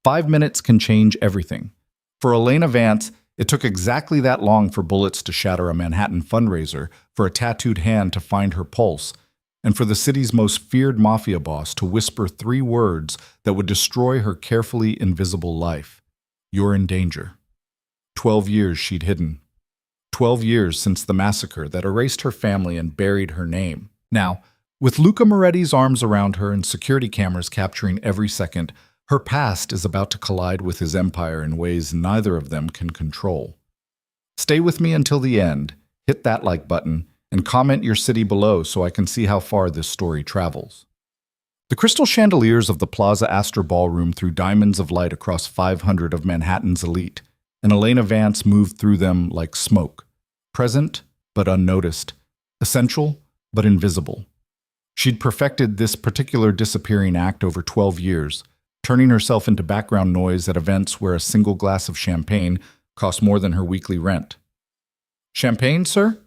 5 minutes can change everything. For Elena Vance, it took exactly that long for bullets to shatter a Manhattan fundraiser, for a tattooed hand to find her pulse, and for the city's most feared mafia boss to whisper 3 words that would destroy her carefully invisible life. You're in danger. 12 years she'd hidden. 12 years since the massacre that erased her family and buried her name. Now, with Luca Moretti's arms around her and security cameras capturing every second, her past is about to collide with his empire in ways neither of them can control. Stay with me until the end, hit that like button, and comment your city below so I can see how far this story travels. The crystal chandeliers of the Plaza Astor Ballroom threw diamonds of light across 500 of Manhattan's elite, and Elena Vance moved through them like smoke, present but unnoticed, essential but invisible. She'd perfected this particular disappearing act over 12 years, turning herself into background noise at events where a single glass of champagne cost more than her weekly rent. "Champagne, sir?"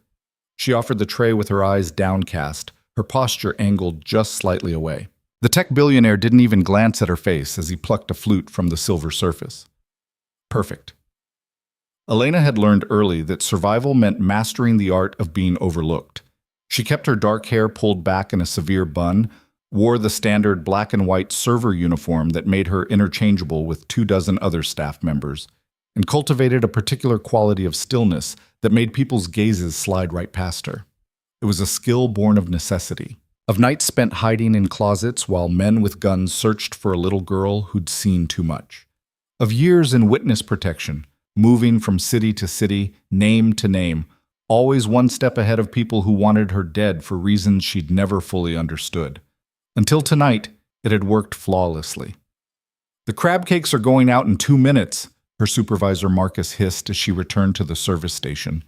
She offered the tray with her eyes downcast, her posture angled just slightly away. The tech billionaire didn't even glance at her face as he plucked a flute from the silver surface. Perfect. Elena had learned early that survival meant mastering the art of being overlooked. She kept her dark hair pulled back in a severe bun, wore the standard black and white server uniform that made her interchangeable with 24 other staff members, and cultivated a particular quality of stillness that made people's gazes slide right past her. It was a skill born of necessity, of nights spent hiding in closets while men with guns searched for a little girl who'd seen too much, of years in witness protection, moving from city to city, name to name, always one step ahead of people who wanted her dead for reasons she'd never fully understood. Until tonight, it had worked flawlessly. "The crab cakes are going out in 2 minutes," her supervisor Marcus hissed as she returned to the service station.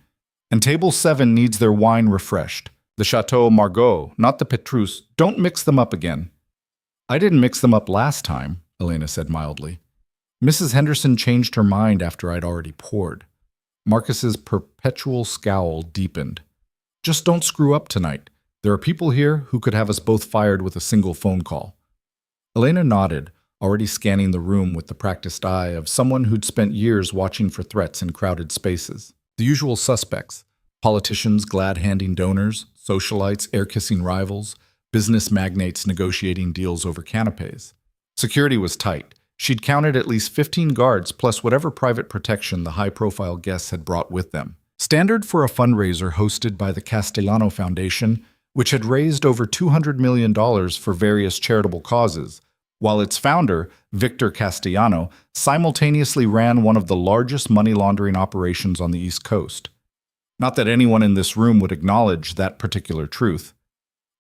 "And table 7 needs their wine refreshed. The Chateau Margaux, not the Petrus. Don't mix them up again." "I didn't mix them up last time," Elena said mildly. Mrs. Henderson changed her mind after I'd already poured. Marcus's perpetual scowl deepened. "Just don't screw up tonight. There are people here who could have us both fired with a single phone call." Elena nodded, already scanning the room with the practiced eye of someone who'd spent years watching for threats in crowded spaces. The usual suspects: politicians glad-handing donors, socialites air-kissing rivals, business magnates negotiating deals over canapes. Security was tight. She'd counted at least 15 guards plus whatever private protection the high-profile guests had brought with them. Standard for a fundraiser hosted by the Castellano Foundation, which had raised over $200 million for various charitable causes, while its founder, Victor Castellano, simultaneously ran one of the largest money laundering operations on the East Coast. Not that anyone in this room would acknowledge that particular truth.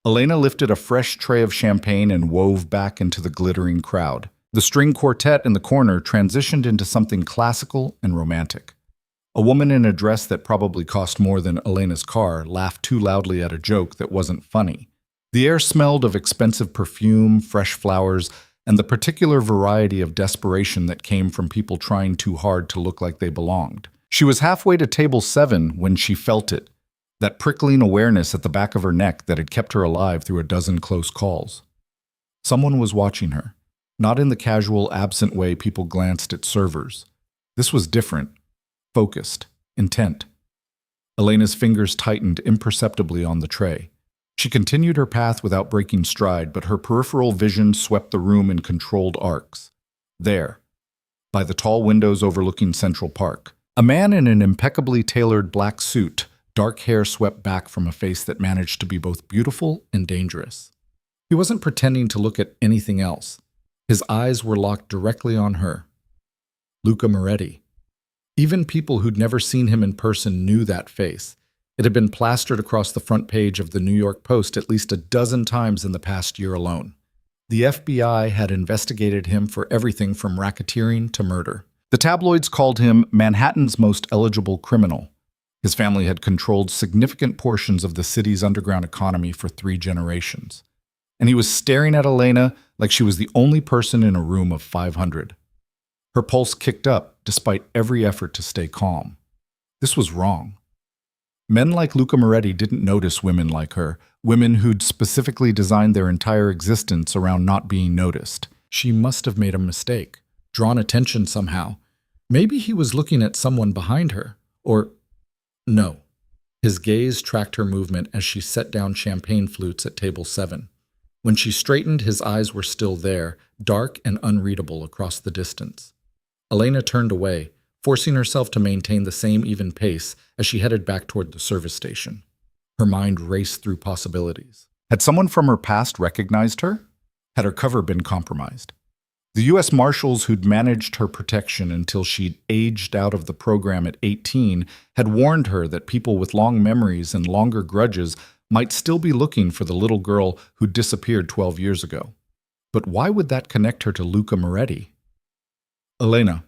Elena lifted a fresh tray of champagne and wove back into the glittering crowd. The string quartet in the corner transitioned into something classical and romantic. A woman in a dress that probably cost more than Elena's car laughed too loudly at a joke that wasn't funny. The air smelled of expensive perfume, fresh flowers, and the particular variety of desperation that came from people trying too hard to look like they belonged. She was halfway to table 7 when she felt it, that prickling awareness at the back of her neck that had kept her alive through a dozen close calls. Someone was watching her, not in the casual, absent way people glanced at servers. This was different, focused, intent. Elena's fingers tightened imperceptibly on the tray. She continued her path without breaking stride, but her peripheral vision swept the room in controlled arcs. There, by the tall windows overlooking Central Park, a man in an impeccably tailored black suit, dark hair swept back from a face that managed to be both beautiful and dangerous. He wasn't pretending to look at anything else. His eyes were locked directly on her. Luca Moretti. Even people who'd never seen him in person knew that face. It had been plastered across the front page of the New York Post at least a dozen times in the past year alone. The FBI had investigated him for everything from racketeering to murder. The tabloids called him Manhattan's most eligible criminal. His family had controlled significant portions of the city's underground economy for 3 generations. And he was staring at Elena like she was the only person in a room of 500. Her pulse kicked up despite every effort to stay calm. This was wrong. Men like Luca Moretti didn't notice women like her, women who'd specifically designed their entire existence around not being noticed. She must have made a mistake. drawn attention somehow. Maybe he was looking at someone behind her. Or, no. His gaze tracked her movement as she set down champagne flutes at table 7. When she straightened, his eyes were still there, dark and unreadable across the distance. Elena turned away, forcing herself to maintain the same even pace as she headed back toward the service station. Her mind raced through possibilities. Had someone from her past recognized her? Had her cover been compromised? The U.S. Marshals who'd managed her protection until she'd aged out of the program at 18 had warned her that people with long memories and longer grudges might still be looking for the little girl who disappeared 12 years ago. But why would that connect her to Luca Moretti? Elena.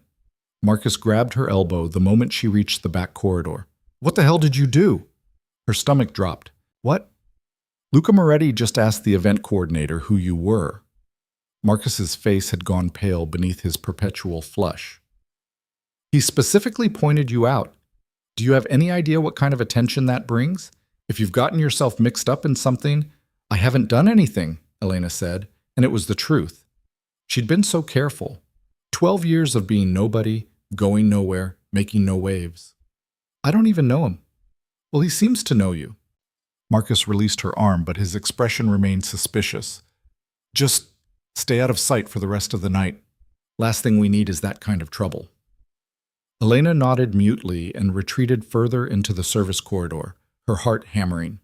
Marcus grabbed her elbow the moment she reached the back corridor. What the hell did you do? Her stomach dropped. What? Luca Moretti just asked the event coordinator who you were. Marcus's face had gone pale beneath his perpetual flush. He specifically pointed you out. Do you have any idea what kind of attention that brings? If you've gotten yourself mixed up in something, I haven't done anything, Elena said, and it was the truth. She'd been so careful. 12 years of being nobody, going nowhere, making no waves. I don't even know him. Well, he seems to know you. Marcus released her arm, but his expression remained suspicious. Just stay out of sight for the rest of the night. Last thing we need is that kind of trouble. Elena nodded mutely and retreated further into the service corridor, her heart hammering.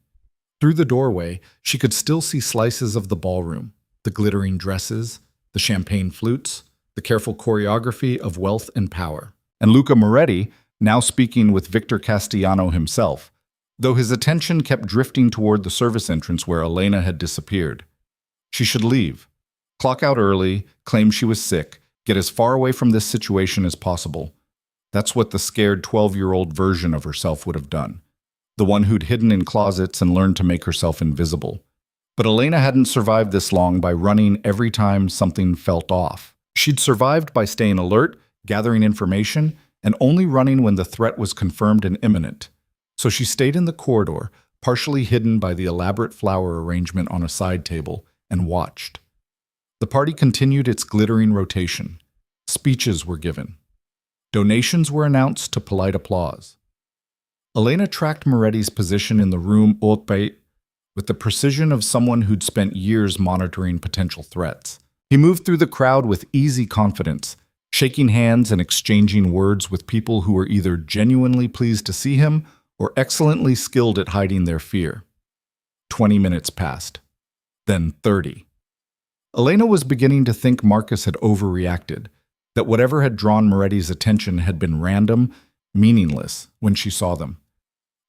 Through the doorway, she could still see slices of the ballroom, the glittering dresses, the champagne flutes, the careful choreography of wealth and power. And Luca Moretti, now speaking with Victor Castellano himself, though his attention kept drifting toward the service entrance where Elena had disappeared. She should leave. Clock out early, claim she was sick, get as far away from this situation as possible. That's what the scared 12-year-old version of herself would have done. The one who'd hidden in closets and learned to make herself invisible. But Elena hadn't survived this long by running every time something felt off. She'd survived by staying alert, gathering information, and only running when the threat was confirmed and imminent. So she stayed in the corridor, partially hidden by the elaborate flower arrangement on a side table, and watched. The party continued its glittering rotation. Speeches were given. Donations were announced to polite applause. Elena tracked Moretti's position in the room haute with the precision of someone who'd spent years monitoring potential threats. He moved through the crowd with easy confidence, shaking hands and exchanging words with people who were either genuinely pleased to see him or excellently skilled at hiding their fear. 20 minutes passed. Then 30. Elena was beginning to think Marcus had overreacted, that whatever had drawn Moretti's attention had been random, meaningless when she saw them.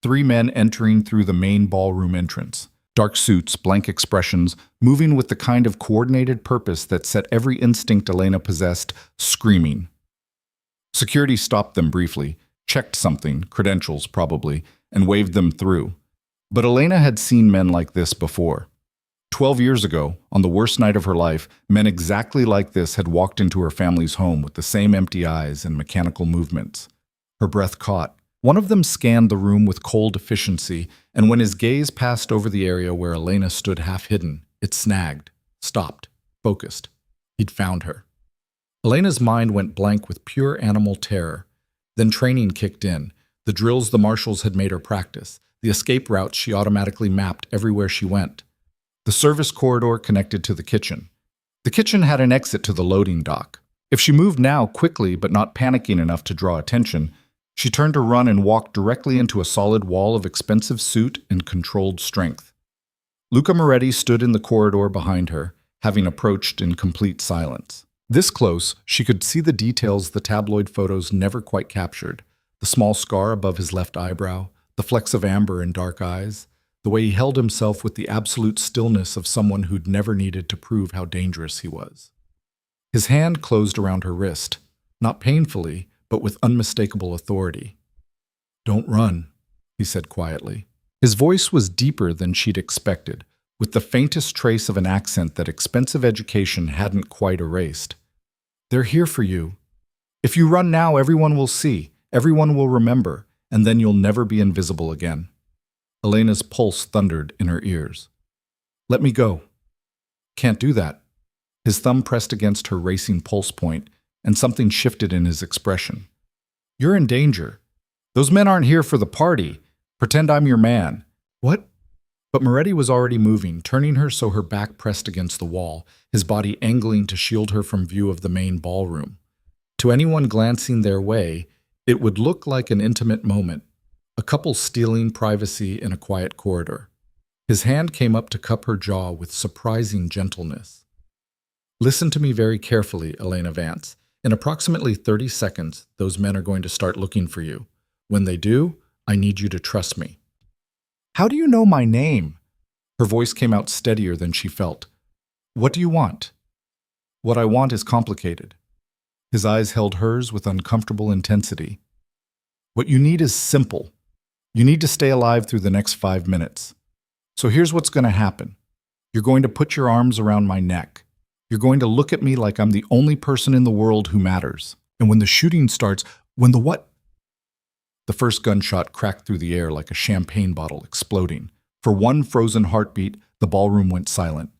3 men entering through the main ballroom entrance. Dark suits, blank expressions, moving with the kind of coordinated purpose that set every instinct Elena possessed screaming. Security stopped them briefly, checked something, credentials probably, and waved them through. But Elena had seen men like this before. 12 years ago, on the worst night of her life, men exactly like this had walked into her family's home with the same empty eyes and mechanical movements. Her breath caught. One of them scanned the room with cold efficiency, and when his gaze passed over the area where Elena stood half hidden, it snagged, stopped, focused. He'd found her. Elena's mind went blank with pure animal terror. Then training kicked in, the drills the marshals had made her practice, the escape routes she automatically mapped everywhere she went. The service corridor connected to the kitchen. The kitchen had an exit to the loading dock. If she moved now quickly but not panicking enough to draw attention, she turned to run and walked directly into a solid wall of expensive suit and controlled strength. Luca Moretti stood in the corridor behind her, having approached in complete silence. This close, she could see the details the tabloid photos never quite captured, the small scar above his left eyebrow, the flecks of amber in dark eyes, the way he held himself with the absolute stillness of someone who'd never needed to prove how dangerous he was. His hand closed around her wrist, not painfully, but with unmistakable authority. "Don't run," he said quietly. His voice was deeper than she'd expected, with the faintest trace of an accent that expensive education hadn't quite erased. "They're here for you. If you run now, everyone will see, everyone will remember, and then you'll never be invisible again." Elena's pulse thundered in her ears. "Let me go." "Can't do that." His thumb pressed against her racing pulse point, and something shifted in his expression. "You're in danger. Those men aren't here for the party. Pretend I'm your man." "What?" But Moretti was already moving, turning her so her back pressed against the wall, his body angling to shield her from view of the main ballroom. To anyone glancing their way, it would look like an intimate moment, a couple stealing privacy in a quiet corridor. His hand came up to cup her jaw with surprising gentleness. "Listen to me very carefully, Elena Vance. In approximately 30 seconds, those men are going to start looking for you. When they do, I need you to trust me." "How do you know my name?" Her voice came out steadier than she felt. "What do you want?" "What I want is complicated." His eyes held hers with uncomfortable intensity. "What you need is simple. You need to stay alive through the next 5 minutes. So here's what's going to happen. You're going to put your arms around my neck. You're going to look at me like I'm the only person in the world who matters. And when the shooting starts, when the what?" The first gunshot cracked through the air like a champagne bottle exploding. For one frozen heartbeat, the ballroom went silent.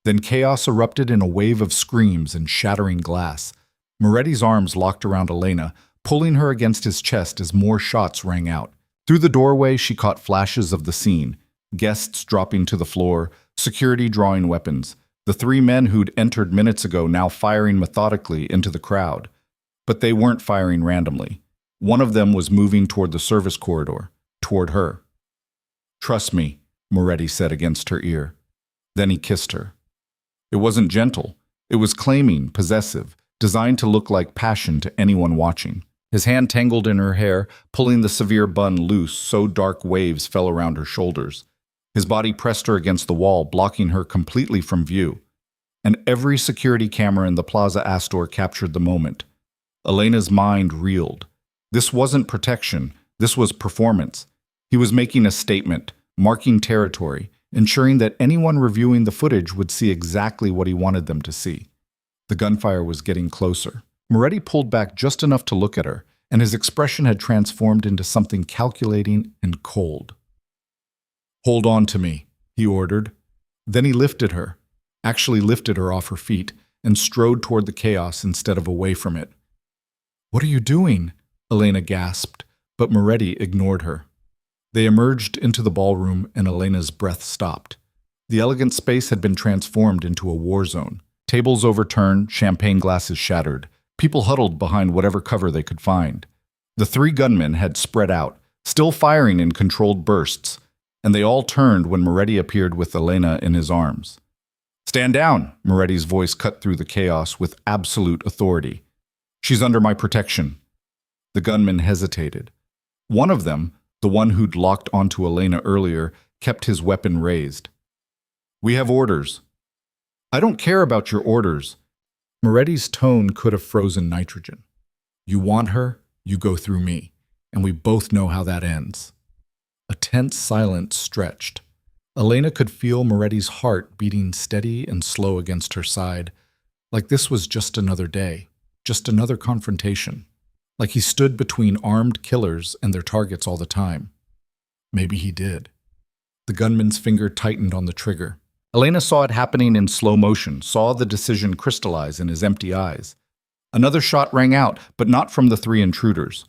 Then chaos erupted in a wave of screams and shattering glass. Moretti's arms locked around Elena, pulling her against his chest as more shots rang out. Through the doorway, she caught flashes of the scene. Guests dropping to the floor, security drawing weapons. The 3 men who'd entered minutes ago now firing methodically into the crowd. But they weren't firing randomly. One of them was moving toward the service corridor, toward her. "Trust me," Moretti said against her ear. Then he kissed her. It wasn't gentle. It was claiming, possessive, designed to look like passion to anyone watching. His hand tangled in her hair, pulling the severe bun loose so dark waves fell around her shoulders. His body pressed her against the wall, blocking her completely from view. And every security camera in the Plaza Astor captured the moment. Elena's mind reeled. This wasn't protection. This was performance. He was making a statement, marking territory, ensuring that anyone reviewing the footage would see exactly what he wanted them to see. The gunfire was getting closer. Moretti pulled back just enough to look at her, and his expression had transformed into something calculating and cold. "Hold on to me," he ordered. Then he lifted her, actually lifted her off her feet, and strode toward the chaos instead of away from it. "What are you doing?" Elena gasped, but Moretti ignored her. They emerged into the ballroom, and Elena's breath stopped. The elegant space had been transformed into a war zone. Tables overturned, champagne glasses shattered. People huddled behind whatever cover they could find. The 3 gunmen had spread out, still firing in controlled bursts, and they all turned when Moretti appeared with Elena in his arms. "Stand down," Moretti's voice cut through the chaos with absolute authority. "She's under my protection." The gunmen hesitated. One of them, the one who'd locked onto Elena earlier, kept his weapon raised. "We have orders." "I don't care about your orders." Moretti's tone could have frozen nitrogen. "You want her, you go through me, and we both know how that ends." A tense silence stretched. Elena could feel Moretti's heart beating steady and slow against her side, like this was just another day, just another confrontation. Like he stood between armed killers and their targets all the time. Maybe he did. The gunman's finger tightened on the trigger. Elena saw it happening in slow motion, saw the decision crystallize in his empty eyes. Another shot rang out, but not from the 3 intruders.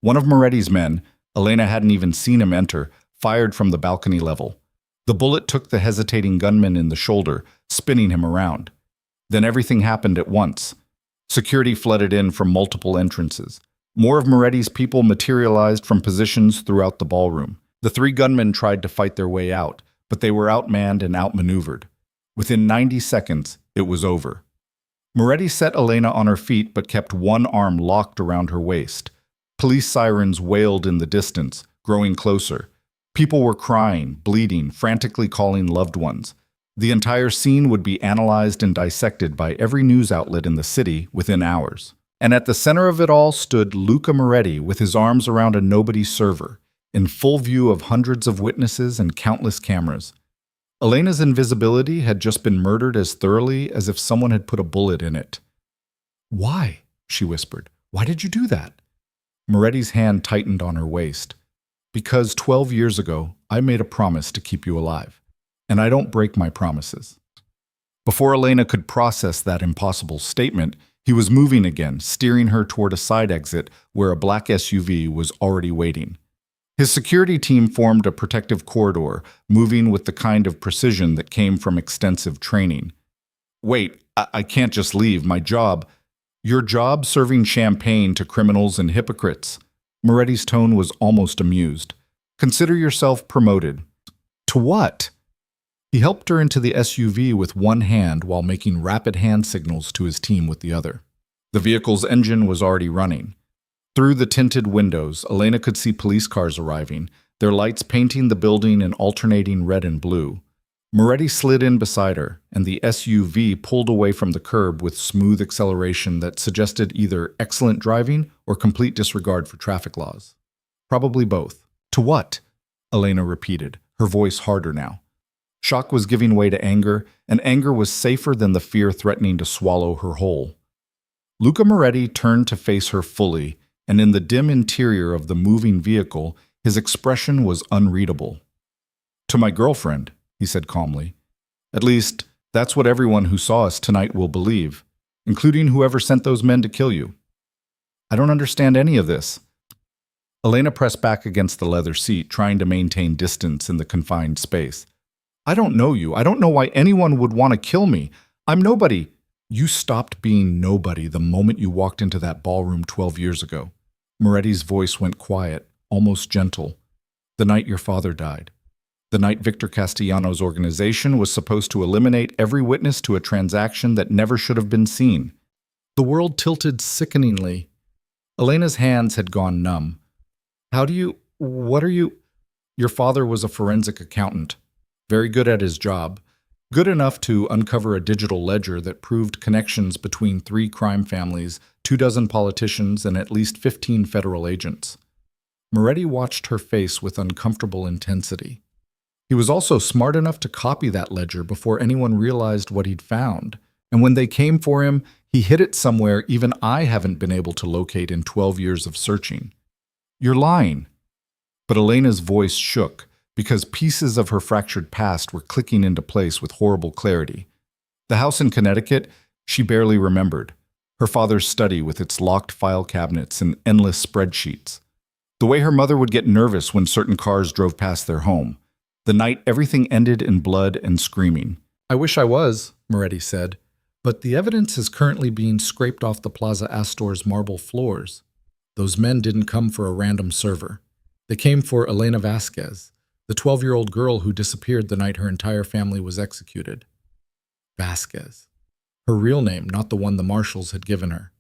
One of Moretti's men, Elena hadn't even seen him enter, fired from the balcony level. The bullet took the hesitating gunman in the shoulder, spinning him around. Then everything happened at once. Security flooded in from multiple entrances. More of Moretti's people materialized from positions throughout the ballroom. The 3 gunmen tried to fight their way out, but they were outmanned and outmaneuvered. Within 90 seconds, it was over. Moretti set Elena on her feet but kept one arm locked around her waist. Police sirens wailed in the distance, growing closer. People were crying, bleeding, frantically calling loved ones. The entire scene would be analyzed and dissected by every news outlet in the city within hours. And at the center of it all stood Luca Moretti with his arms around a nobody server, in full view of hundreds of witnesses and countless cameras. Elena's invisibility had just been murdered as thoroughly as if someone had put a bullet in it. "Why?" she whispered. "Why did you do that?" Moretti's hand tightened on her waist. "Because 12 years ago, I made a promise to keep you alive, and I don't break my promises." Before Elena could process that impossible statement, He was moving again, steering her toward a side exit where a black SUV was already waiting. His security team formed a protective corridor, moving with the kind of precision that came from extensive training. Wait, I can't just leave. My job. Your job serving champagne to criminals and hypocrites. Moretti's tone was almost amused. Consider yourself promoted. To what? He helped her into the SUV with one hand while making rapid hand signals to his team with the other. The vehicle's engine was already running. Through the tinted windows, Elena could see police cars arriving, their lights painting the building in alternating red and blue. Moretti slid in beside her, and the SUV pulled away from the curb with smooth acceleration that suggested either excellent driving or complete disregard for traffic laws. Probably both. To what? Elena repeated, her voice harder now. Shock was giving way to anger, and anger was safer than the fear threatening to swallow her whole. Luca Moretti turned to face her fully, and in the dim interior of the moving vehicle, his expression was unreadable. To my girlfriend, he said calmly. At least, that's what everyone who saw us tonight will believe, including whoever sent those men to kill you. I don't understand any of this. Elena pressed back against the leather seat, trying to maintain distance in the confined space. I don't know you. I don't know why anyone would want to kill me. I'm nobody. You stopped being nobody the moment you walked into that ballroom 12 years ago. Moretti's voice went quiet, almost gentle. The night your father died. The night Victor Castellano's organization was supposed to eliminate every witness to a transaction that never should have been seen. The world tilted sickeningly. Elena's hands had gone numb. What are you? Your father was a forensic accountant, very good at his job, good enough to uncover a digital ledger that proved connections between 3 crime families, 24 politicians, and at least 15 federal agents. Moretti watched her face with uncomfortable intensity. He was also smart enough to copy that ledger before anyone realized what he'd found, and when they came for him, he hid it somewhere even I haven't been able to locate in 12 years of searching. You're lying. But Elena's voice shook, because pieces of her fractured past were clicking into place with horrible clarity. The house in Connecticut, she barely remembered. Her father's study with its locked file cabinets and endless spreadsheets. The way her mother would get nervous when certain cars drove past their home. The night everything ended in blood and screaming. I wish I was, Moretti said, but the evidence is currently being scraped off the Plaza Astor's marble floors. Those men didn't come for a random server. They came for Elena Vasquez, the 12-year-old girl who disappeared the night her entire family was executed. Vasquez. Her real name, not the one the marshals had given her.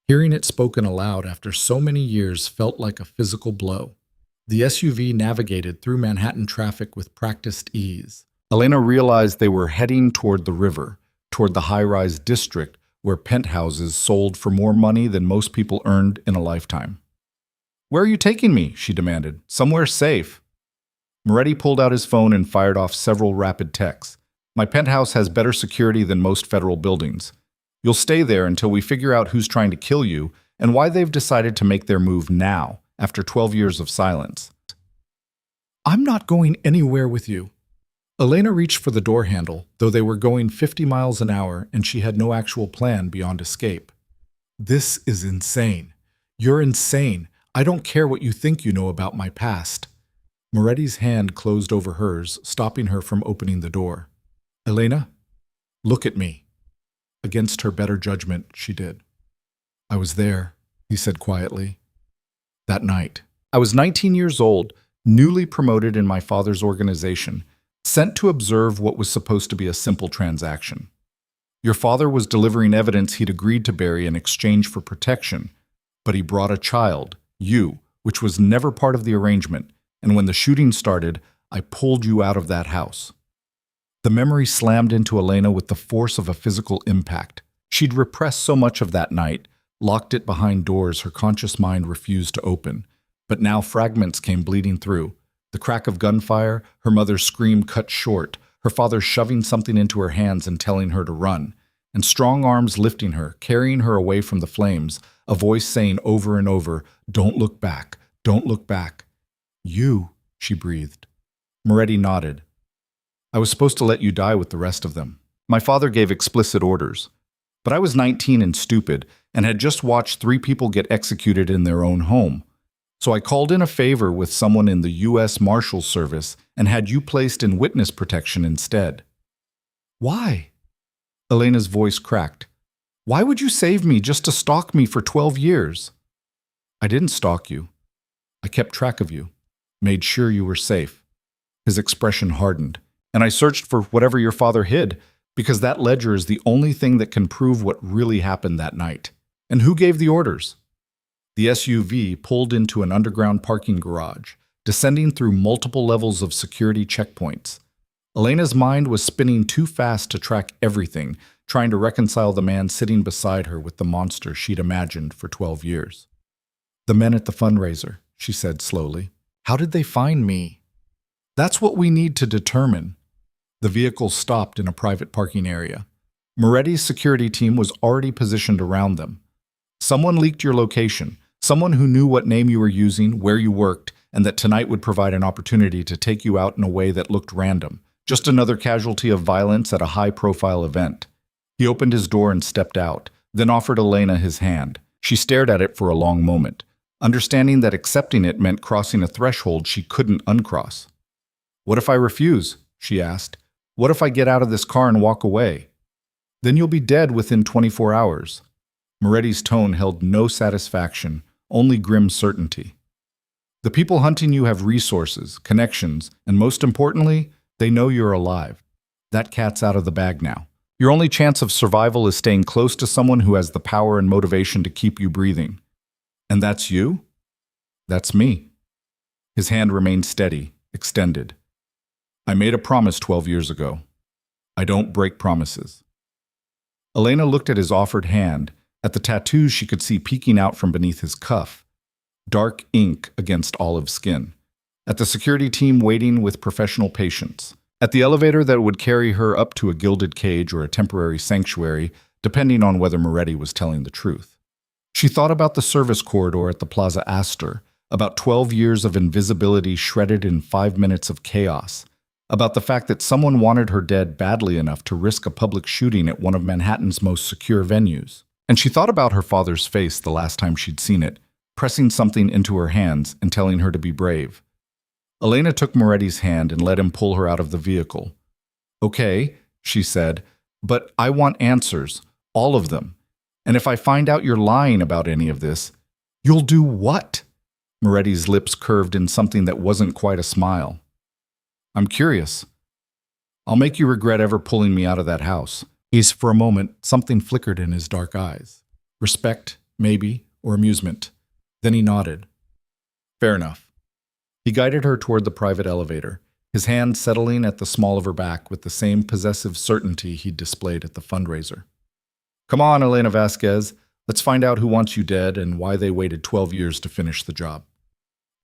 Hearing it spoken aloud after so many years felt like a physical blow. The SUV navigated through Manhattan traffic with practiced ease. Elena realized they were heading toward the river, toward the high-rise district where penthouses sold for more money than most people earned in a lifetime. Where are you taking me? She demanded. Somewhere safe. Moretti pulled out his phone and fired off several rapid texts. My penthouse has better security than most federal buildings. You'll stay there until we figure out who's trying to kill you and why they've decided to make their move now, after 12 years of silence. I'm not going anywhere with you. Elena reached for the door handle, though they were going 50 miles an hour and she had no actual plan beyond escape. This is insane. You're insane. I don't care what you think you know about my past. Moretti's hand closed over hers, stopping her from opening the door. Elena, look at me. Against her better judgment, she did. I was there, he said quietly. That night. I was 19 years old, newly promoted in my father's organization, sent to observe what was supposed to be a simple transaction. Your father was delivering evidence he'd agreed to bury in exchange for protection, but he brought a child, you, which was never part of the arrangement, and when the shooting started, I pulled you out of that house. The memory slammed into Elena with the force of a physical impact. She'd repressed so much of that night, locked it behind doors her conscious mind refused to open, but now fragments came bleeding through. The crack of gunfire, her mother's scream cut short, her father shoving something into her hands and telling her to run, and strong arms lifting her, carrying her away from the flames, a voice saying over and over, "Don't look back, don't look back." You, she breathed. Moretti nodded. I was supposed to let you die with the rest of them. My father gave explicit orders. But I was 19 and stupid, and had just watched 3 people get executed in their own home. So I called in a favor with someone in the U.S. Marshals Service and had you placed in witness protection instead." "Why?" Elena's voice cracked. "Why would you save me just to stalk me for 12 years? "I didn't stalk you. I kept track of you, made sure you were safe." His expression hardened. "And I searched for whatever your father hid, because that ledger is the only thing that can prove what really happened that night. And who gave the orders?" The SUV pulled into an underground parking garage, descending through multiple levels of security checkpoints. Elena's mind was spinning too fast to track everything, trying to reconcile the man sitting beside her with the monster she'd imagined for 12 years. "The men at the fundraiser," she said slowly. "How did they find me?" "That's what we need to determine." The vehicle stopped in a private parking area. Moretti's security team was already positioned around them. "Someone leaked your location, someone who knew what name you were using, where you worked, and that tonight would provide an opportunity to take you out in a way that looked random. Just another casualty of violence at a high-profile event." He opened his door and stepped out, then offered Elena his hand. She stared at it for a long moment, understanding that accepting it meant crossing a threshold she couldn't uncross. "What if I refuse?" she asked. "What if I get out of this car and walk away?" "Then you'll be dead within 24 hours. Moretti's tone held no satisfaction, only grim certainty. "The people hunting you have resources, connections, and most importantly, they know you're alive. That cat's out of the bag now. Your only chance of survival is staying close to someone who has the power and motivation to keep you breathing. And that's you?" "That's me." His hand remained steady, extended. "I made a promise 12 years ago. I don't break promises." Elena looked at his offered hand, at the tattoos she could see peeking out from beneath his cuff, dark ink against olive skin, at the security team waiting with professional patience, at the elevator that would carry her up to a gilded cage or a temporary sanctuary, depending on whether Moretti was telling the truth. She thought about the service corridor at the Plaza Astor, about 12 years of invisibility shredded in 5 minutes of chaos, about the fact that someone wanted her dead badly enough to risk a public shooting at one of Manhattan's most secure venues. And she thought about her father's face the last time she'd seen it, pressing something into her hands and telling her to be brave. Elena took Moretti's hand and let him pull her out of the vehicle. "Okay," she said, "but I want answers, all of them. And if I find out you're lying about any of this—" "You'll do what?" Moretti's lips curved in something that wasn't quite a smile. "I'm curious. I'll make you regret ever pulling me out of that house." For a moment, something flickered in his dark eyes. Respect, maybe, or amusement. Then he nodded. "Fair enough." He guided her toward the private elevator, his hand settling at the small of her back with the same possessive certainty he'd displayed at the fundraiser. "Come on, Elena Vasquez. Let's find out who wants you dead and why they waited 12 years to finish the job."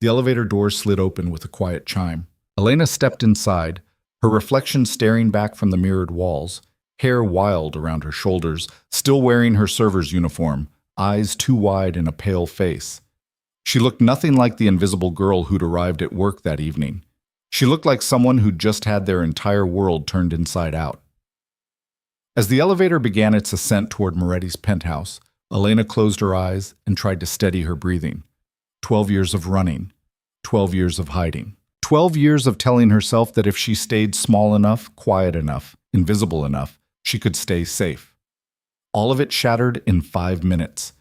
The elevator doors slid open with a quiet chime. Elena stepped inside, her reflection staring back from the mirrored walls, hair wild around her shoulders, still wearing her server's uniform, eyes too wide in a pale face. She looked nothing like the invisible girl who'd arrived at work that evening. She looked like someone who'd just had their entire world turned inside out. As the elevator began its ascent toward Moretti's penthouse, Elena closed her eyes and tried to steady her breathing. 12 years of running, 12 years of hiding, 12 years of telling herself that if she stayed small enough, quiet enough, invisible enough, she could stay safe. All of it shattered in 5 minutes.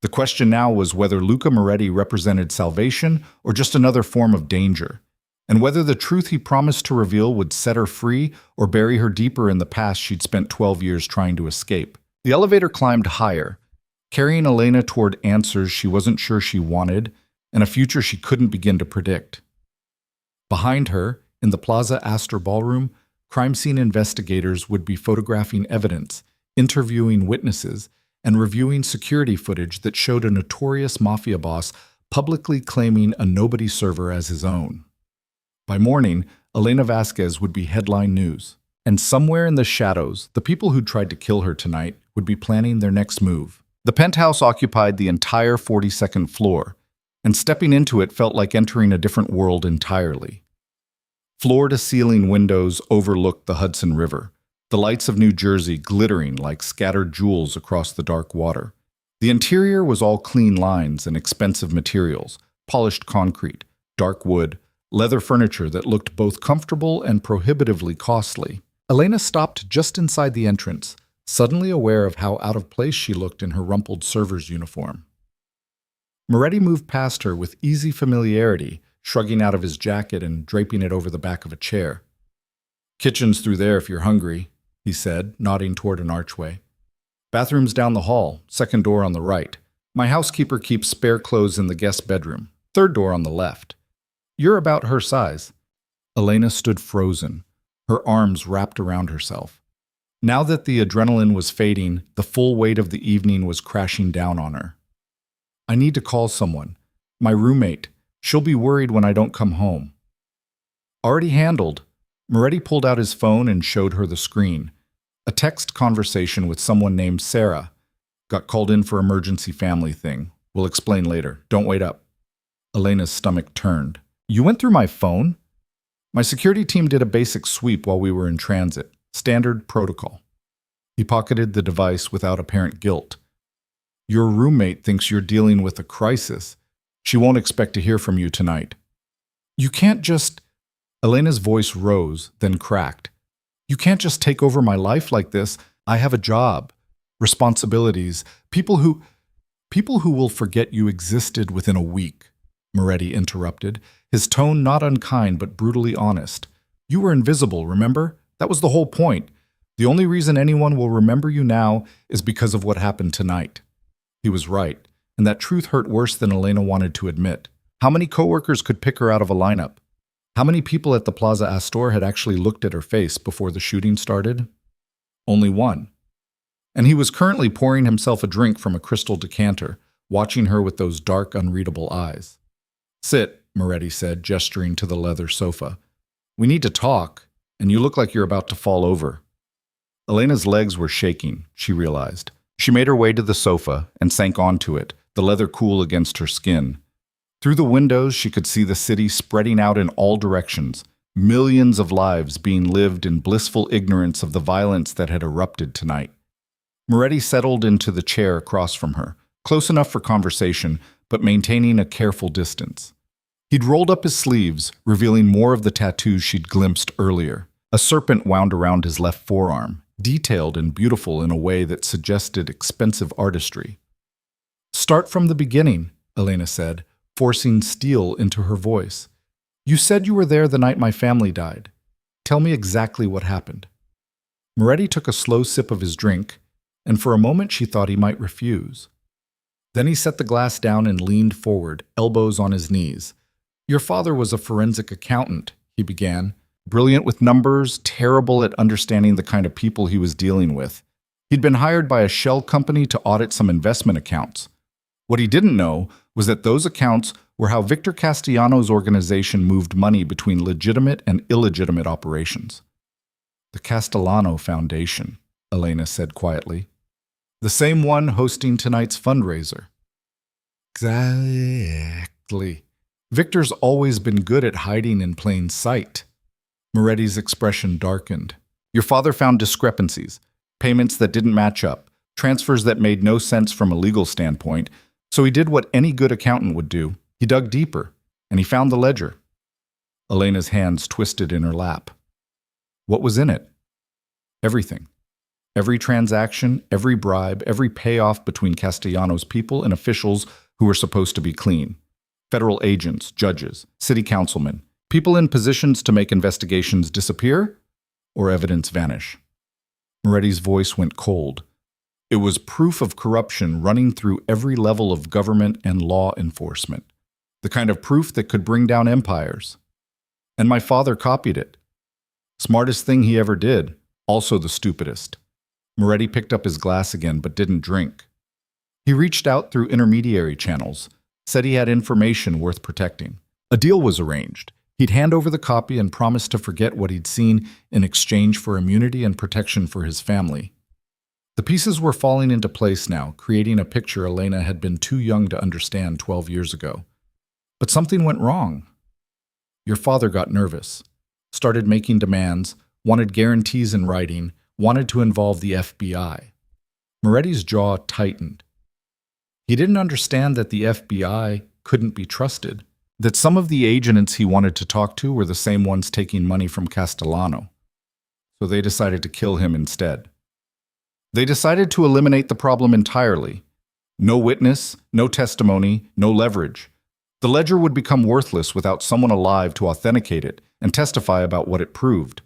The question now was whether Luca Moretti represented salvation or just another form of danger, and whether the truth he promised to reveal would set her free or bury her deeper in the past she'd spent 12 years trying to escape. The elevator climbed higher, carrying Elena toward answers she wasn't sure she wanted and a future she couldn't begin to predict. Behind her, in the Plaza Astor ballroom, crime scene investigators would be photographing evidence, interviewing witnesses, and reviewing security footage that showed a notorious mafia boss publicly claiming a nobody server as his own. By morning, Elena Vasquez would be headline news, and somewhere in the shadows, the people who'd tried to kill her tonight would be planning their next move. The penthouse occupied the entire 42nd floor, and stepping into it felt like entering a different world entirely. Floor-to-ceiling windows overlooked the Hudson River, the lights of New Jersey glittering like scattered jewels across the dark water. The interior was all clean lines and expensive materials, polished concrete, dark wood, leather furniture that looked both comfortable and prohibitively costly. Elena stopped just inside the entrance, suddenly aware of how out of place she looked in her rumpled server's uniform. Moretti moved past her with easy familiarity, shrugging out of his jacket and draping it over the back of a chair. "Kitchen's through there if you're hungry," he said, nodding toward an archway. "Bathroom's down the hall, second door on the right. My housekeeper keeps spare clothes in the guest bedroom, third door on the left. You're about her size." Elena stood frozen, her arms wrapped around herself. Now that the adrenaline was fading, the full weight of the evening was crashing down on her. "I need to call someone. My roommate. She'll be worried when I don't come home." Already handled, Moretti pulled out his phone and showed her the screen. A text conversation with someone named Sarah. "Got called in for emergency family thing. We'll explain later. Don't wait up." Elena's stomach turned. "You went through my phone?" "My security team did a basic sweep while we were in transit. Standard protocol." He pocketed the device without apparent guilt. "Your roommate thinks you're dealing with a crisis. She won't expect to hear from you tonight." "You can't just—" Elena's voice rose, then cracked. "You can't just take over my life like this. I have a job, responsibilities, people who will forget you existed within a week," Moretti interrupted, his tone not unkind but brutally honest. "You were invisible, remember? That was the whole point. The only reason anyone will remember you now is because of what happened tonight." He was right, and that truth hurt worse than Elena wanted to admit. How many coworkers could pick her out of a lineup? How many people at the Plaza Astor had actually looked at her face before the shooting started? Only one. And he was currently pouring himself a drink from a crystal decanter, watching her with those dark, unreadable eyes. "Sit," Moretti said, gesturing to the leather sofa. "We need to talk, and you look like you're about to fall over." Elena's legs were shaking, she realized. She made her way to the sofa and sank onto it, the leather cool against her skin. Through the windows, she could see the city spreading out in all directions, millions of lives being lived in blissful ignorance of the violence that had erupted tonight. Moretti settled into the chair across from her, close enough for conversation, but maintaining a careful distance. He'd rolled up his sleeves, revealing more of the tattoos she'd glimpsed earlier. A serpent wound around his left forearm, detailed and beautiful in a way that suggested expensive artistry. "Start from the beginning," Elena said, forcing steel into her voice. "You said you were there the night my family died. Tell me exactly what happened." Moretti took a slow sip of his drink, and for a moment she thought he might refuse. Then he set the glass down and leaned forward, elbows on his knees. "Your father was a forensic accountant," he began, brilliant with numbers, terrible at understanding the kind of people he was dealing with. He'd been hired by a shell company to audit some investment accounts. What he didn't know was that those accounts were how Victor Castellano's organization moved money between legitimate and illegitimate operations. "The Castellano Foundation," Elena said quietly. "The same one hosting tonight's fundraiser." "Exactly. Victor's always been good at hiding in plain sight." Moretti's expression darkened. "Your father found discrepancies, payments that didn't match up, transfers that made no sense from a legal standpoint, so he did what any good accountant would do. He dug deeper, and he found the ledger." Elena's hands twisted in her lap. What was in it? Everything. Every transaction, every bribe, every payoff between Castellano's people and officials who were supposed to be clean. Federal agents, judges, city councilmen, people in positions to make investigations disappear or evidence vanish. Moretti's voice went cold. It was proof of corruption running through every level of government and law enforcement. The kind of proof that could bring down empires. And my father copied it. Smartest thing he ever did, also the stupidest. Moretti picked up his glass again but didn't drink. He reached out through intermediary channels, said he had information worth protecting. A deal was arranged. He'd hand over the copy and promise to forget what he'd seen in exchange for immunity and protection for his family. The pieces were falling into place now, creating a picture Elena had been too young to understand 12 years ago. But something went wrong. Your father got nervous, started making demands, wanted guarantees in writing, wanted to involve the FBI. Moretti's jaw tightened. He didn't understand that the FBI couldn't be trusted, that some of the agents he wanted to talk to were the same ones taking money from Castellano. So they decided to kill him instead. They decided to eliminate the problem entirely. No witness, no testimony, no leverage. The ledger would become worthless without someone alive to authenticate it and testify about what it proved.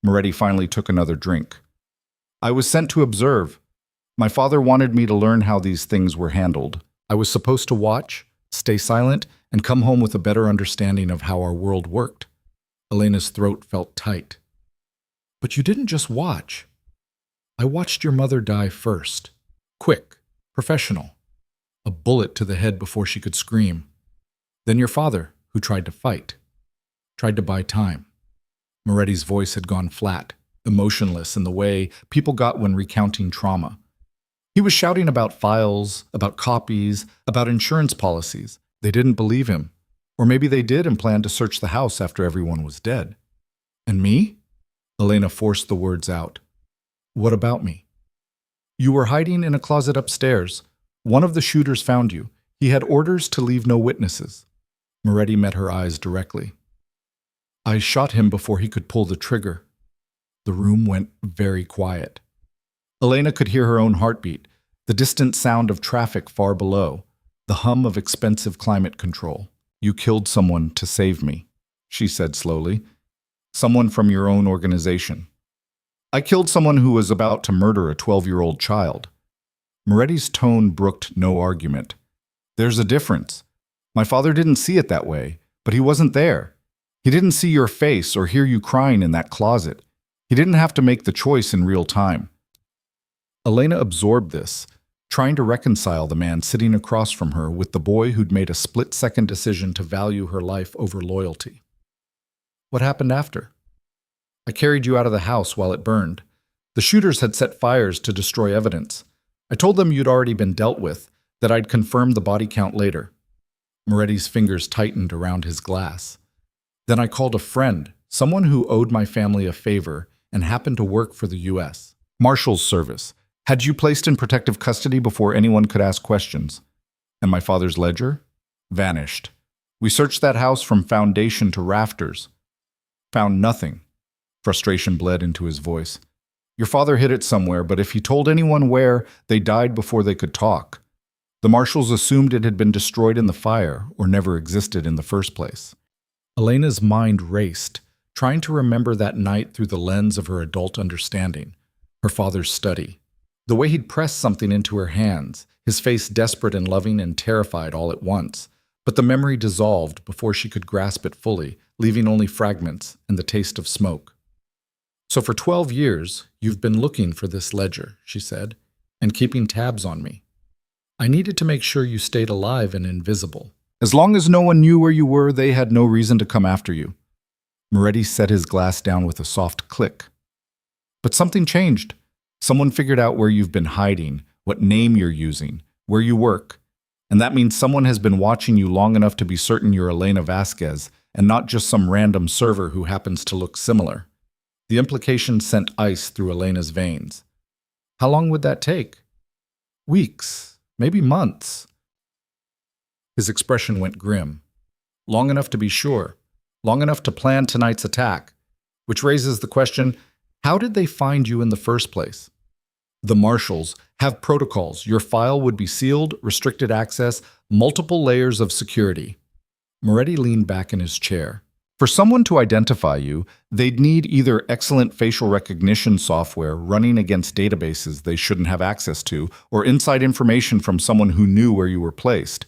Moretti finally took another drink. I was sent to observe. My father wanted me to learn how these things were handled. I was supposed to watch, stay silent, and come home with a better understanding of how our world worked. Elena's throat felt tight. But you didn't just watch. I watched your mother die first. Quick, professional. A bullet to the head before she could scream. Then your father, who tried to fight. Tried to buy time. Moretti's voice had gone flat, emotionless in the way people got when recounting trauma. He was shouting about files, about copies, about insurance policies. They didn't believe him. Or maybe they did and planned to search the house after everyone was dead. And me? Elena forced the words out. What about me? You were hiding in a closet upstairs. One of the shooters found you. He had orders to leave no witnesses. Moretti met her eyes directly. I shot him before he could pull the trigger. The room went very quiet. Elena could hear her own heartbeat, the distant sound of traffic far below, the hum of expensive climate control. You killed someone to save me, she said slowly. Someone from your own organization. I killed someone who was about to murder a 12-year-old child. Moretti's tone brooked no argument. There's a difference. My father didn't see it that way, but he wasn't there. He didn't see your face or hear you crying in that closet. He didn't have to make the choice in real time. Elena absorbed this, trying to reconcile the man sitting across from her with the boy who'd made a split-second decision to value her life over loyalty. What happened after? I carried you out of the house while it burned. The shooters had set fires to destroy evidence. I told them you'd already been dealt with, that I'd confirm the body count later. Moretti's fingers tightened around his glass. Then I called a friend, someone who owed my family a favor and happened to work for the U.S. Marshal's Service. Had you placed in protective custody before anyone could ask questions. And my father's ledger? Vanished. We searched that house from foundation to rafters. Found nothing. Frustration bled into his voice. Your father hid it somewhere, but if he told anyone where, they died before they could talk. The marshals assumed it had been destroyed in the fire or never existed in the first place. Elena's mind raced, trying to remember that night through the lens of her adult understanding, her father's study. The way he'd pressed something into her hands, his face desperate and loving and terrified all at once. But the memory dissolved before she could grasp it fully, leaving only fragments and the taste of smoke. So for 12 years, you've been looking for this ledger, she said, and keeping tabs on me. I needed to make sure you stayed alive and invisible. As long as no one knew where you were, they had no reason to come after you. Moretti set his glass down with a soft click. But something changed. Someone figured out where you've been hiding, what name you're using, where you work. And that means someone has been watching you long enough to be certain you're Elena Vasquez and not just some random server who happens to look similar. The implication sent ice through Elena's veins. How long would that take? Weeks, maybe months. His expression went grim. Long enough to be sure. Long enough to plan tonight's attack. Which raises the question, how did they find you in the first place? The marshals have protocols. Your file would be sealed, restricted access, multiple layers of security. Moretti leaned back in his chair. For someone to identify you, they'd need either excellent facial recognition software running against databases they shouldn't have access to, or inside information from someone who knew where you were placed.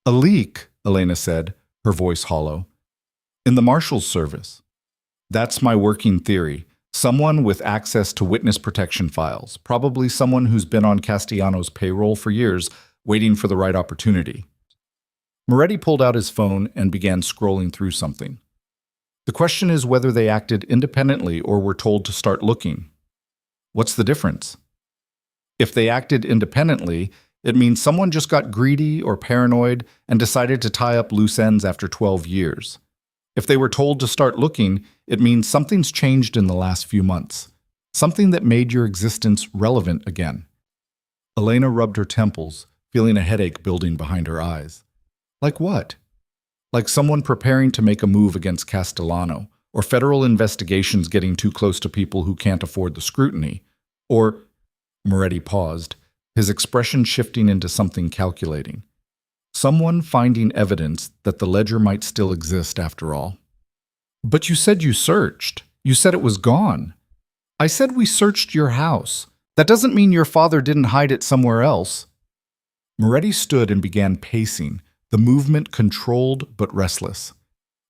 A leak, Elena said, her voice hollow. In the Marshal's Service. That's my working theory. Someone with access to witness protection files, probably someone who's been on Castellano's payroll for years, waiting for the right opportunity. Moretti pulled out his phone and began scrolling through something. The question is whether they acted independently or were told to start looking. What's the difference? If they acted independently, it means someone just got greedy or paranoid and decided to tie up loose ends after 12 years. If they were told to start looking, it means something's changed in the last few months. Something that made your existence relevant again. Elena rubbed her temples, feeling a headache building behind her eyes. Like what? Like someone preparing to make a move against Castellano, or federal investigations getting too close to people who can't afford the scrutiny, or… Moretti paused, his expression shifting into something calculating. Someone finding evidence that the ledger might still exist after all. But you said you searched. You said it was gone. I said we searched your house. That doesn't mean your father didn't hide it somewhere else. Moretti stood and began pacing, the movement controlled but restless.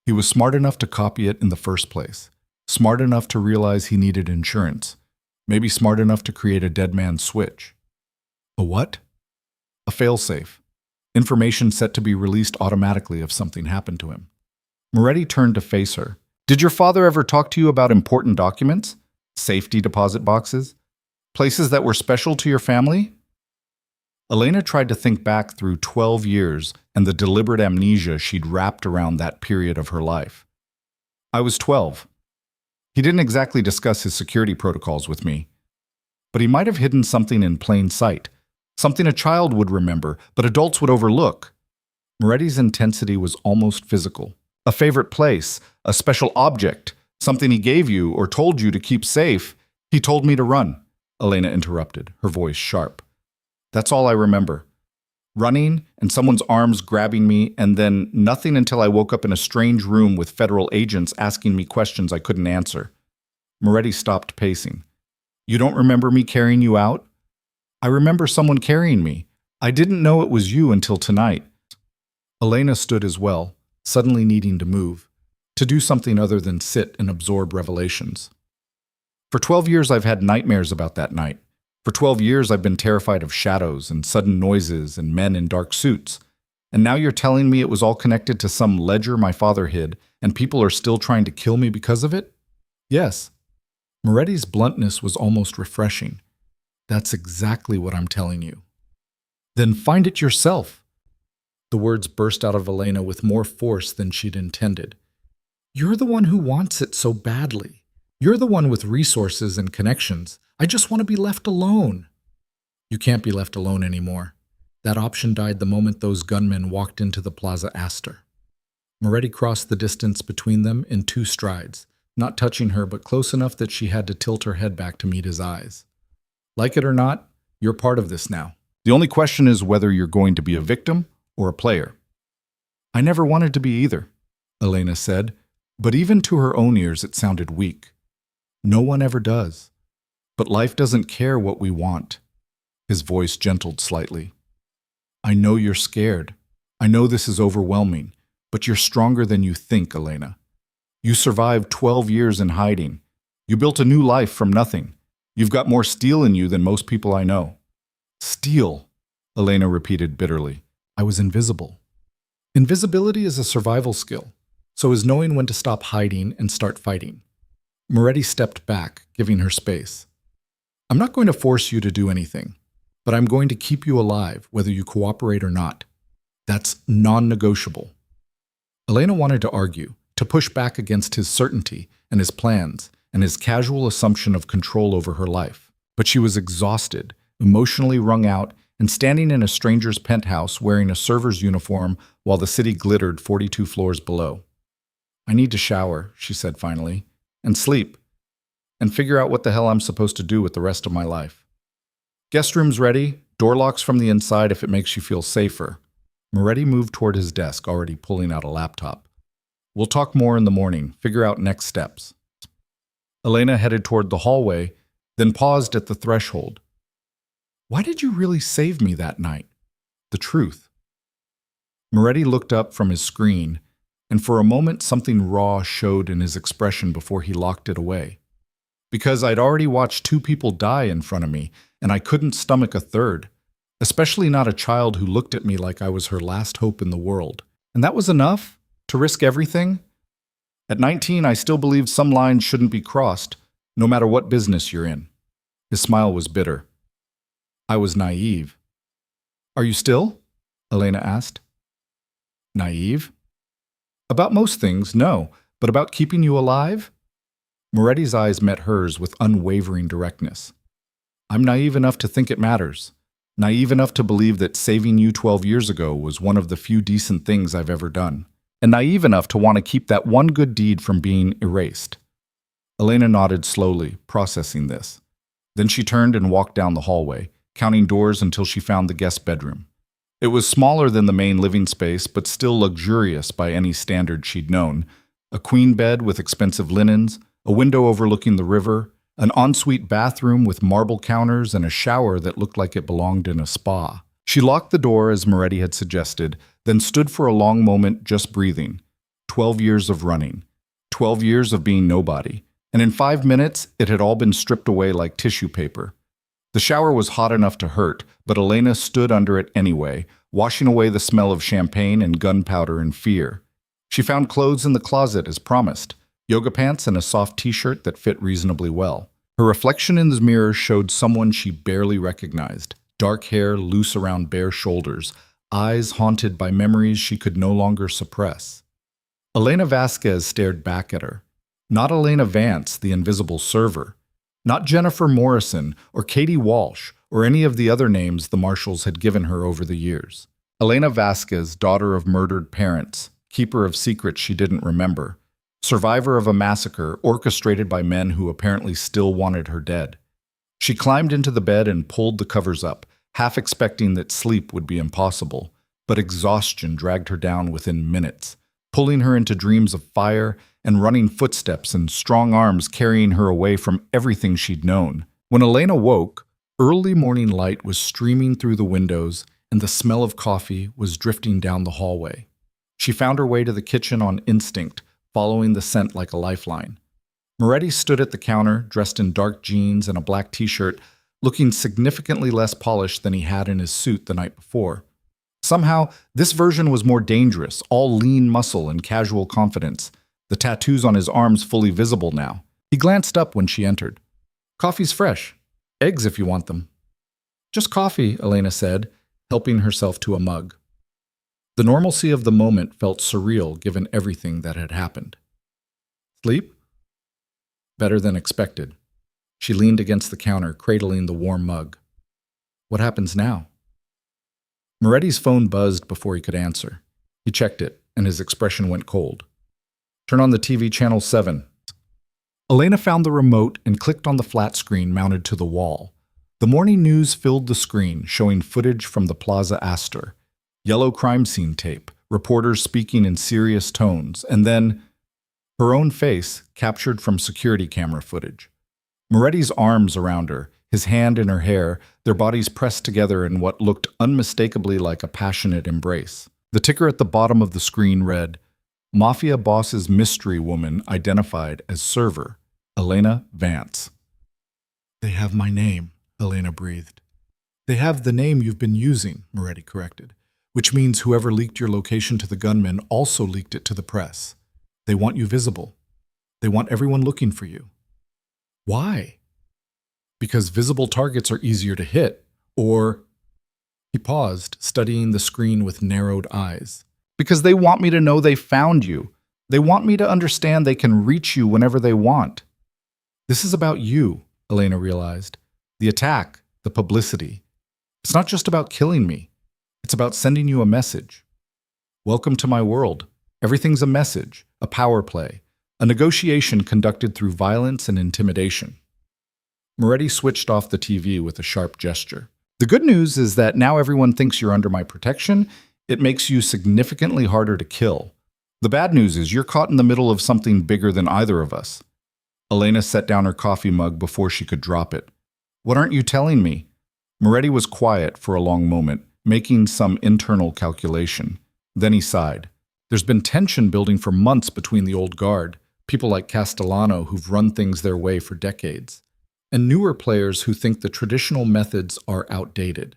He was smart enough to copy it in the first place, smart enough to realize he needed insurance, maybe smart enough to create a dead man's switch. A what? A failsafe. Information set to be released automatically if something happened to him. Moretti turned to face her. Did your father ever talk to you about important documents? Safety deposit boxes? Places that were special to your family? Elena tried to think back through 12 years and the deliberate amnesia she'd wrapped around that period of her life. I was 12. He didn't exactly discuss his security protocols with me, but he might have hidden something in plain sight, something a child would remember, but adults would overlook. Moretti's intensity was almost physical. A favorite place, a special object, something he gave you or told you to keep safe. He told me to run, Elena interrupted, her voice sharp. That's all I remember. Running and someone's arms grabbing me, and then nothing until I woke up in a strange room with federal agents asking me questions I couldn't answer. Moretti stopped pacing. You don't remember me carrying you out? I remember someone carrying me. I didn't know it was you until tonight. Elena stood as well, suddenly needing to move, to do something other than sit and absorb revelations. For 12 years I've had nightmares about that night. For 12 years I've been terrified of shadows and sudden noises and men in dark suits. And now you're telling me it was all connected to some ledger my father hid, and people are still trying to kill me because of it? Yes. Moretti's bluntness was almost refreshing. That's exactly what I'm telling you. Then find it yourself. The words burst out of Elena with more force than she'd intended. You're the one who wants it so badly. You're the one with resources and connections. I just want to be left alone. You can't be left alone anymore. That option died the moment those gunmen walked into the Plaza Astor. Moretti crossed the distance between them in 2 strides, not touching her but close enough that she had to tilt her head back to meet his eyes. Like it or not, you're part of this now. The only question is whether you're going to be a victim or a player. I never wanted to be either, Elena said, but even to her own ears it sounded weak. No one ever does. But life doesn't care what we want. His voice gentled slightly. I know you're scared. I know this is overwhelming, but you're stronger than you think, Elena. You survived 12 years in hiding. You built a new life from nothing. You've got more steel in you than most people I know. Steel, Elena repeated bitterly. I was invisible. Invisibility is a survival skill, so is knowing when to stop hiding and start fighting. Moretti stepped back, giving her space. I'm not going to force you to do anything, but I'm going to keep you alive, whether you cooperate or not. That's non-negotiable. Elena wanted to argue, to push back against his certainty and his plans and his casual assumption of control over her life. But she was exhausted, emotionally wrung out, and standing in a stranger's penthouse wearing a server's uniform while the city glittered 42 floors below. I need to shower, she said finally, and sleep, and figure out what the hell I'm supposed to do with the rest of my life. Guest room's ready, door locks from the inside if it makes you feel safer. Moretti moved toward his desk, already pulling out a laptop. We'll talk more in the morning, figure out next steps. Elena headed toward the hallway, then paused at the threshold. Why did you really save me that night? The truth. Moretti looked up from his screen, and for a moment something raw showed in his expression before he locked it away. Because I'd already watched 2 people die in front of me, and I couldn't stomach a third, especially not a child who looked at me like I was her last hope in the world. And that was enough? To risk everything? At 19, I still believed some lines shouldn't be crossed, no matter what business you're in. His smile was bitter. I was naive. Are you still? Elena asked. Naive? About most things, no, but about keeping you alive? Moretti's eyes met hers with unwavering directness. I'm naive enough to think it matters. Naive enough to believe that saving you 12 years ago was one of the few decent things I've ever done. And naive enough to want to keep that one good deed from being erased. Elena nodded slowly, processing this. Then she turned and walked down the hallway, counting doors until she found the guest bedroom. It was smaller than the main living space, but still luxurious by any standard she'd known. A queen bed with expensive linens, a window overlooking the river, an ensuite bathroom with marble counters, and a shower that looked like it belonged in a spa. She locked the door as Moretti had suggested, then stood for a long moment just breathing. 12 years of running. 12 years of being nobody. And in 5 minutes, it had all been stripped away like tissue paper. The shower was hot enough to hurt, but Elena stood under it anyway, washing away the smell of champagne and gunpowder in fear. She found clothes in the closet as promised, yoga pants and a soft t-shirt that fit reasonably well. Her reflection in the mirror showed someone she barely recognized. Dark hair loose around bare shoulders, eyes haunted by memories she could no longer suppress. Elena Vasquez stared back at her. Not Elena Vance, the invisible server. Not Jennifer Morrison or Katie Walsh or any of the other names the marshals had given her over the years. Elena Vasquez, daughter of murdered parents, keeper of secrets she didn't remember, survivor of a massacre orchestrated by men who apparently still wanted her dead. She climbed into the bed and pulled the covers up, half expecting that sleep would be impossible, but exhaustion dragged her down within minutes, pulling her into dreams of fire and running footsteps and strong arms carrying her away from everything she'd known. When Elena woke, early morning light was streaming through the windows and the smell of coffee was drifting down the hallway. She found her way to the kitchen on instinct, following the scent like a lifeline. Moretti stood at the counter, dressed in dark jeans and a black t-shirt, looking significantly less polished than he had in his suit the night before. Somehow, this version was more dangerous, all lean muscle and casual confidence, the tattoos on his arms fully visible now. He glanced up when she entered. Coffee's fresh. Eggs if you want them. Just coffee, Elena said, helping herself to a mug. The normalcy of the moment felt surreal given everything that had happened. Sleep? Better than expected. She leaned against the counter, cradling the warm mug. What happens now? Moretti's phone buzzed before he could answer. He checked it, and his expression went cold. Turn on the TV channel 7. Elena found the remote and clicked on the flat screen mounted to the wall. The morning news filled the screen, showing footage from the Plaza Astor. Yellow crime scene tape, reporters speaking in serious tones, and then her own face captured from security camera footage. Moretti's arms around her, his hand in her hair, their bodies pressed together in what looked unmistakably like a passionate embrace. The ticker at the bottom of the screen read, Mafia Boss's mystery woman identified as server, Elena Vance. They have my name, Elena breathed. They have the name you've been using, Moretti corrected, which means whoever leaked your location to the gunman also leaked it to the press. They want you visible. They want everyone looking for you. Why? Because visible targets are easier to hit, or... He paused, studying the screen with narrowed eyes. Because they want me to know they found you. They want me to understand they can reach you whenever they want. This is about you, Elena realized. The attack, the publicity. It's not just about killing me. It's about sending you a message. Welcome to my world. Everything's a message, a power play, a negotiation conducted through violence and intimidation. Moretti switched off the TV with a sharp gesture. The good news is that now everyone thinks you're under my protection. It makes you significantly harder to kill. The bad news is you're caught in the middle of something bigger than either of us. Elena set down her coffee mug before she could drop it. What aren't you telling me? Moretti was quiet for a long moment, making some internal calculation. Then he sighed. There's been tension building for months between the old guard, people like Castellano who've run things their way for decades, and newer players who think the traditional methods are outdated.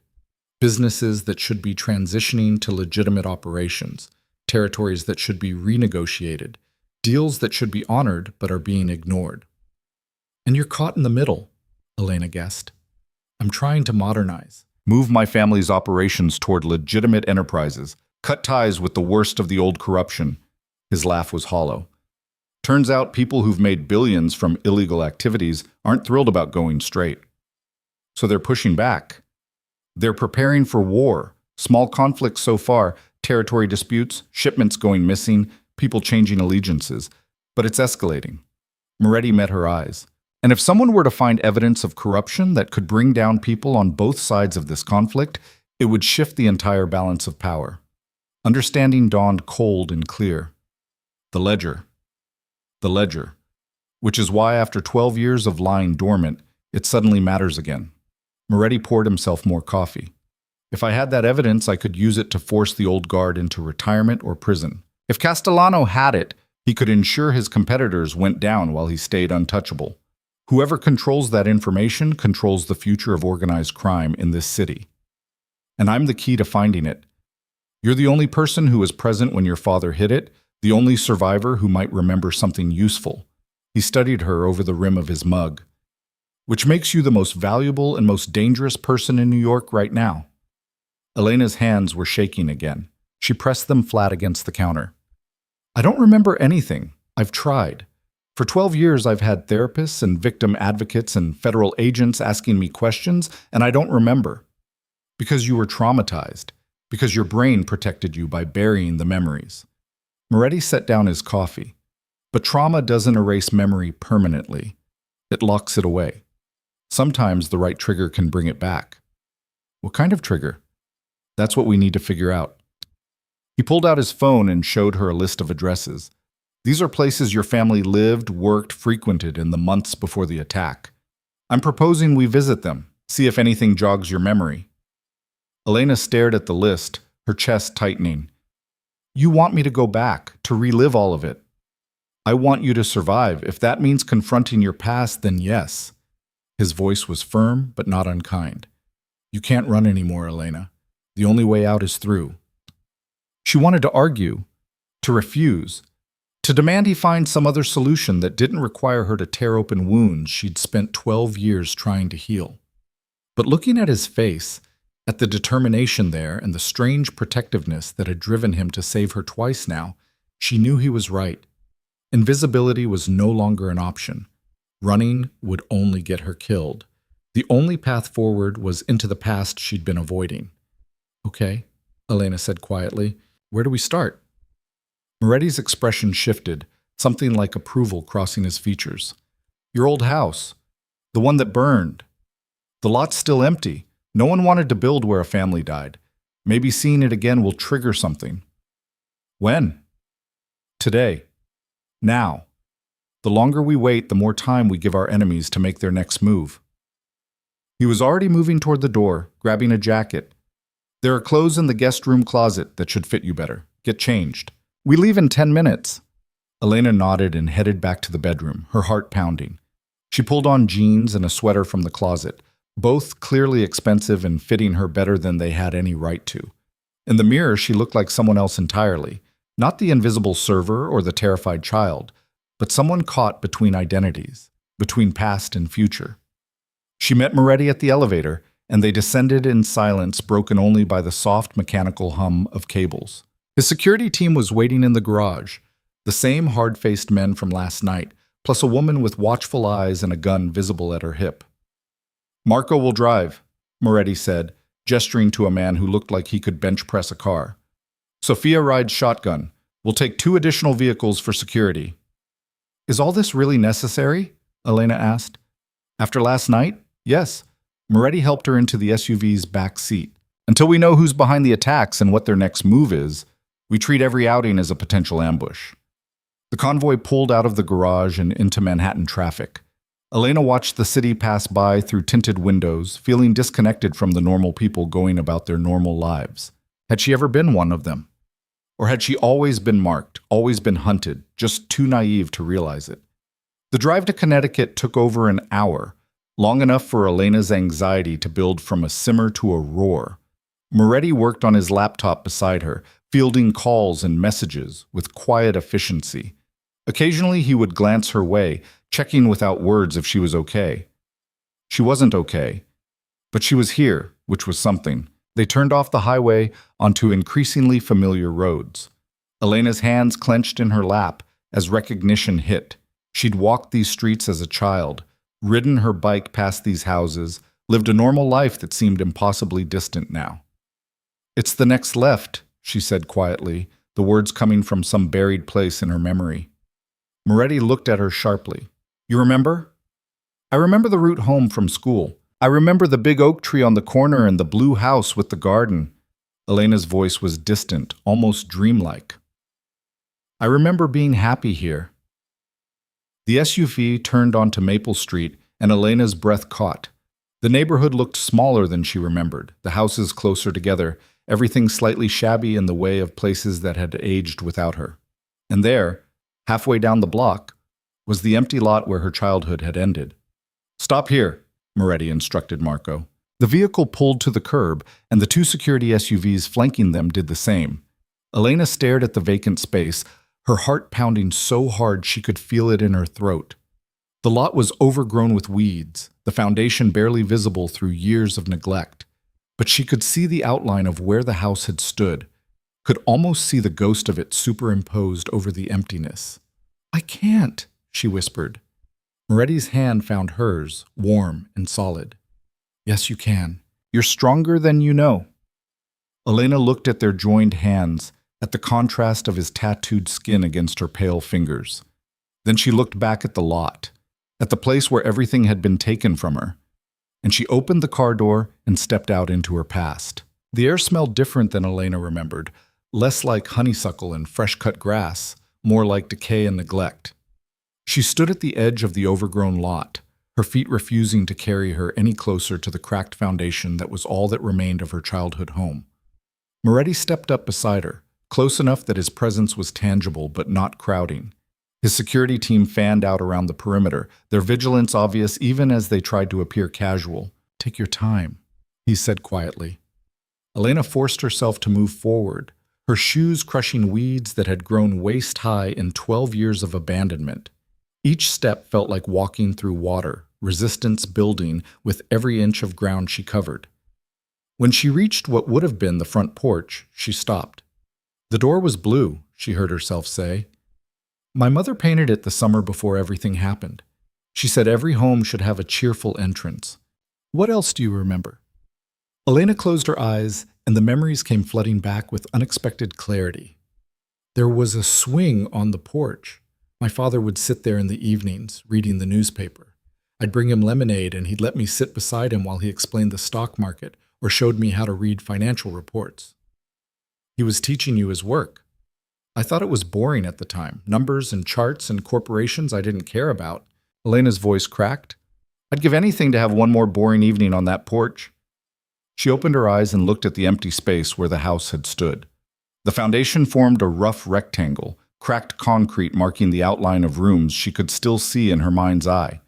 Businesses that should be transitioning to legitimate operations, territories that should be renegotiated, deals that should be honored but are being ignored. And you're caught in the middle, Elena guessed. I'm trying to modernize. Move my family's operations toward legitimate enterprises. Cut ties with the worst of the old corruption. His laugh was hollow. Turns out people who've made billions from illegal activities aren't thrilled about going straight. So they're pushing back. They're preparing for war. Small conflicts so far, territory disputes, shipments going missing, people changing allegiances. But it's escalating. Moretti met her eyes. And if someone were to find evidence of corruption that could bring down people on both sides of this conflict, it would shift the entire balance of power. Understanding dawned cold and clear. The ledger. The ledger. Which is why after 12 years of lying dormant, it suddenly matters again. Moretti poured himself more coffee. If I had that evidence, I could use it to force the old guard into retirement or prison. If Castellano had it, he could ensure his competitors went down while he stayed untouchable. Whoever controls that information controls the future of organized crime in this city. And I'm the key to finding it. You're the only person who was present when your father hit it, the only survivor who might remember something useful. He studied her over the rim of his mug. Which makes you the most valuable and most dangerous person in New York right now. Elena's hands were shaking again. She pressed them flat against the counter. I don't remember anything. I've tried. For 12 years, I've had therapists and victim advocates and federal agents asking me questions, and I don't remember. Because you were traumatized. Because your brain protected you by burying the memories. Moretti set down his coffee. But trauma doesn't erase memory permanently. It locks it away. Sometimes the right trigger can bring it back. What kind of trigger? That's what we need to figure out. He pulled out his phone and showed her a list of addresses. These are places your family lived, worked, frequented in the months before the attack. I'm proposing we visit them, see if anything jogs your memory. Elena stared at the list, her chest tightening. You want me to go back, to relive all of it. I want you to survive. If that means confronting your past, then yes. His voice was firm, but not unkind. You can't run anymore, Elena. The only way out is through. She wanted to argue, to refuse, to demand he find some other solution that didn't require her to tear open wounds she'd spent 12 years trying to heal. But looking at his face, at the determination there and the strange protectiveness that had driven him to save her twice now, she knew he was right. Invisibility was no longer an option. Running would only get her killed. The only path forward was into the past she'd been avoiding. Okay, Elena said quietly. Where do we start? Moretti's expression shifted, something like approval crossing his features. Your old house. The one that burned. The lot's still empty. No one wanted to build where a family died. Maybe seeing it again will trigger something. When? Today. Now. The longer we wait, the more time we give our enemies to make their next move. He was already moving toward the door, grabbing a jacket. There are clothes in the guest room closet that should fit you better. Get changed. We leave in 10 minutes. Elena nodded and headed back to the bedroom, her heart pounding. She pulled on jeans and a sweater from the closet, both clearly expensive and fitting her better than they had any right to. In the mirror, she looked like someone else entirely, not the invisible server or the terrified child, but someone caught between identities, between past and future. She met Moretti at the elevator, and they descended in silence broken only by the soft mechanical hum of cables. His security team was waiting in the garage, the same hard-faced men from last night, plus a woman with watchful eyes and a gun visible at her hip. Marco will drive, Moretti said, gesturing to a man who looked like he could bench press a car. Sophia rides shotgun. We'll take 2 additional vehicles for security. Is all this really necessary? Elena asked. After last night? Yes. Moretti helped her into the SUV's back seat. Until we know who's behind the attacks and what their next move is, we treat every outing as a potential ambush. The convoy pulled out of the garage and into Manhattan traffic. Elena watched the city pass by through tinted windows, feeling disconnected from the normal people going about their normal lives. Had she ever been one of them? Or had she always been marked, always been hunted, just too naive to realize it? The drive to Connecticut took over an hour, long enough for Elena's anxiety to build from a simmer to a roar. Moretti worked on his laptop beside her, fielding calls and messages with quiet efficiency. Occasionally he would glance her way, checking without words if she was okay. She wasn't okay, but she was here, which was something. They turned off the highway onto increasingly familiar roads. Elena's hands clenched in her lap, as recognition hit. She'd walked these streets as a child, ridden her bike past these houses, lived a normal life that seemed impossibly distant now. "It's the next left," she said quietly, the words coming from some buried place in her memory. Moretti looked at her sharply. "You remember?" "I remember the route home from school. I remember the big oak tree on the corner and the blue house with the garden." Elena's voice was distant, almost dreamlike. "I remember being happy here." The SUV turned onto Maple Street, and Elena's breath caught. The neighborhood looked smaller than she remembered, the houses closer together, everything slightly shabby in the way of places that had aged without her. And there, halfway down the block, was the empty lot where her childhood had ended. "Stop here," Moretti instructed Marco. The vehicle pulled to the curb, and the two security SUVs flanking them did the same. Elena stared at the vacant space, her heart pounding so hard she could feel it in her throat. The lot was overgrown with weeds, the foundation barely visible through years of neglect. But she could see the outline of where the house had stood, could almost see the ghost of it superimposed over the emptiness. "I can't," she whispered. Moretti's hand found hers, warm and solid. "Yes, you can. You're stronger than you know." Elena looked at their joined hands, at the contrast of his tattooed skin against her pale fingers. Then she looked back at the lot, at the place where everything had been taken from her, and she opened the car door and stepped out into her past. The air smelled different than Elena remembered, less like honeysuckle and fresh-cut grass, more like decay and neglect. She stood at the edge of the overgrown lot, her feet refusing to carry her any closer to the cracked foundation that was all that remained of her childhood home. Moretti stepped up beside her, close enough that his presence was tangible but not crowding. His security team fanned out around the perimeter, their vigilance obvious even as they tried to appear casual. "Take your time," he said quietly. Elena forced herself to move forward, her shoes crushing weeds that had grown waist-high in 12 years of abandonment. Each step felt like walking through water, resistance building with every inch of ground she covered. When she reached what would have been the front porch, she stopped. The door was blue, she heard herself say. "My mother painted it the summer before everything happened. She said every home should have a cheerful entrance. What else do you remember?" Elena closed her eyes, and the memories came flooding back with unexpected clarity. There was a swing on the porch. My father would sit there in the evenings, reading the newspaper. I'd bring him lemonade, and he'd let me sit beside him while he explained the stock market or showed me how to read financial reports. He was teaching you his work. I thought it was boring at the time, numbers and charts and corporations I didn't care about. Elena's voice cracked. "I'd give anything to have one more boring evening on that porch." She opened her eyes and looked at the empty space where the house had stood. The foundation formed a rough rectangle, cracked concrete marking the outline of rooms she could still see in her mind's eye.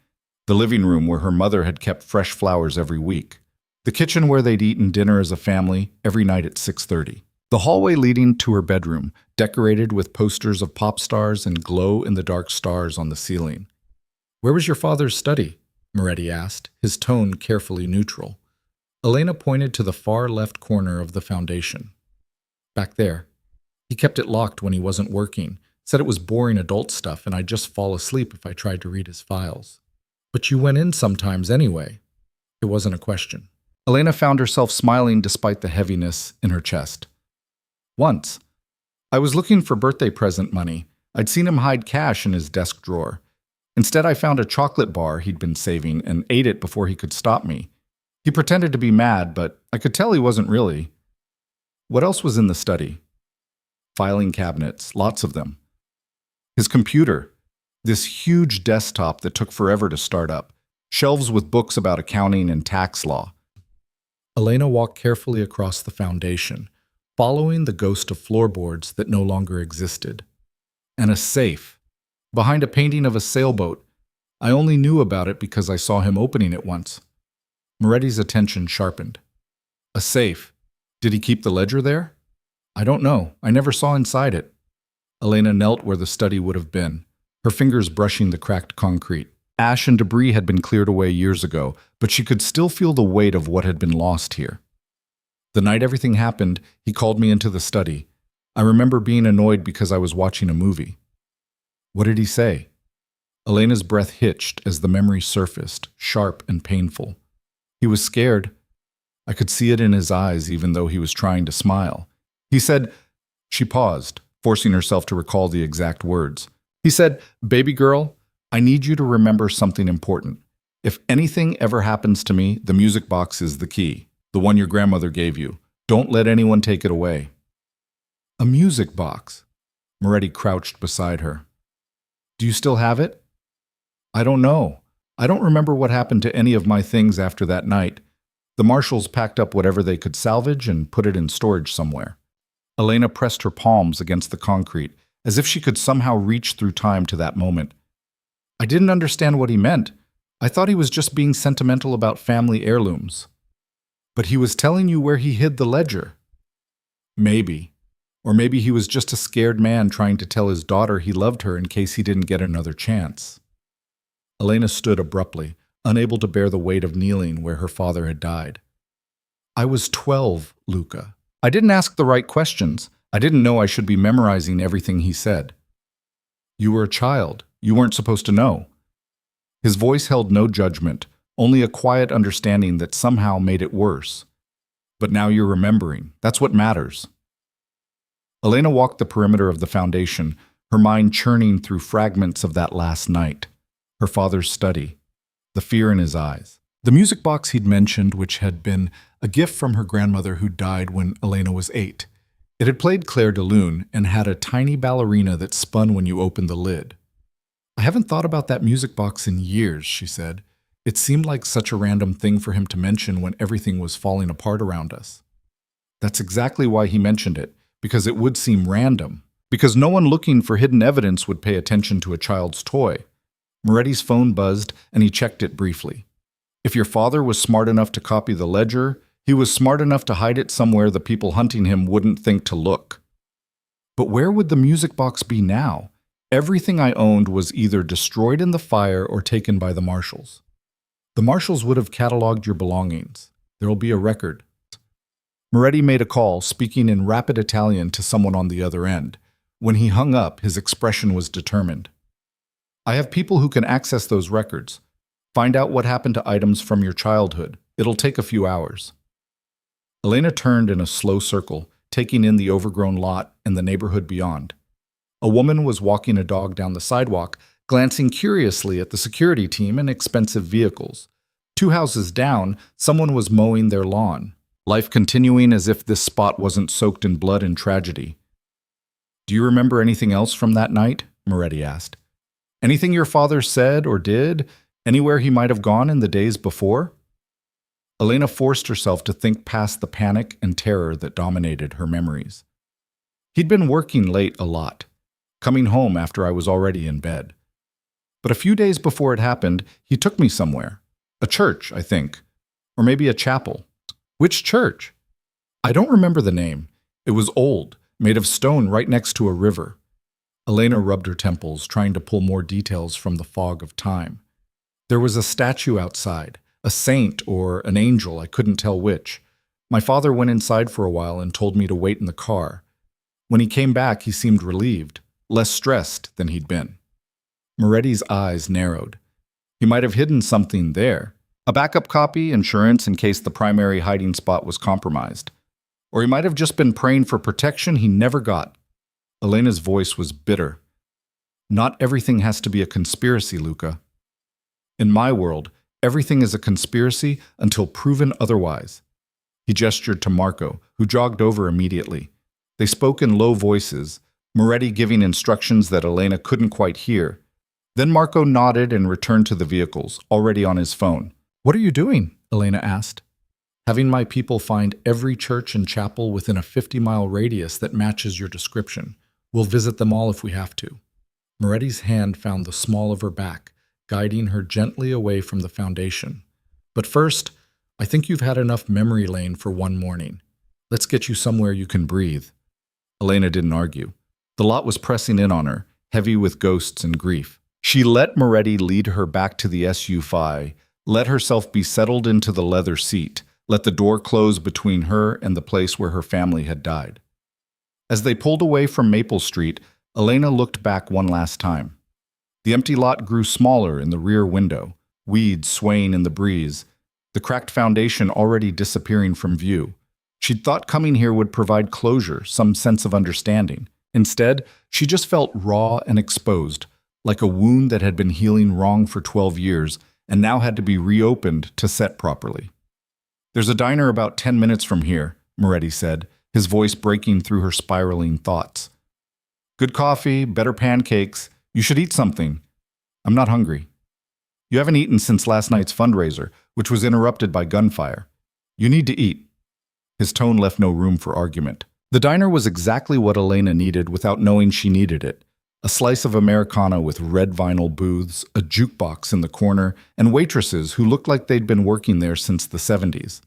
The living room where her mother had kept fresh flowers every week. The kitchen where they'd eaten dinner as a family every night at 6:30. The hallway leading to her bedroom, decorated with posters of pop stars and glow-in-the-dark stars on the ceiling. "Where was your father's study?" Moretti asked, his tone carefully neutral. Elena pointed to the far left corner of the foundation. "Back there. He kept it locked when he wasn't working, said it was boring adult stuff and I'd just fall asleep if I tried to read his files. But you went in sometimes anyway." It wasn't a question. Elena found herself smiling despite the heaviness in her chest. "Once. I was looking for birthday present money. I'd seen him hide cash in his desk drawer. Instead, I found a chocolate bar he'd been saving and ate it before he could stop me. He pretended to be mad, but I could tell he wasn't really." "What else was in the study?" "Filing cabinets, lots of them. His computer, this huge desktop that took forever to start up. Shelves with books about accounting and tax law." Elena walked carefully across the foundation, following the ghost of floorboards that no longer existed. "And a safe. Behind a painting of a sailboat. I only knew about it because I saw him opening it once." Moretti's attention sharpened. "A safe. Did he keep the ledger there?" "I don't know. I never saw inside it." Elena knelt where the study would have been, her fingers brushing the cracked concrete. Ash and debris had been cleared away years ago, but she could still feel the weight of what had been lost here. "The night everything happened, he called me into the study. I remember being annoyed because I was watching a movie." What did he say? Elena's breath hitched as the memory surfaced, sharp and painful. He was scared. I could see it in his eyes, even though he was trying to smile. He said, she paused, forcing herself to recall the exact words. He said, "Baby girl, I need you to remember something important. If anything ever happens to me, the music box is the key, the one your grandmother gave you. Don't let anyone take it away." A music box. Moretti crouched beside her. Do you still have it? I don't know. I don't remember what happened to any of my things after that night. The marshals packed up whatever they could salvage and put it in storage somewhere. Elena pressed her palms against the concrete, as if she could somehow reach through time to that moment. I didn't understand what he meant. I thought he was just being sentimental about family heirlooms. But he was telling you where he hid the ledger. Maybe. Or maybe he was just a scared man trying to tell his daughter he loved her in case he didn't get another chance. Elena stood abruptly, unable to bear the weight of kneeling where her father had died. I was 12, Luca. I didn't ask the right questions. I didn't know I should be memorizing everything he said. You were a child. You weren't supposed to know. His voice held no judgment, only a quiet understanding that somehow made it worse. But now you're remembering. That's what matters. Elena walked the perimeter of the foundation, her mind churning through fragments of that last night. Her father's study, the fear in his eyes. The music box he'd mentioned, which had been a gift from her grandmother who died when Elena was 8. It had played Claire de Lune and had a tiny ballerina that spun when you opened the lid. I haven't thought about that music box in years, she said. It seemed like such a random thing for him to mention when everything was falling apart around us. That's exactly why he mentioned it, because it would seem random. Because no one looking for hidden evidence would pay attention to a child's toy. Moretti's phone buzzed, and he checked it briefly. If your father was smart enough to copy the ledger, he was smart enough to hide it somewhere the people hunting him wouldn't think to look. But where would the music box be now? Everything I owned was either destroyed in the fire or taken by the marshals. The marshals would have cataloged your belongings. There'll be a record. Moretti made a call, speaking in rapid Italian to someone on the other end. When he hung up, his expression was determined. I have people who can access those records. Find out what happened to items from your childhood. It'll take a few hours. Elena turned in a slow circle, taking in the overgrown lot and the neighborhood beyond. A woman was walking a dog down the sidewalk, glancing curiously at the security team and expensive vehicles. 2 houses down, someone was mowing their lawn, life continuing as if this spot wasn't soaked in blood and tragedy. Do you remember anything else from that night? Moretti asked. Anything your father said or did? Anywhere he might have gone in the days before? Elena forced herself to think past the panic and terror that dominated her memories. He'd been working late a lot, coming home after I was already in bed. But a few days before it happened, he took me somewhere. A church, I think. Or maybe a chapel. Which church? I don't remember the name. It was old, made of stone right next to a river. Elena rubbed her temples, trying to pull more details from the fog of time. There was a statue outside, a saint or an angel, I couldn't tell which. My father went inside for a while and told me to wait in the car. When he came back, he seemed relieved, less stressed than he'd been. Moretti's eyes narrowed. He might have hidden something there. A backup copy, insurance in case the primary hiding spot was compromised. Or he might have just been praying for protection he never got. Elena's voice was bitter. Not everything has to be a conspiracy, Luca. In my world, everything is a conspiracy until proven otherwise. He gestured to Marco, who jogged over immediately. They spoke in low voices, Moretti giving instructions that Elena couldn't quite hear. Then Marco nodded and returned to the vehicles, already on his phone. What are you doing? Elena asked. Having my people find every church and chapel within a 50-mile radius that matches your description. We'll visit them all if we have to. Moretti's hand found the small of her back, guiding her gently away from the foundation. But first, I think you've had enough memory lane for one morning. Let's get you somewhere you can breathe. Elena didn't argue. The lot was pressing in on her, heavy with ghosts and grief. She let Moretti lead her back to the SUV, let herself be settled into the leather seat, let the door close between her and the place where her family had died. As they pulled away from Maple Street, Elena looked back one last time. The empty lot grew smaller in the rear window, weeds swaying in the breeze, the cracked foundation already disappearing from view. She'd thought coming here would provide closure, some sense of understanding. Instead, she just felt raw and exposed, like a wound that had been healing wrong for 12 years and now had to be reopened to set properly. "There's a diner about 10 minutes from here," Moretti said, his voice breaking through her spiraling thoughts. "Good coffee, better pancakes. You should eat something." "I'm not hungry." "You haven't eaten since last night's fundraiser, which was interrupted by gunfire. You need to eat." His tone left no room for argument. The diner was exactly what Elena needed without knowing she needed it. A slice of Americano with red vinyl booths, a jukebox in the corner, and waitresses who looked like they'd been working there since the 70s.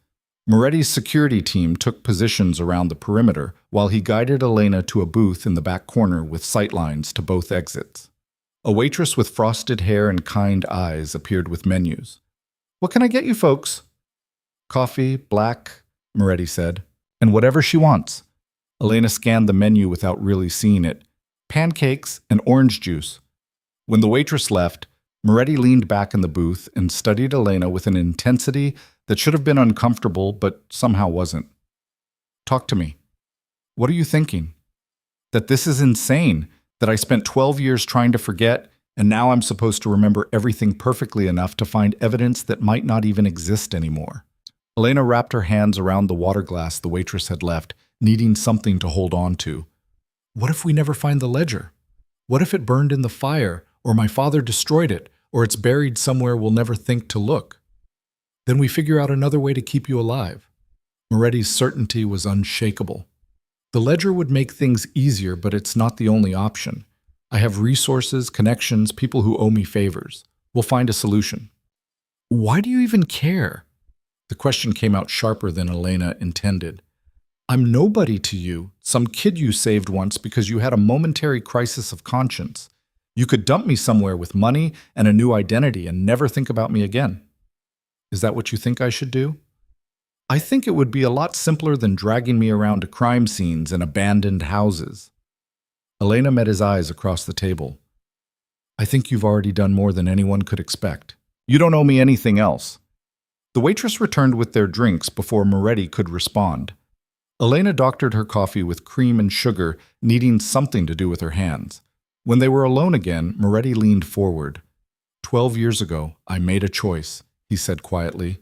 Moretti's security team took positions around the perimeter while he guided Elena to a booth in the back corner with sightlines to both exits. A waitress with frosted hair and kind eyes appeared with menus. "What can I get you folks?" "Coffee, black," Moretti said, "and whatever she wants." Elena scanned the menu without really seeing it. "Pancakes and orange juice." When the waitress left, Moretti leaned back in the booth and studied Elena with an intensity that should have been uncomfortable but somehow wasn't. "Talk to me. What are you thinking? That this is insane, that I spent 12 years trying to forget, and now I'm supposed to remember everything perfectly enough to find evidence that might not even exist anymore." Elena wrapped her hands around the water glass the waitress had left, needing something to hold on to. "What if we never find the ledger? What if it burned in the fire, or my father destroyed it, or it's buried somewhere we'll never think to look? Then we figure out another way to keep you alive." Moretti's certainty was unshakable. "The ledger would make things easier, but it's not the only option. I have resources, connections, people who owe me favors. We'll find a solution." "Why do you even care?" The question came out sharper than Elena intended. "I'm nobody to you, some kid you saved once because you had a momentary crisis of conscience. You could dump me somewhere with money and a new identity and never think about me again. Is that what you think I should do? I think it would be a lot simpler than dragging me around to crime scenes and abandoned houses." Elena met his eyes across the table. "I think you've already done more than anyone could expect. You don't owe me anything else." The waitress returned with their drinks before Moretti could respond. Elena doctored her coffee with cream and sugar, needing something to do with her hands. When they were alone again, Moretti leaned forward. 12 years ago, I made a choice," he said quietly.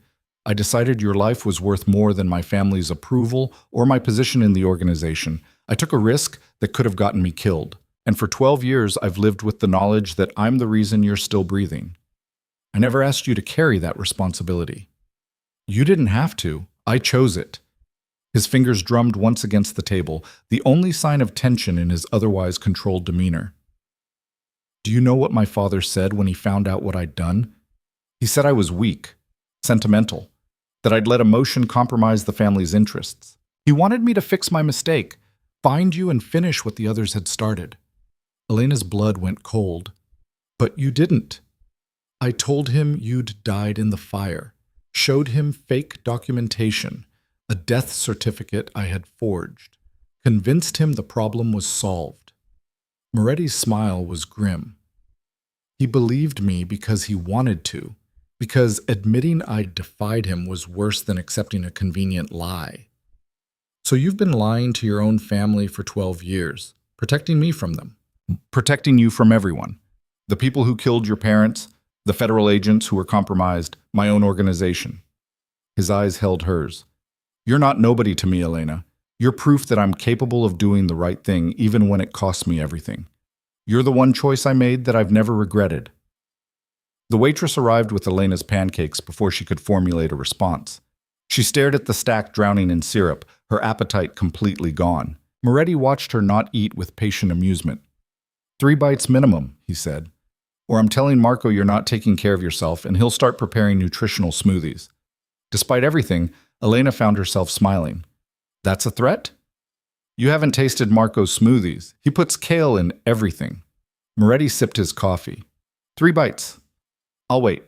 "I decided your life was worth more than my family's approval or my position in the organization. I took a risk that could have gotten me killed. And for 12 years, I've lived with the knowledge that I'm the reason you're still breathing. I never asked you to carry that responsibility. You didn't have to. I chose it." His fingers drummed once against the table, the only sign of tension in his otherwise controlled demeanor. "Do you know what my father said when he found out what I'd done? He said I was weak, sentimental, that I'd let emotion compromise the family's interests. He wanted me to fix my mistake, find you and finish what the others had started." Elena's blood went cold. "But you didn't. I told him you'd died in the fire, showed him fake documentation, a death certificate I had forged, convinced him the problem was solved." Moretti's smile was grim. "He believed me because he wanted to, because admitting I'd defied him was worse than accepting a convenient lie. So you've been lying to your own family for 12 years, protecting me from them." "Protecting you from everyone. The people who killed your parents, the federal agents who were compromised, my own organization." His eyes held hers. "You're not nobody to me, Elena. You're proof that I'm capable of doing the right thing even when it costs me everything. You're the one choice I made that I've never regretted." The waitress arrived with Elena's pancakes before she could formulate a response. She stared at the stack drowning in syrup, her appetite completely gone. Moretti watched her not eat with patient amusement. 3 bites minimum," he said. "Or I'm telling Marco you're not taking care of yourself and he'll start preparing nutritional smoothies." Despite everything, Elena found herself smiling. "That's a threat?" "You haven't tasted Marco's smoothies. He puts kale in everything." Moretti sipped his coffee. 3 bites. I'll wait."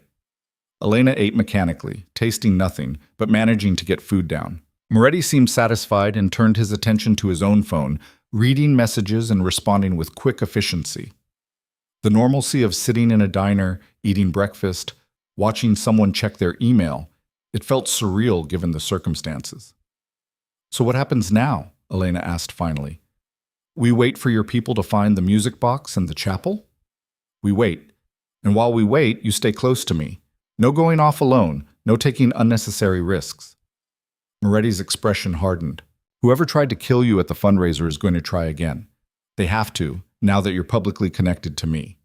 Elena ate mechanically, tasting nothing, but managing to get food down. Moretti seemed satisfied and turned his attention to his own phone, reading messages and responding with quick efficiency. The normalcy of sitting in a diner, eating breakfast, watching someone check their email, it felt surreal given the circumstances. "So what happens now?" Elena asked finally. "We wait for your people to find the music box and the chapel?" "We wait. And while we wait, you stay close to me. No going off alone, no taking unnecessary risks." Moretti's expression hardened. "Whoever tried to kill you at the fundraiser is going to try again. They have to, now that you're publicly connected to me.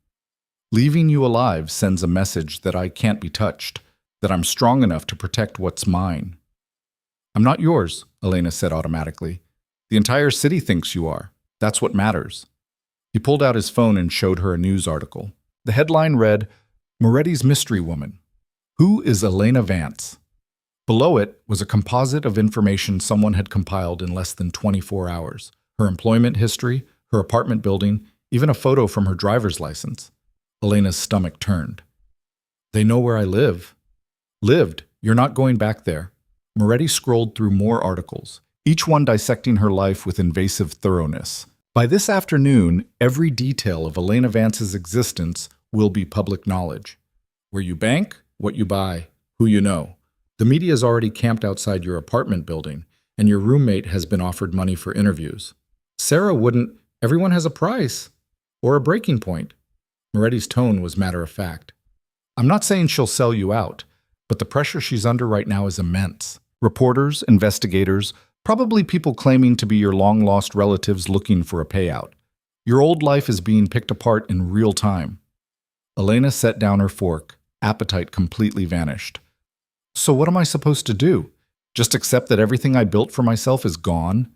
Leaving you alive sends a message that I can't be touched, that I'm strong enough to protect what's mine." "I'm not yours," Elena said automatically. "The entire city thinks you are. That's what matters." He pulled out his phone and showed her a news article. The headline read, "Moretti's Mystery Woman. Who is Elena Vance?" Below it was a composite of information someone had compiled in less than 24 hours. Her employment history, her apartment building, even a photo from her driver's license. Elena's stomach turned. "They know where I live." "Lived? You're not going back there." Moretti scrolled through more articles, each one dissecting her life with invasive thoroughness. By this afternoon, every detail of Elena Vance's existence will be public knowledge. Where you bank, what you buy, who you know. The media's already camped outside your apartment building, and your roommate has been offered money for interviews. Sarah wouldn't. Everyone has a price. Or a breaking point. Moretti's tone was matter-of-fact. "I'm not saying she'll sell you out, but the pressure she's under right now is immense. Reporters, investigators, probably people claiming to be your long-lost relatives looking for a payout. Your old life is being picked apart in real time." Elena set down her fork. Appetite completely vanished. "So what am I supposed to do? Just accept that everything I built for myself is gone?"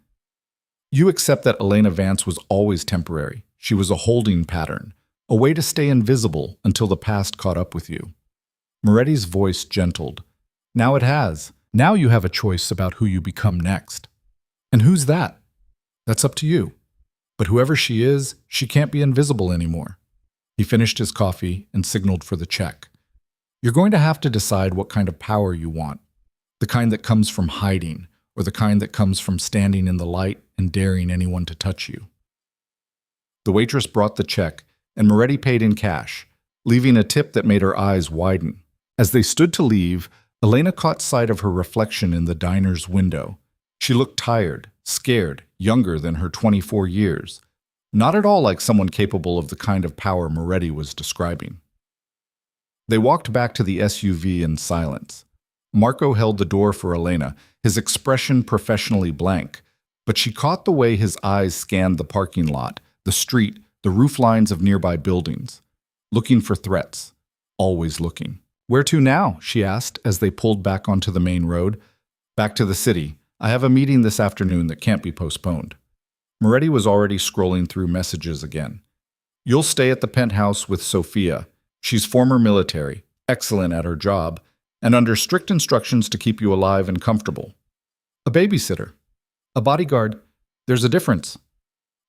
"You accept that Elena Vance was always temporary. She was a holding pattern, a way to stay invisible until the past caught up with you." Moretti's voice gentled. "Now it has. Now you have a choice about who you become next." "And who's that?" "That's up to you. But whoever she is, she can't be invisible anymore." He finished his coffee and signaled for the check. "You're going to have to decide what kind of power you want. The kind that comes from hiding, or the kind that comes from standing in the light and daring anyone to touch you." The waitress brought the check, and Moretti paid in cash, leaving a tip that made her eyes widen. As they stood to leave, Elena caught sight of her reflection in the diner's window. She looked tired, scared, younger than her 24 years. Not at all like someone capable of the kind of power Moretti was describing. They walked back to the SUV in silence. Marco held the door for Elena, his expression professionally blank, but she caught the way his eyes scanned the parking lot, the street, the roof lines of nearby buildings. Looking for threats. Always looking. "Where to now?" she asked as they pulled back onto the main road. "Back to the city. I have a meeting this afternoon that can't be postponed." Moretti was already scrolling through messages again. "You'll stay at the penthouse with Sophia. She's former military, excellent at her job, and under strict instructions to keep you alive and comfortable. A babysitter. A bodyguard. There's a difference."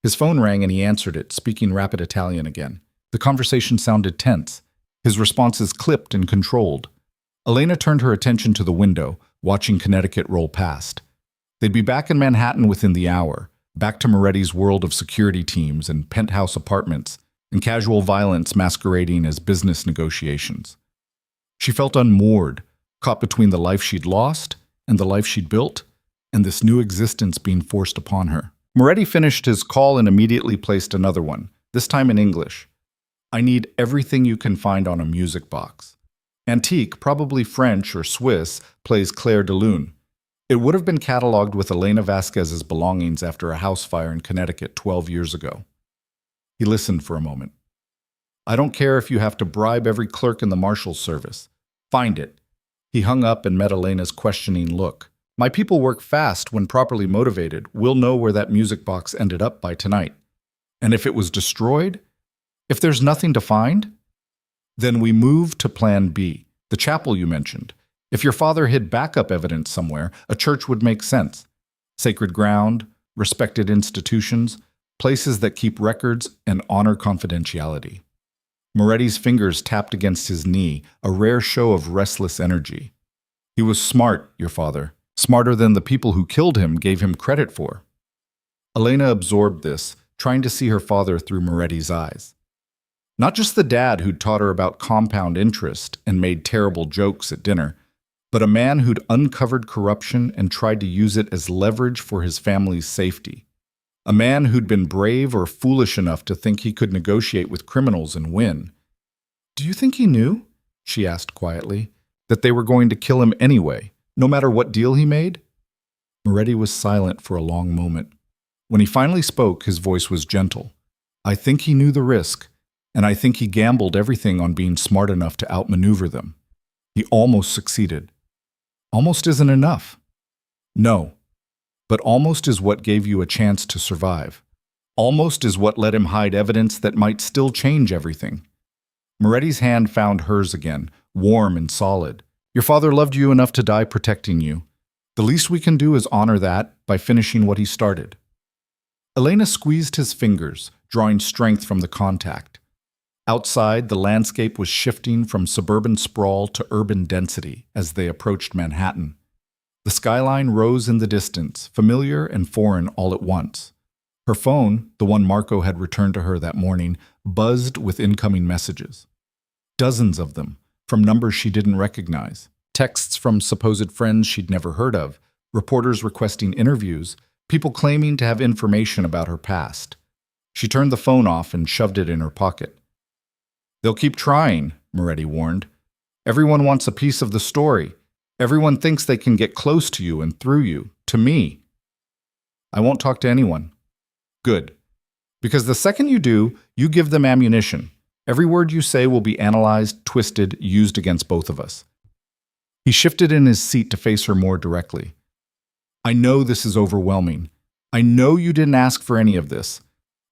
His phone rang and he answered it, speaking rapid Italian again. The conversation sounded tense. His responses clipped and controlled. Elena turned her attention to the window, watching Connecticut roll past. They'd be back in Manhattan within the hour, back to Moretti's world of security teams and penthouse apartments, and casual violence masquerading as business negotiations. She felt unmoored, caught between the life she'd lost and the life she'd built, and this new existence being forced upon her. Moretti finished his call and immediately placed another one, this time in English. "I need everything you can find on a music box. Antique, probably French or Swiss, plays Claire de Lune. It would have been cataloged with Elena Vasquez's belongings after a house fire in Connecticut 12 years ago." He listened for a moment. "I don't care if you have to bribe every clerk in the marshal's service. Find it." He hung up and met Elena's questioning look. "My people work fast when properly motivated. We'll know where that music box ended up by tonight. And if it was destroyed? If there's nothing to find? Then we move to Plan B, the chapel you mentioned. If your father hid backup evidence somewhere, a church would make sense. Sacred ground, respected institutions, places that keep records and honor confidentiality." Moretti's fingers tapped against his knee, a rare show of restless energy. "He was smart, your father. Smarter than the people who killed him gave him credit for." Elena absorbed this, trying to see her father through Moretti's eyes. Not just the dad who'd taught her about compound interest and made terrible jokes at dinner, but a man who'd uncovered corruption and tried to use it as leverage for his family's safety. A man who'd been brave or foolish enough to think he could negotiate with criminals and win. "Do you think he knew?" she asked quietly, "that they were going to kill him anyway, no matter what deal he made?" Moretti was silent for a long moment. When he finally spoke, his voice was gentle. "I think he knew the risk, and I think he gambled everything on being smart enough to outmaneuver them. He almost succeeded. Almost isn't enough." "No, but almost is what gave you a chance to survive. Almost is what let him hide evidence that might still change everything." Moretti's hand found hers again, warm and solid. "Your father loved you enough to die protecting you. The least we can do is honor that by finishing what he started." Elena squeezed his fingers, drawing strength from the contact. Outside, the landscape was shifting from suburban sprawl to urban density as they approached Manhattan. The skyline rose in the distance, familiar and foreign all at once. Her phone, the one Marco had returned to her that morning, buzzed with incoming messages. Dozens of them, from numbers she didn't recognize. Texts from supposed friends she'd never heard of, reporters requesting interviews, people claiming to have information about her past. She turned the phone off and shoved it in her pocket. "They'll keep trying," Moretti warned. "Everyone wants a piece of the story. Everyone thinks they can get close to you and through you, to me. I won't talk to anyone." "Good. Because the second you do, you give them ammunition. Every word you say will be analyzed, twisted, used against both of us." He shifted in his seat to face her more directly. "I know this is overwhelming. I know you didn't ask for any of this.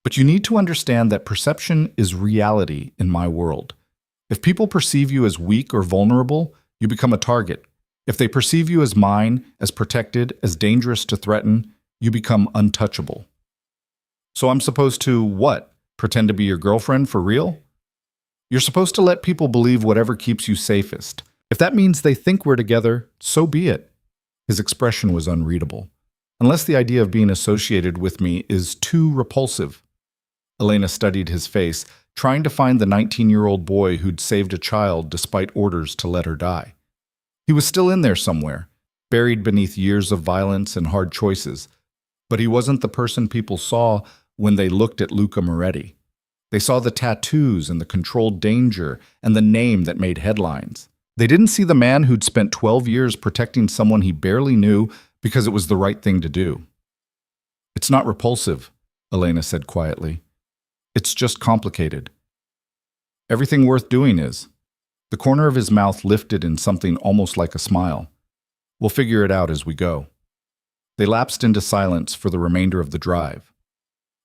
But you need to understand that perception is reality in my world. If people perceive you as weak or vulnerable, you become a target. If they perceive you as mine, as protected, as dangerous to threaten, you become untouchable. So I'm supposed to, what? Pretend to be your girlfriend for real? You're supposed to let people believe whatever keeps you safest. If that means they think we're together, so be it." His expression was unreadable. "Unless the idea of being associated with me is too repulsive." Elena studied his face, trying to find the 19-year-old boy who'd saved a child despite orders to let her die. He was still in there somewhere, buried beneath years of violence and hard choices. But he wasn't the person people saw when they looked at Luca Moretti. They saw the tattoos and the controlled danger and the name that made headlines. They didn't see the man who'd spent 12 years protecting someone he barely knew because it was the right thing to do. "It's not repulsive," Elena said quietly. "It's just complicated. Everything worth doing is." The corner of his mouth lifted in something almost like a smile. "We'll figure it out as we go." They lapsed into silence for the remainder of the drive.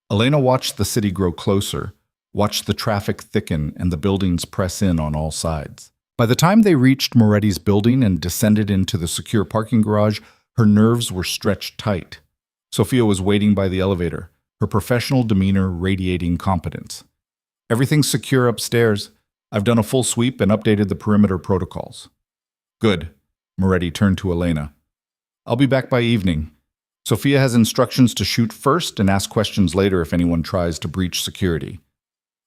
Elena watched the city grow closer, watched the traffic thicken and the buildings press in on all sides. By the time they reached Moretti's building and descended into the secure parking garage, her nerves were stretched tight. Sophia was waiting by the elevator, her professional demeanor radiating competence. "Everything's secure upstairs. I've done a full sweep and updated the perimeter protocols." "Good." Moretti turned to Elena. "I'll be back by evening. Sophia has instructions to shoot first and ask questions later if anyone tries to breach security."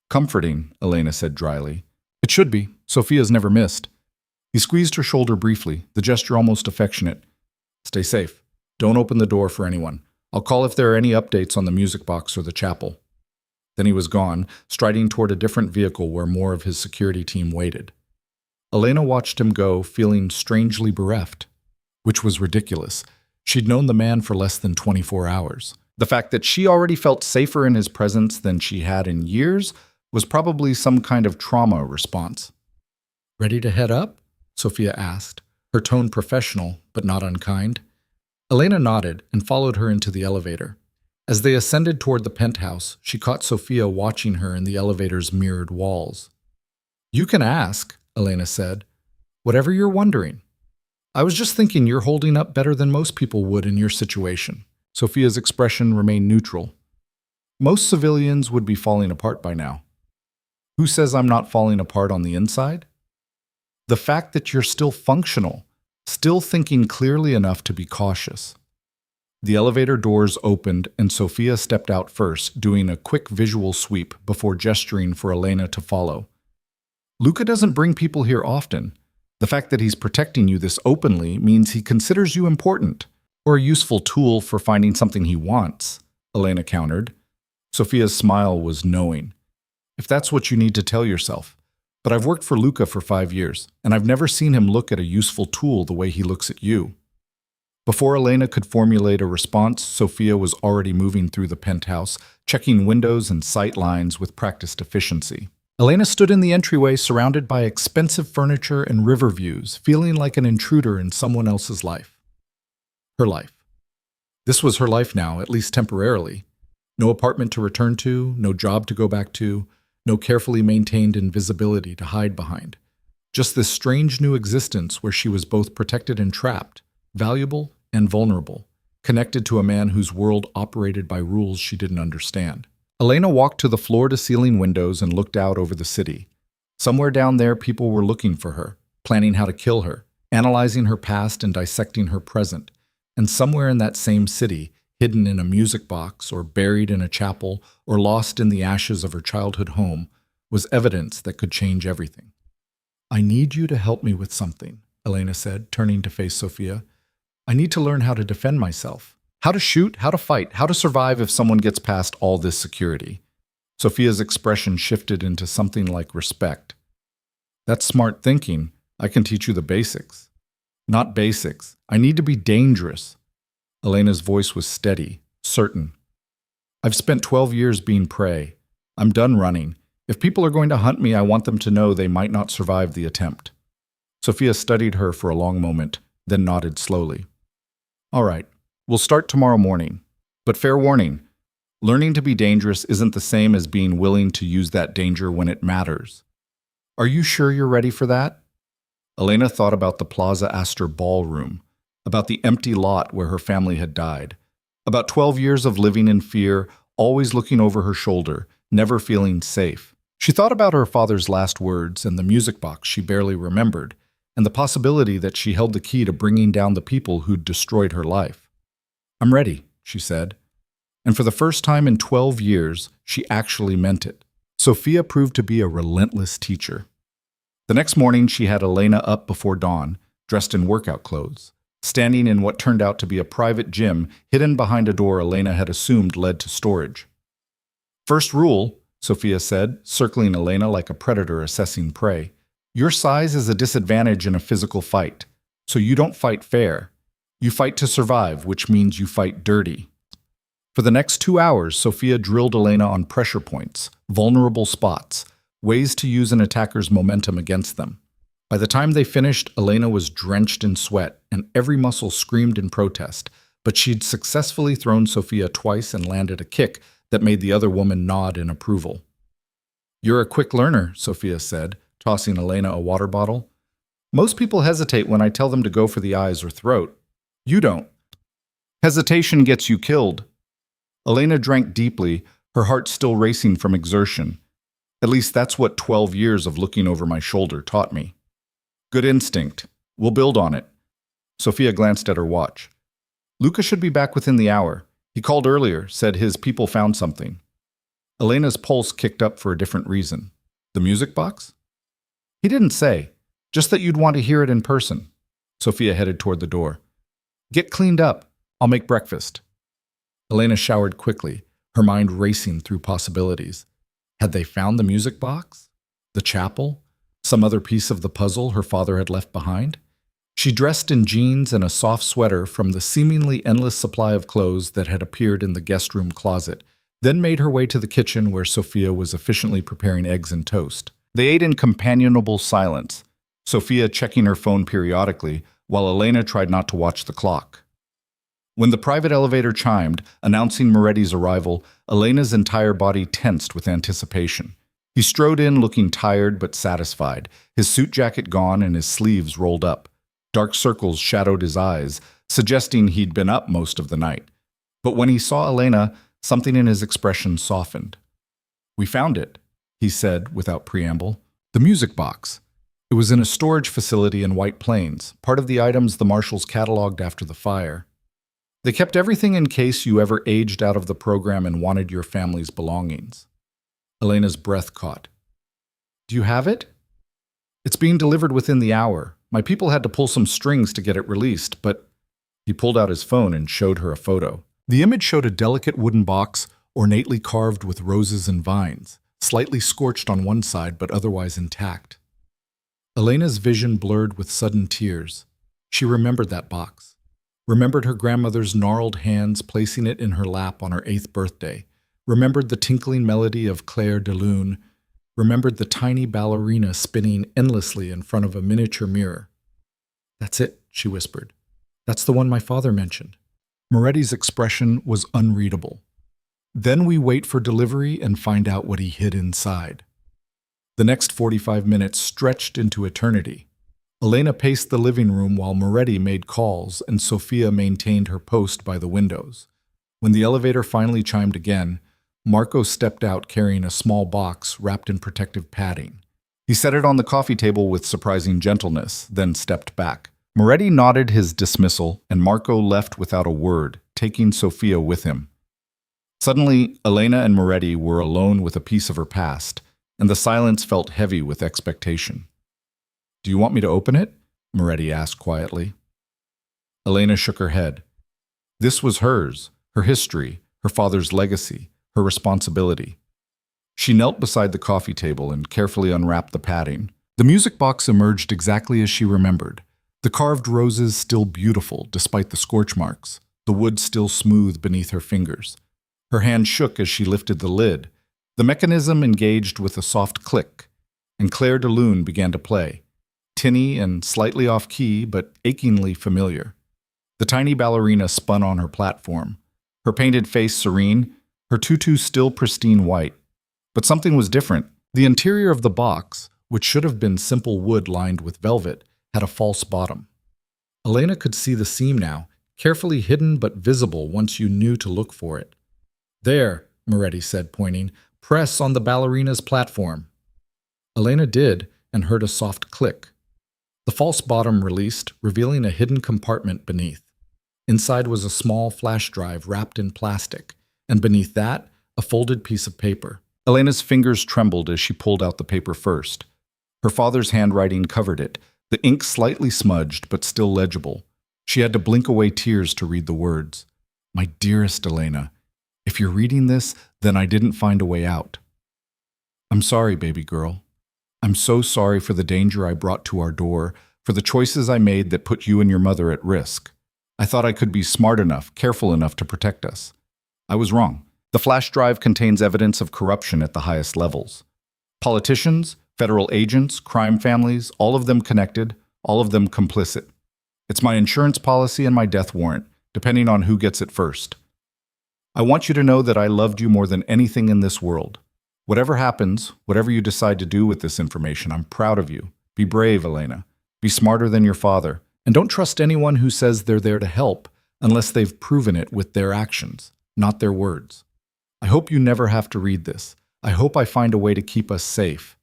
"Comforting," Elena said dryly. "It should be. Sophia's never missed." He squeezed her shoulder briefly, the gesture almost affectionate. "Stay safe. Don't open the door for anyone. I'll call if there are any updates on the music box or the chapel." Then he was gone, striding toward a different vehicle where more of his security team waited. Elena watched him go, feeling strangely bereft, which was ridiculous. She'd known the man for less than 24 hours. The fact that she already felt safer in his presence than she had in years was probably some kind of trauma response. "Ready to head up?" Sophia asked, her tone professional but not unkind. Elena nodded and followed her into the elevator. As they ascended toward the penthouse, she caught Sophia watching her in the elevator's mirrored walls. "You can ask," Elena said. "Whatever you're wondering. I was just thinking you're holding up better than most people would in your situation." Sophia's expression remained neutral. "Most civilians would be falling apart by now." "Who says I'm not falling apart on the inside?" "The fact that you're still functional, still thinking clearly enough to be cautious." The elevator doors opened and Sophia stepped out first, doing a quick visual sweep before gesturing for Elena to follow. Luca doesn't bring people here often. The fact that he's protecting you this openly means he considers you important, or a useful tool for finding something he wants, Elena countered. Sophia's smile was knowing. If that's what you need to tell yourself. But I've worked for Luca for 5 years, and I've never seen him look at a useful tool the way he looks at you. Before Elena could formulate a response, Sophia was already moving through the penthouse, checking windows and sight lines with practiced efficiency. Elena stood in the entryway surrounded by expensive furniture and river views, feeling like an intruder in someone else's life. Her life. This was her life now, at least temporarily. No apartment to return to, no job to go back to, no carefully maintained invisibility to hide behind. Just this strange new existence where she was both protected and trapped, valuable and vulnerable, connected to a man whose world operated by rules she didn't understand. Elena walked to the floor-to-ceiling windows and looked out over the city. Somewhere down there, people were looking for her, planning how to kill her, analyzing her past and dissecting her present. And somewhere in that same city, hidden in a music box or buried in a chapel or lost in the ashes of her childhood home, was evidence that could change everything. "I need you to help me with something," Elena said, turning to face Sophia. "I need to learn how to defend myself. How to shoot, how to fight, how to survive if someone gets past all this security." Sophia's expression shifted into something like respect. "That's smart thinking. I can teach you the basics." "Not basics. I need to be dangerous." Elena's voice was steady, certain. "I've spent 12 years being prey. I'm done running. If people are going to hunt me, I want them to know they might not survive the attempt." Sophia studied her for a long moment, then nodded slowly. "All right, we'll start tomorrow morning. But fair warning, learning to be dangerous isn't the same as being willing to use that danger when it matters. Are you sure you're ready for that?" Elena thought about the Plaza Astor ballroom, about the empty lot where her family had died, about 12 years of living in fear, always looking over her shoulder, never feeling safe. She thought about her father's last words and the music box she barely remembered, and the possibility that she held the key to bringing down the people who'd destroyed her life. "I'm ready," she said. And for the first time in 12 years, she actually meant it. Sophia proved to be a relentless teacher. The next morning, she had Elena up before dawn, dressed in workout clothes, standing in what turned out to be a private gym hidden behind a door Elena had assumed led to storage. "First rule," Sophia said, circling Elena like a predator assessing prey. "Your size is a disadvantage in a physical fight, so you don't fight fair. You fight to survive, which means you fight dirty." For the next 2 hours, Sophia drilled Elena on pressure points, vulnerable spots, ways to use an attacker's momentum against them. By the time they finished, Elena was drenched in sweat, and every muscle screamed in protest, but she'd successfully thrown Sophia twice and landed a kick that made the other woman nod in approval. "You're a quick learner," Sophia said, tossing Elena a water bottle. "Most people hesitate when I tell them to go for the eyes or throat. You don't. Hesitation gets you killed." Elena drank deeply, her heart still racing from exertion. "At least that's what 12 years of looking over my shoulder taught me." "Good instinct. We'll build on it." Sophia glanced at her watch. "Luca should be back within the hour. He called earlier, said his people found something." Elena's pulse kicked up for a different reason. "The music box?" "He didn't say. Just that you'd want to hear it in person." Sophia headed toward the door. "Get cleaned up. I'll make breakfast." Elena showered quickly, her mind racing through possibilities. Had they found the music box? The chapel? Some other piece of the puzzle her father had left behind? She dressed in jeans and a soft sweater from the seemingly endless supply of clothes that had appeared in the guest room closet, then made her way to the kitchen where Sophia was efficiently preparing eggs and toast. They ate in companionable silence, Sophia checking her phone periodically, while Elena tried not to watch the clock. When the private elevator chimed, announcing Moretti's arrival, Elena's entire body tensed with anticipation. He strode in looking tired but satisfied, his suit jacket gone and his sleeves rolled up. Dark circles shadowed his eyes, suggesting he'd been up most of the night. But when he saw Elena, something in his expression softened. "We found it," he said without preamble. "The music box. It was in a storage facility in White Plains, part of the items the marshals cataloged after the fire." They kept everything in case you ever aged out of the program and wanted your family's belongings. Elena's breath caught. Do you have it? It's being delivered within the hour. My people had to pull some strings to get it released, but he pulled out his phone and showed her a photo. The image showed a delicate wooden box, ornately carved with roses and vines, slightly scorched on one side but otherwise intact. Elena's vision blurred with sudden tears. She remembered that box, remembered her grandmother's gnarled hands placing it in her lap on her 8th birthday, remembered the tinkling melody of Claire de Lune, remembered the tiny ballerina spinning endlessly in front of a miniature mirror. That's it, she whispered. That's the one my father mentioned. Moretti's expression was unreadable. Then we wait for delivery and find out what he hid inside. The next 45 minutes stretched into eternity. Elena paced the living room while Moretti made calls and Sophia maintained her post by the windows. When the elevator finally chimed again, Marco stepped out carrying a small box wrapped in protective padding. He set it on the coffee table with surprising gentleness, then stepped back. Moretti nodded his dismissal, and Marco left without a word, taking Sophia with him. Suddenly, Elena and Moretti were alone with a piece of her past, and the silence felt heavy with expectation. Do you want me to open it? Moretti asked quietly. Elena shook her head. This was hers, her history, her father's legacy, her responsibility. She knelt beside the coffee table and carefully unwrapped the padding. The music box emerged exactly as she remembered. The carved roses still beautiful despite the scorch marks, the wood still smooth beneath her fingers. Her hand shook as she lifted the lid. The mechanism engaged with a soft click, and Claire de Lune began to play, tinny and slightly off-key but achingly familiar. The tiny ballerina spun on her platform, her painted face serene, her tutu still pristine white. But something was different. The interior of the box, which should have been simple wood lined with velvet, had a false bottom. Elena could see the seam now, carefully hidden but visible once you knew to look for it. There, Moretti said, pointing. Press on the ballerina's platform. Elena did, and heard a soft click. The false bottom released, revealing a hidden compartment beneath. Inside was a small flash drive wrapped in plastic, and beneath that, a folded piece of paper. Elena's fingers trembled as she pulled out the paper first. Her father's handwriting covered it, the ink slightly smudged but still legible. She had to blink away tears to read the words. My dearest Elena, if you're reading this, then I didn't find a way out. I'm sorry, baby girl. I'm so sorry for the danger I brought to our door, for the choices I made that put you and your mother at risk. I thought I could be smart enough, careful enough to protect us. I was wrong. The flash drive contains evidence of corruption at the highest levels. Politicians, federal agents, crime families, all of them connected, all of them complicit. It's my insurance policy and my death warrant, depending on who gets it first. I want you to know that I loved you more than anything in this world. Whatever happens, whatever you decide to do with this information, I'm proud of you. Be brave, Elena. Be smarter than your father. And don't trust anyone who says they're there to help unless they've proven it with their actions, not their words. I hope you never have to read this. I hope I find a way to keep us safe.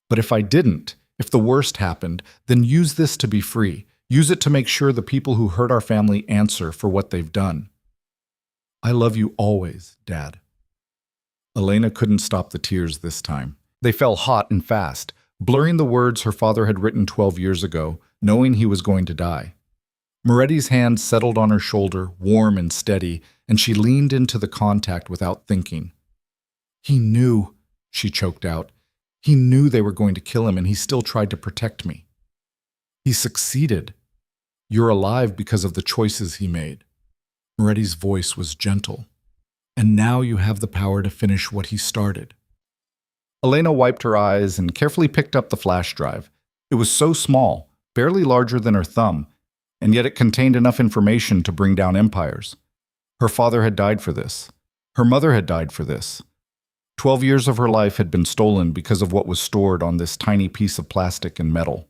But if I didn't, if the worst happened, then use this to be free. Use it to make sure the people who hurt our family answer for what they've done. I love you always, Dad. Elena couldn't stop the tears this time. They fell hot and fast, blurring the words her father had written 12 years ago, knowing he was going to die. Moretti's hand settled on her shoulder, warm and steady, and she leaned into the contact without thinking. He knew, she choked out. He knew they were going to kill him, and he still tried to protect me. He succeeded. You're alive because of the choices he made. Moretti's voice was gentle. And now you have the power to finish what he started. Elena wiped her eyes and carefully picked up the flash drive. It was so small, barely larger than her thumb, and yet it contained enough information to bring down empires. Her father had died for this. Her mother had died for this. 12 years of her life had been stolen because of what was stored on this tiny piece of plastic and metal.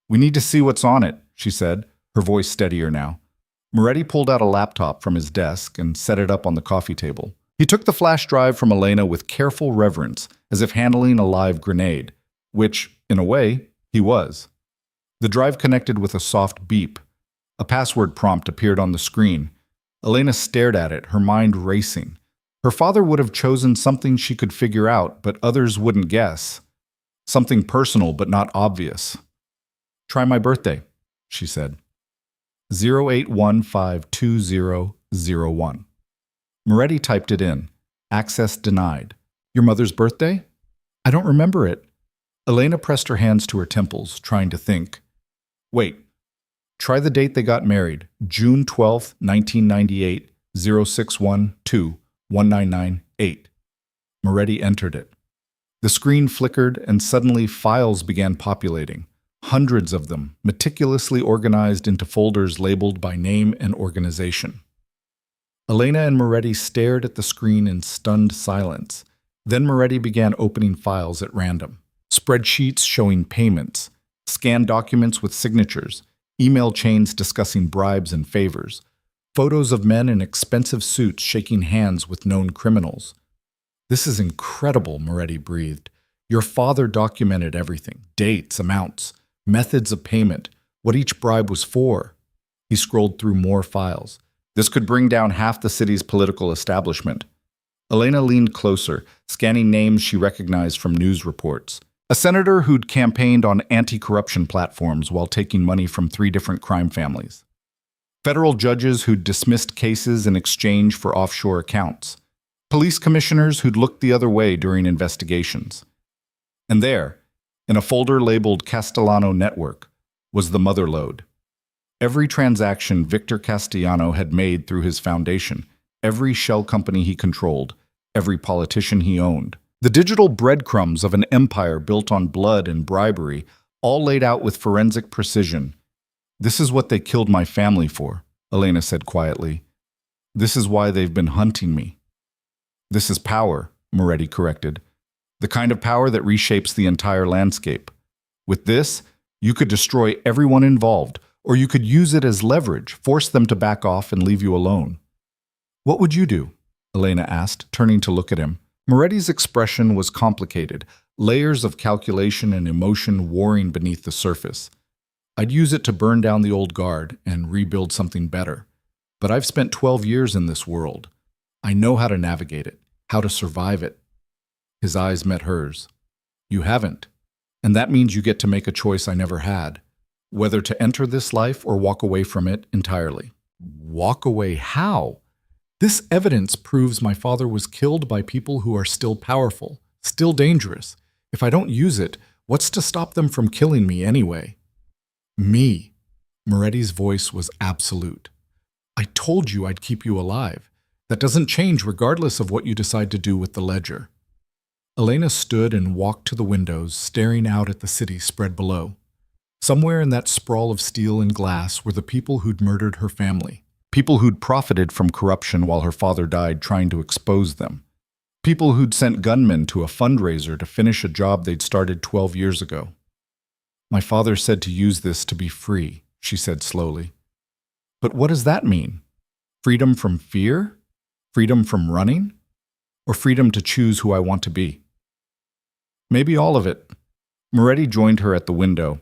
We need to see what's on it, she said, her voice steadier now. Moretti pulled out a laptop from his desk and set it up on the coffee table. He took the flash drive from Elena with careful reverence, as if handling a live grenade, which, in a way, he was. The drive connected with a soft beep. A password prompt appeared on the screen. Elena stared at it, her mind racing. Her father would have chosen something she could figure out, but others wouldn't guess. Something personal but not obvious. "Try my birthday," she said. 08152001. Moretti typed it in. Access denied. "Your mother's birthday? I don't remember it." Elena pressed her hands to her temples, trying to think. "Wait. Try the date they got married. June 12th, 1998, 0612-1998. Moretti entered it. The screen flickered, and suddenly files began populating. Hundreds of them, meticulously organized into folders labeled by name and organization. Elena and Moretti stared at the screen in stunned silence. Then Moretti began opening files at random. Spreadsheets showing payments, scanned documents with signatures, email chains discussing bribes and favors, photos of men in expensive suits shaking hands with known criminals. "This is incredible," Moretti breathed. "Your father documented everything, dates, amounts, methods of payment, what each bribe was for." He scrolled through more files. This could bring down half the city's political establishment. Elena leaned closer, scanning names she recognized from news reports. A senator who'd campaigned on anti-corruption platforms while taking money from 3 different crime families. Federal judges who'd dismissed cases in exchange for offshore accounts. Police commissioners who'd looked the other way during investigations. And there, in a folder labeled Castellano Network, was the motherlode. Every transaction Victor Castellano had made through his foundation, every shell company he controlled, every politician he owned. The digital breadcrumbs of an empire built on blood and bribery, all laid out with forensic precision. "This is what they killed my family for," Elena said quietly. "This is why they've been hunting me." "This is power," Moretti corrected. "The kind of power that reshapes the entire landscape. With this, you could destroy everyone involved, or you could use it as leverage, force them to back off and leave you alone." "What would you do?" Elena asked, turning to look at him. Moretti's expression was complicated, layers of calculation and emotion warring beneath the surface. "I'd use it to burn down the old guard and rebuild something better. But I've spent 12 years in this world. I know how to navigate it, how to survive it." His eyes met hers. "You haven't. And that means you get to make a choice I never had. Whether to enter this life or walk away from it entirely." "Walk away how?" "This evidence proves my father was killed by people who are still powerful, still dangerous. If I don't use it, what's to stop them from killing me anyway?" "Me." Moretti's voice was absolute. "I told you I'd keep you alive. That doesn't change regardless of what you decide to do with the ledger." Elena stood and walked to the windows, staring out at the city spread below. Somewhere in that sprawl of steel and glass were the people who'd murdered her family. People who'd profited from corruption while her father died trying to expose them. People who'd sent gunmen to a fundraiser to finish a job they'd started 12 years ago. "My father said to use this to be free," she said slowly. "But what does that mean? Freedom from fear? Freedom from running? Or freedom to choose who I want to be?" "Maybe all of it." Moretti joined her at the window.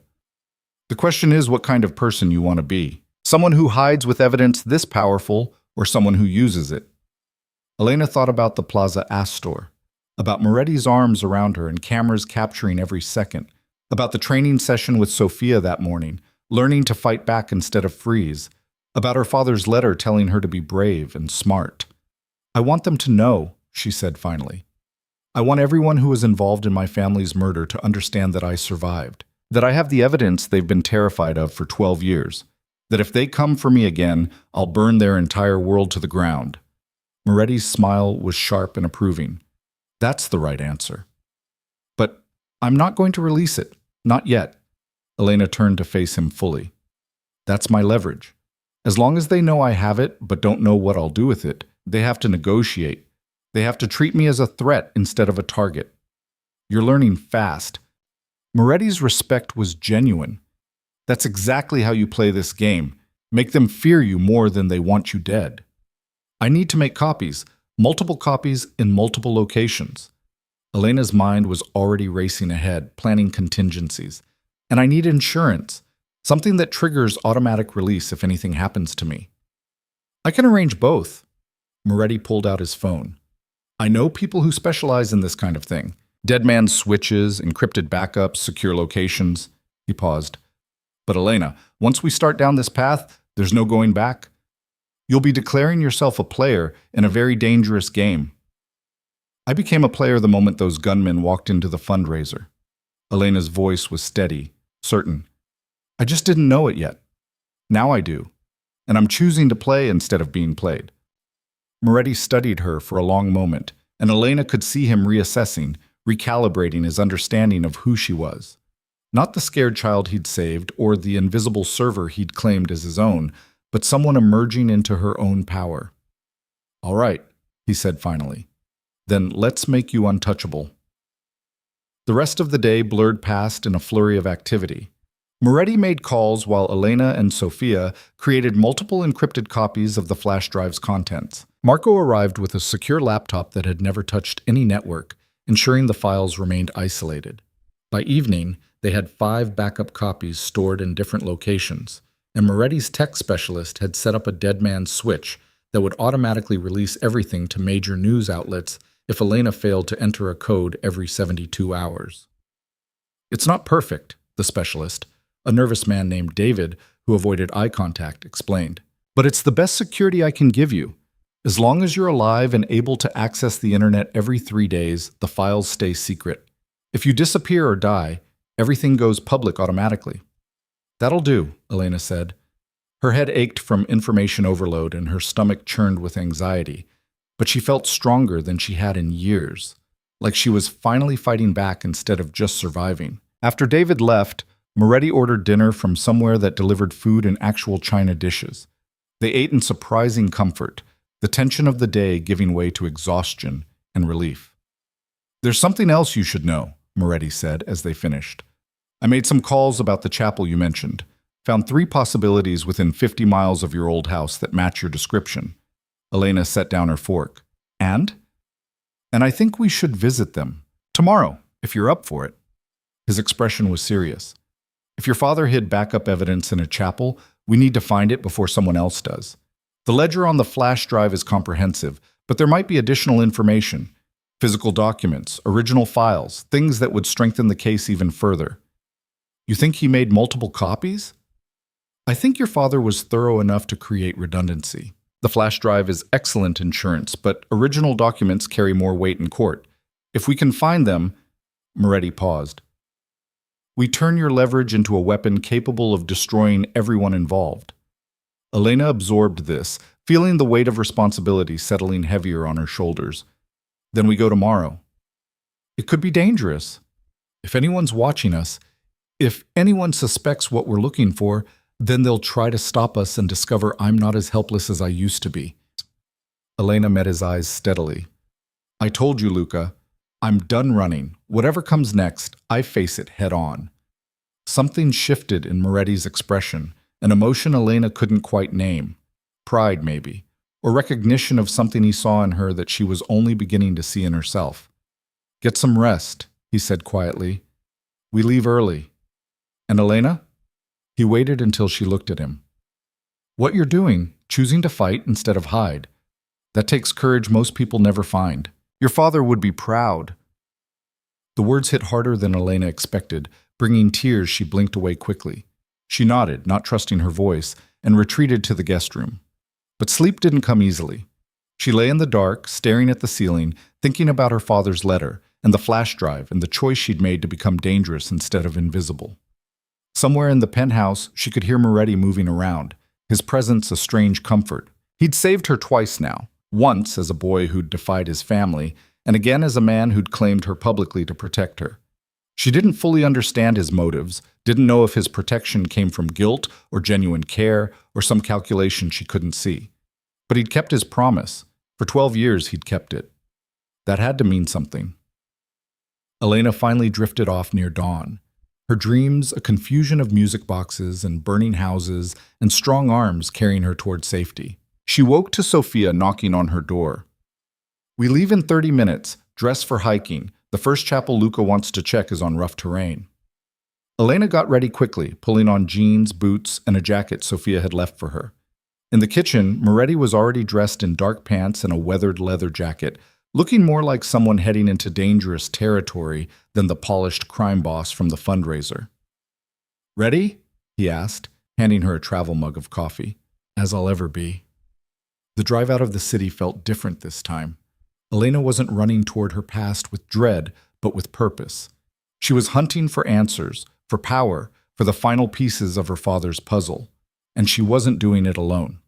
"The question is what kind of person you want to be. Someone who hides with evidence this powerful, or someone who uses it." Elena thought about the Plaza Astor, about Moretti's arms around her and cameras capturing every second, about the training session with Sophia that morning, learning to fight back instead of freeze, about her father's letter telling her to be brave and smart. "I want them to know," she said finally. "I want everyone who was involved in my family's murder to understand that I survived, that I have the evidence they've been terrified of for 12 years, that if they come for me again, I'll burn their entire world to the ground." Moretti's smile was sharp and approving. "That's the right answer." "But I'm not going to release it. Not yet." Elena turned to face him fully. "That's my leverage. As long as they know I have it, but don't know what I'll do with it, they have to negotiate. They have to treat me as a threat instead of a target." "You're learning fast." Moretti's respect was genuine. "That's exactly how you play this game. Make them fear you more than they want you dead." "I need to make copies, multiple copies in multiple locations." Elena's mind was already racing ahead, planning contingencies. "And I need insurance, something that triggers automatic release if anything happens to me." I can arrange both. Moretti pulled out his phone. I know people who specialize in this kind of thing. Dead man switches, encrypted backups, secure locations. He paused. But Elena, once we start down this path, there's no going back. You'll be declaring yourself a player in a very dangerous game. I became a player the moment those gunmen walked into the fundraiser. Elena's voice was steady, certain. I just didn't know it yet. Now I do. And I'm choosing to play instead of being played. Moretti studied her for a long moment, and Elena could see him reassessing, recalibrating his understanding of who she was. Not the scared child he'd saved or the invisible server he'd claimed as his own, but someone emerging into her own power. All right, he said finally. Then let's make you untouchable. The rest of the day blurred past in a flurry of activity. Moretti made calls while Elena and Sofia created multiple encrypted copies of the flash drive's contents. Marco arrived with a secure laptop that had never touched any network, ensuring the files remained isolated. By evening, they had 5 backup copies stored in different locations, and Moretti's tech specialist had set up a dead man's switch that would automatically release everything to major news outlets if Elena failed to enter a code every 72 hours. It's not perfect, the specialist, a nervous man named David, who avoided eye contact, explained. But it's the best security I can give you. As long as you're alive and able to access the internet every 3 days, the files stay secret. If you disappear or die, everything goes public automatically. That'll do, Elena said. Her head ached from information overload and her stomach churned with anxiety, but she felt stronger than she had in years, like she was finally fighting back instead of just surviving. After David left, Moretti ordered dinner from somewhere that delivered food in actual china dishes. They ate in surprising comfort, the tension of the day giving way to exhaustion and relief. There's something else you should know, Moretti said as they finished. I made some calls about the chapel you mentioned. Found 3 possibilities within 50 miles of your old house that match your description. Elena set down her fork. And I think we should visit them. Tomorrow, if you're up for it. His expression was serious. If your father hid backup evidence in a chapel, we need to find it before someone else does. The ledger on the flash drive is comprehensive, but there might be additional information. Physical documents, original files, things that would strengthen the case even further. You think he made multiple copies? I think your father was thorough enough to create redundancy. The flash drive is excellent insurance, but original documents carry more weight in court. If we can find them, Moretti paused. We turn your leverage into a weapon capable of destroying everyone involved. Elena absorbed this, feeling the weight of responsibility settling heavier on her shoulders. Then we go tomorrow. It could be dangerous. If anyone's watching us, if anyone suspects what we're looking for, then they'll try to stop us and discover I'm not as helpless as I used to be. Elena met his eyes steadily. I told you, Luca. I'm done running. Whatever comes next, I face it head on. Something shifted in Moretti's expression, an emotion Elena couldn't quite name. Pride, maybe, or recognition of something he saw in her that she was only beginning to see in herself. Get some rest, he said quietly. We leave early. And Elena? He waited until she looked at him. What you're doing, choosing to fight instead of hide, that takes courage most people never find. Your father would be proud. The words hit harder than Elena expected. Bringing tears, she blinked away quickly. She nodded, not trusting her voice, and retreated to the guest room. But sleep didn't come easily. She lay in the dark, staring at the ceiling, thinking about her father's letter, and the flash drive, and the choice she'd made to become dangerous instead of invisible. Somewhere in the penthouse, she could hear Moretti moving around, his presence a strange comfort. He'd saved her twice now, once as a boy who'd defied his family, and again as a man who'd claimed her publicly to protect her. She didn't fully understand his motives, didn't know if his protection came from guilt or genuine care or some calculation she couldn't see. But he'd kept his promise. For 12 years, he'd kept it. That had to mean something. Elena finally drifted off near dawn. Her dreams a confusion of music boxes and burning houses and strong arms carrying her toward safety. She woke to Sofia knocking on her door. We leave in 30 minutes, dress for hiking. The first chapel Luca wants to check is on rough terrain. Elena got ready quickly, pulling on jeans, boots, and a jacket Sofia had left for her. In the kitchen, Moretti was already dressed in dark pants and a weathered leather jacket, looking more like someone heading into dangerous territory than the polished crime boss from the fundraiser. "Ready?" he asked, handing her a travel mug of coffee. "As I'll ever be." The drive out of the city felt different this time. Elena wasn't running toward her past with dread, but with purpose. She was hunting for answers, for power, for the final pieces of her father's puzzle. And she wasn't doing it alone.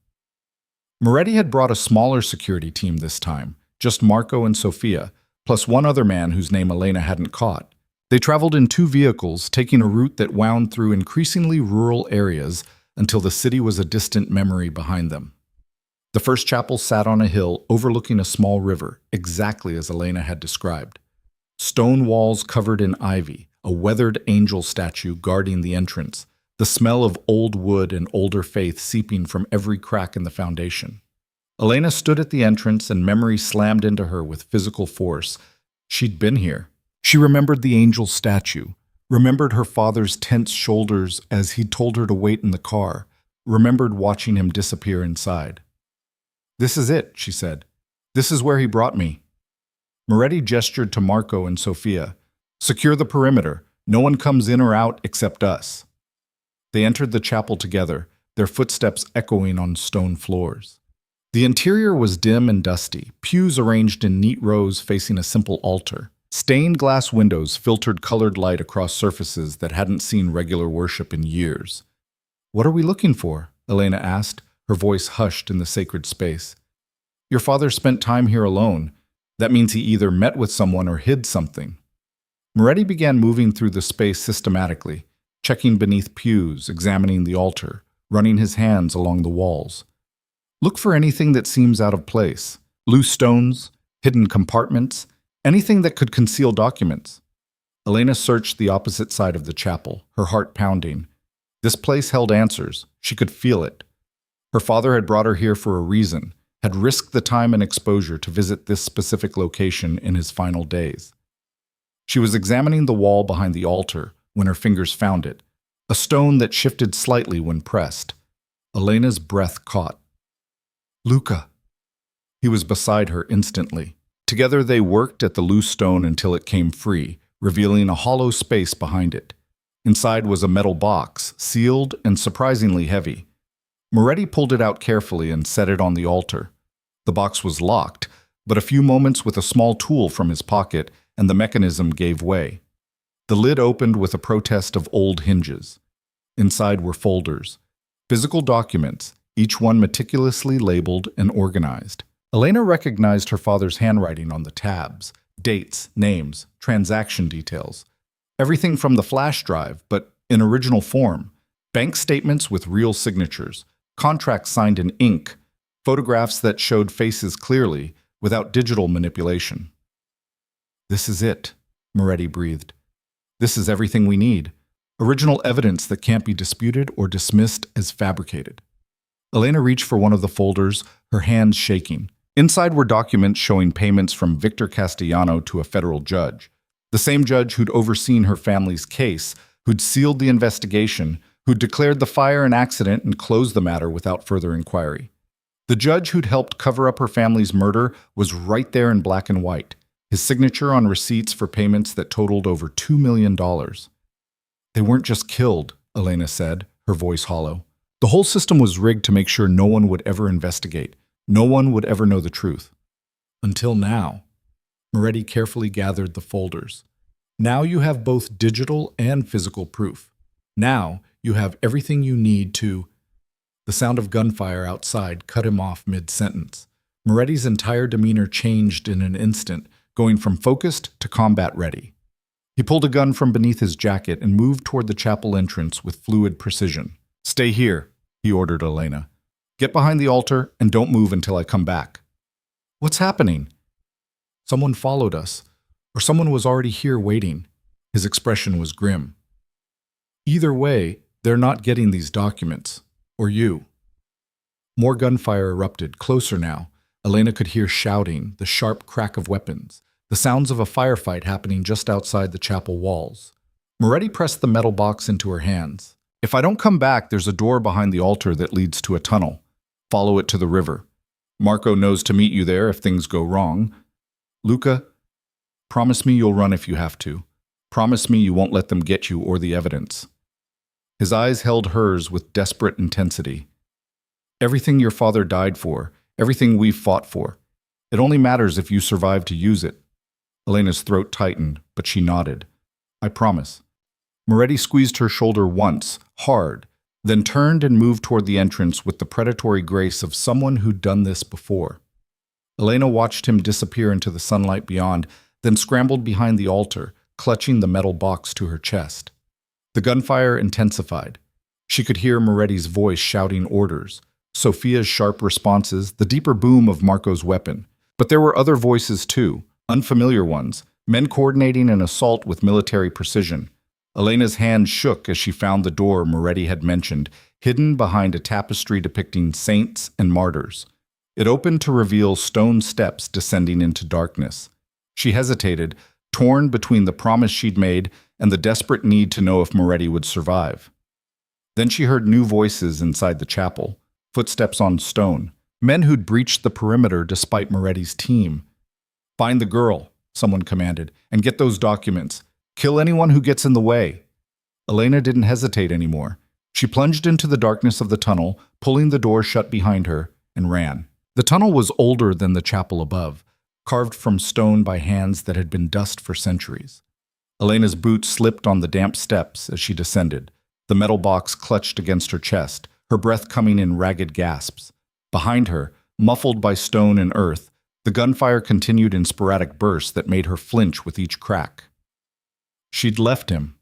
Moretti had brought a smaller security team this time, just Marco and Sofia, plus one other man whose name Elena hadn't caught. They traveled in 2 vehicles, taking a route that wound through increasingly rural areas until the city was a distant memory behind them. The first chapel sat on a hill overlooking a small river, exactly as Elena had described. Stone walls covered in ivy, a weathered angel statue guarding the entrance, the smell of old wood and older faith seeping from every crack in the foundation. Elena stood at the entrance and memory slammed into her with physical force. She'd been here. She remembered the angel statue, remembered her father's tense shoulders as he'd told her to wait in the car, remembered watching him disappear inside. "This is it," she said. "This is where he brought me." Moretti gestured to Marco and Sofia. "Secure the perimeter. No one comes in or out except us." They entered the chapel together, their footsteps echoing on stone floors. The interior was dim and dusty, pews arranged in neat rows facing a simple altar. Stained glass windows filtered colored light across surfaces that hadn't seen regular worship in years. "What are we looking for?" Elena asked, her voice hushed in the sacred space. "Your father spent time here alone. That means he either met with someone or hid something." Moretti began moving through the space systematically, checking beneath pews, examining the altar, running his hands along the walls. "Look for anything that seems out of place. Loose stones, hidden compartments, anything that could conceal documents." Elena searched the opposite side of the chapel, her heart pounding. This place held answers. She could feel it. Her father had brought her here for a reason, had risked the time and exposure to visit this specific location in his final days. She was examining the wall behind the altar when her fingers found it, a stone that shifted slightly when pressed. Elena's breath caught. "Luca." He was beside her instantly. Together they worked at the loose stone until it came free, revealing a hollow space behind it. Inside was a metal box, sealed and surprisingly heavy. Moretti pulled it out carefully and set it on the altar. The box was locked, but a few moments with a small tool from his pocket, and the mechanism gave way. The lid opened with a protest of old hinges. Inside were folders, physical documents, each one meticulously labeled and organized. Elena recognized her father's handwriting on the tabs, dates, names, transaction details. Everything from the flash drive, but in original form. Bank statements with real signatures, contracts signed in ink, photographs that showed faces clearly, without digital manipulation. "This is it," Moretti breathed. "This is everything we need. Original evidence that can't be disputed or dismissed as fabricated." Elena reached for one of the folders, her hands shaking. Inside were documents showing payments from Victor Castellano to a federal judge. The same judge who'd overseen her family's case, who'd sealed the investigation, who'd declared the fire an accident and closed the matter without further inquiry. The judge who'd helped cover up her family's murder was right there in black and white, his signature on receipts for payments that totaled over $2 million. "They weren't just killed," Elena said, her voice hollow. "The whole system was rigged to make sure no one would ever investigate. No one would ever know the truth. Until now." Moretti carefully gathered the folders. "Now you have both digital and physical proof. Now you have everything you need to—" The sound of gunfire outside cut him off mid-sentence. Moretti's entire demeanor changed in an instant, going from focused to combat-ready. He pulled a gun from beneath his jacket and moved toward the chapel entrance with fluid precision. "Stay here," he ordered Elena. "Get behind the altar and don't move until I come back." "What's happening?" "Someone followed us, or someone was already here waiting." His expression was grim. "Either way, they're not getting these documents. Or you." More gunfire erupted, closer now. Elena could hear shouting, the sharp crack of weapons, the sounds of a firefight happening just outside the chapel walls. Moretti pressed the metal box into her hands. "If I don't come back, there's a door behind the altar that leads to a tunnel. Follow it to the river. Marco knows to meet you there if things go wrong. Luca, promise me you'll run if you have to. Promise me you won't let them get you or the evidence." His eyes held hers with desperate intensity. "Everything your father died for, everything we've fought for. It only matters if you survive to use it." Elena's throat tightened, but she nodded. "I promise." Moretti squeezed her shoulder once, hard, then turned and moved toward the entrance with the predatory grace of someone who'd done this before. Elena watched him disappear into the sunlight beyond, then scrambled behind the altar, clutching the metal box to her chest. The gunfire intensified. She could hear Moretti's voice shouting orders, Sophia's sharp responses, the deeper boom of Marco's weapon. But there were other voices too, unfamiliar ones, men coordinating an assault with military precision. Elena's hand shook as she found the door Moretti had mentioned, hidden behind a tapestry depicting saints and martyrs. It opened to reveal stone steps descending into darkness. She hesitated, torn between the promise she'd made and the desperate need to know if Moretti would survive. Then she heard new voices inside the chapel, footsteps on stone, men who'd breached the perimeter despite Moretti's team. "Find the girl," someone commanded, "and get those documents. Kill anyone who gets in the way." Elena didn't hesitate anymore. She plunged into the darkness of the tunnel, pulling the door shut behind her, and ran. The tunnel was older than the chapel above, carved from stone by hands that had been dust for centuries. Elena's boots slipped on the damp steps as she descended, the metal box clutched against her chest, her breath coming in ragged gasps. Behind her, muffled by stone and earth, the gunfire continued in sporadic bursts that made her flinch with each crack. She'd left him,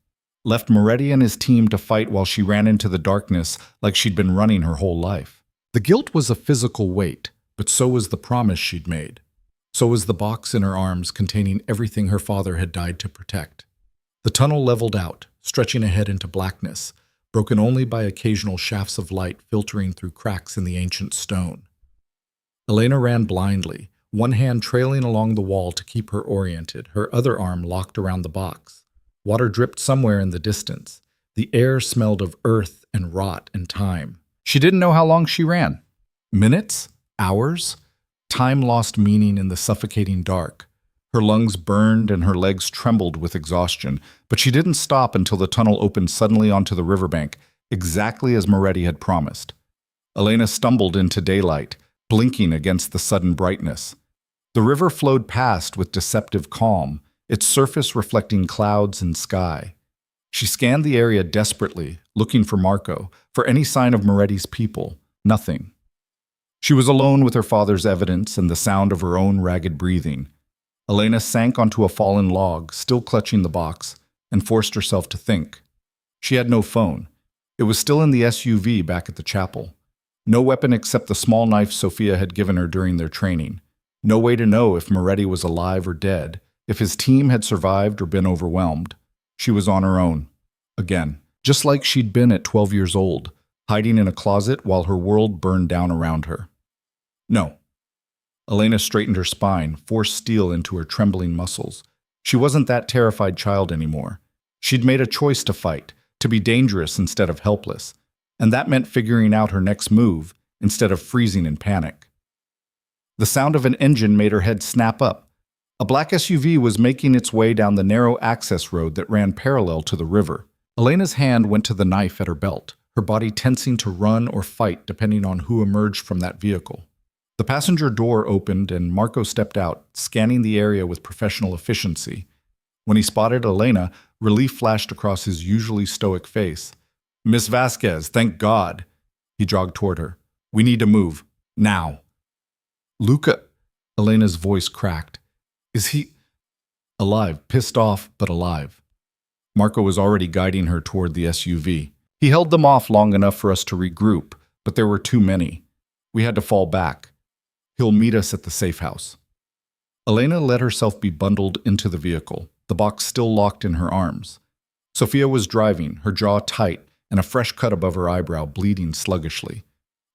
left Moretti and his team to fight while she ran into the darkness like she'd been running her whole life. The guilt was a physical weight, but so was the promise she'd made. So was the box in her arms containing everything her father had died to protect. The tunnel leveled out, stretching ahead into blackness, broken only by occasional shafts of light filtering through cracks in the ancient stone. Elena ran blindly, one hand trailing along the wall to keep her oriented, her other arm locked around the box. Water dripped somewhere in the distance. The air smelled of earth and rot and time. She didn't know how long she ran. Minutes? Hours? Time lost meaning in the suffocating dark. Her lungs burned and her legs trembled with exhaustion, but she didn't stop until the tunnel opened suddenly onto the riverbank, exactly as Moretti had promised. Elena stumbled into daylight, blinking against the sudden brightness. The river flowed past with deceptive calm, its surface reflecting clouds and sky. She scanned the area desperately, looking for Marco, for any sign of Moretti's people. Nothing. She was alone with her father's evidence and the sound of her own ragged breathing. Elena sank onto a fallen log, still clutching the box, and forced herself to think. She had no phone. It was still in the SUV back at the chapel. No weapon except the small knife Sophia had given her during their training. No way to know if Moretti was alive or dead, if his team had survived or been overwhelmed. She was on her own. Again, just like she'd been at 12 years old, hiding in a closet while her world burned down around her. No. Elena straightened her spine, forced steel into her trembling muscles. She wasn't that terrified child anymore. She'd made a choice to fight, to be dangerous instead of helpless, and that meant figuring out her next move instead of freezing in panic. The sound of an engine made her head snap up. A black SUV was making its way down the narrow access road that ran parallel to the river. Elena's hand went to the knife at her belt, her body tensing to run or fight depending on who emerged from that vehicle. The passenger door opened and Marco stepped out, scanning the area with professional efficiency. When he spotted Elena, relief flashed across his usually stoic face. "Miss Vasquez, thank God." He jogged toward her. "We need to move. Now." "Luca," Elena's voice cracked. "Is he—" "Alive, pissed off, but alive." Marco was already guiding her toward the SUV. He held them off long enough for us to regroup, but there were too many. We had to fall back. "He'll meet us at the safe house." Elena let herself be bundled into the vehicle, the box still locked in her arms. Sophia was driving, her jaw tight, and a fresh cut above her eyebrow bleeding sluggishly.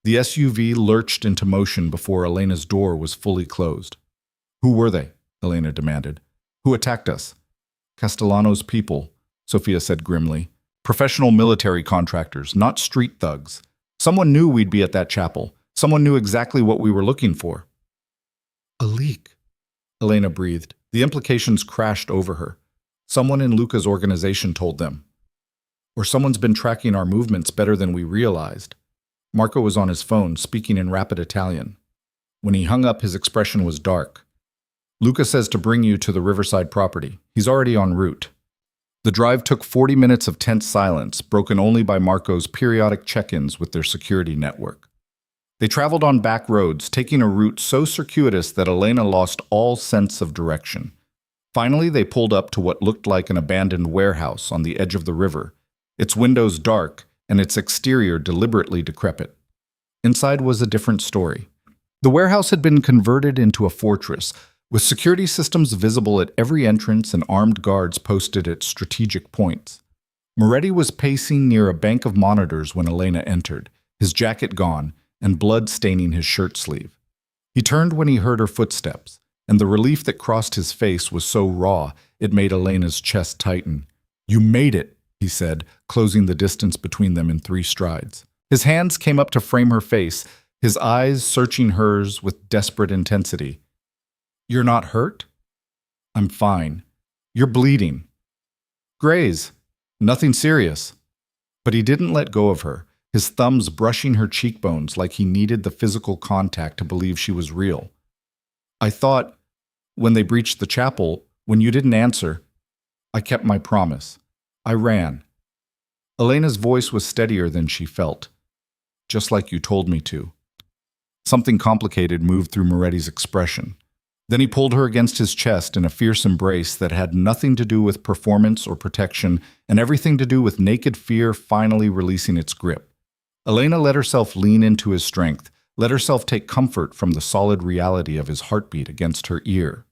The SUV lurched into motion before Elena's door was fully closed. "Who were they?" Elena demanded. "Who attacked us?" "Castellano's people," Sophia said grimly. "Professional military contractors, not street thugs. Someone knew we'd be at that chapel. Someone knew exactly what we were looking for. A leak, Elena breathed. The implications crashed over her. Someone in Luca's organization told them. Or someone's been tracking our movements better than we realized. Marco was on his phone, speaking in rapid Italian. When he hung up, his expression was dark. Luca says to bring you to the Riverside property. He's already en route. The drive took 40 minutes of tense silence, broken only by Marco's periodic check-ins with their security network. They traveled on back roads, taking a route so circuitous that Elena lost all sense of direction. Finally, they pulled up to what looked like an abandoned warehouse on the edge of the river, its windows dark and its exterior deliberately decrepit. Inside was a different story. The warehouse had been converted into a fortress, with security systems visible at every entrance and armed guards posted at strategic points. Moretti was pacing near a bank of monitors when Elena entered, his jacket gone and blood staining his shirt sleeve. He turned when he heard her footsteps, and the relief that crossed his face was so raw it made Elena's chest tighten. "You made it," he said, closing the distance between them in 3 strides. His hands came up to frame her face, his eyes searching hers with desperate intensity. "You're not hurt?" "I'm fine. You're bleeding." "Graze. Nothing serious." But he didn't let go of her, his thumbs brushing her cheekbones like he needed the physical contact to believe she was real. "I thought, when they breached the chapel, when you didn't answer, I kept my promise. I ran." Elena's voice was steadier than she felt. "Just like you told me to." Something complicated moved through Moretti's expression. Then he pulled her against his chest in a fierce embrace that had nothing to do with performance or protection and everything to do with naked fear finally releasing its grip. Elena let herself lean into his strength, let herself take comfort from the solid reality of his heartbeat against her ear.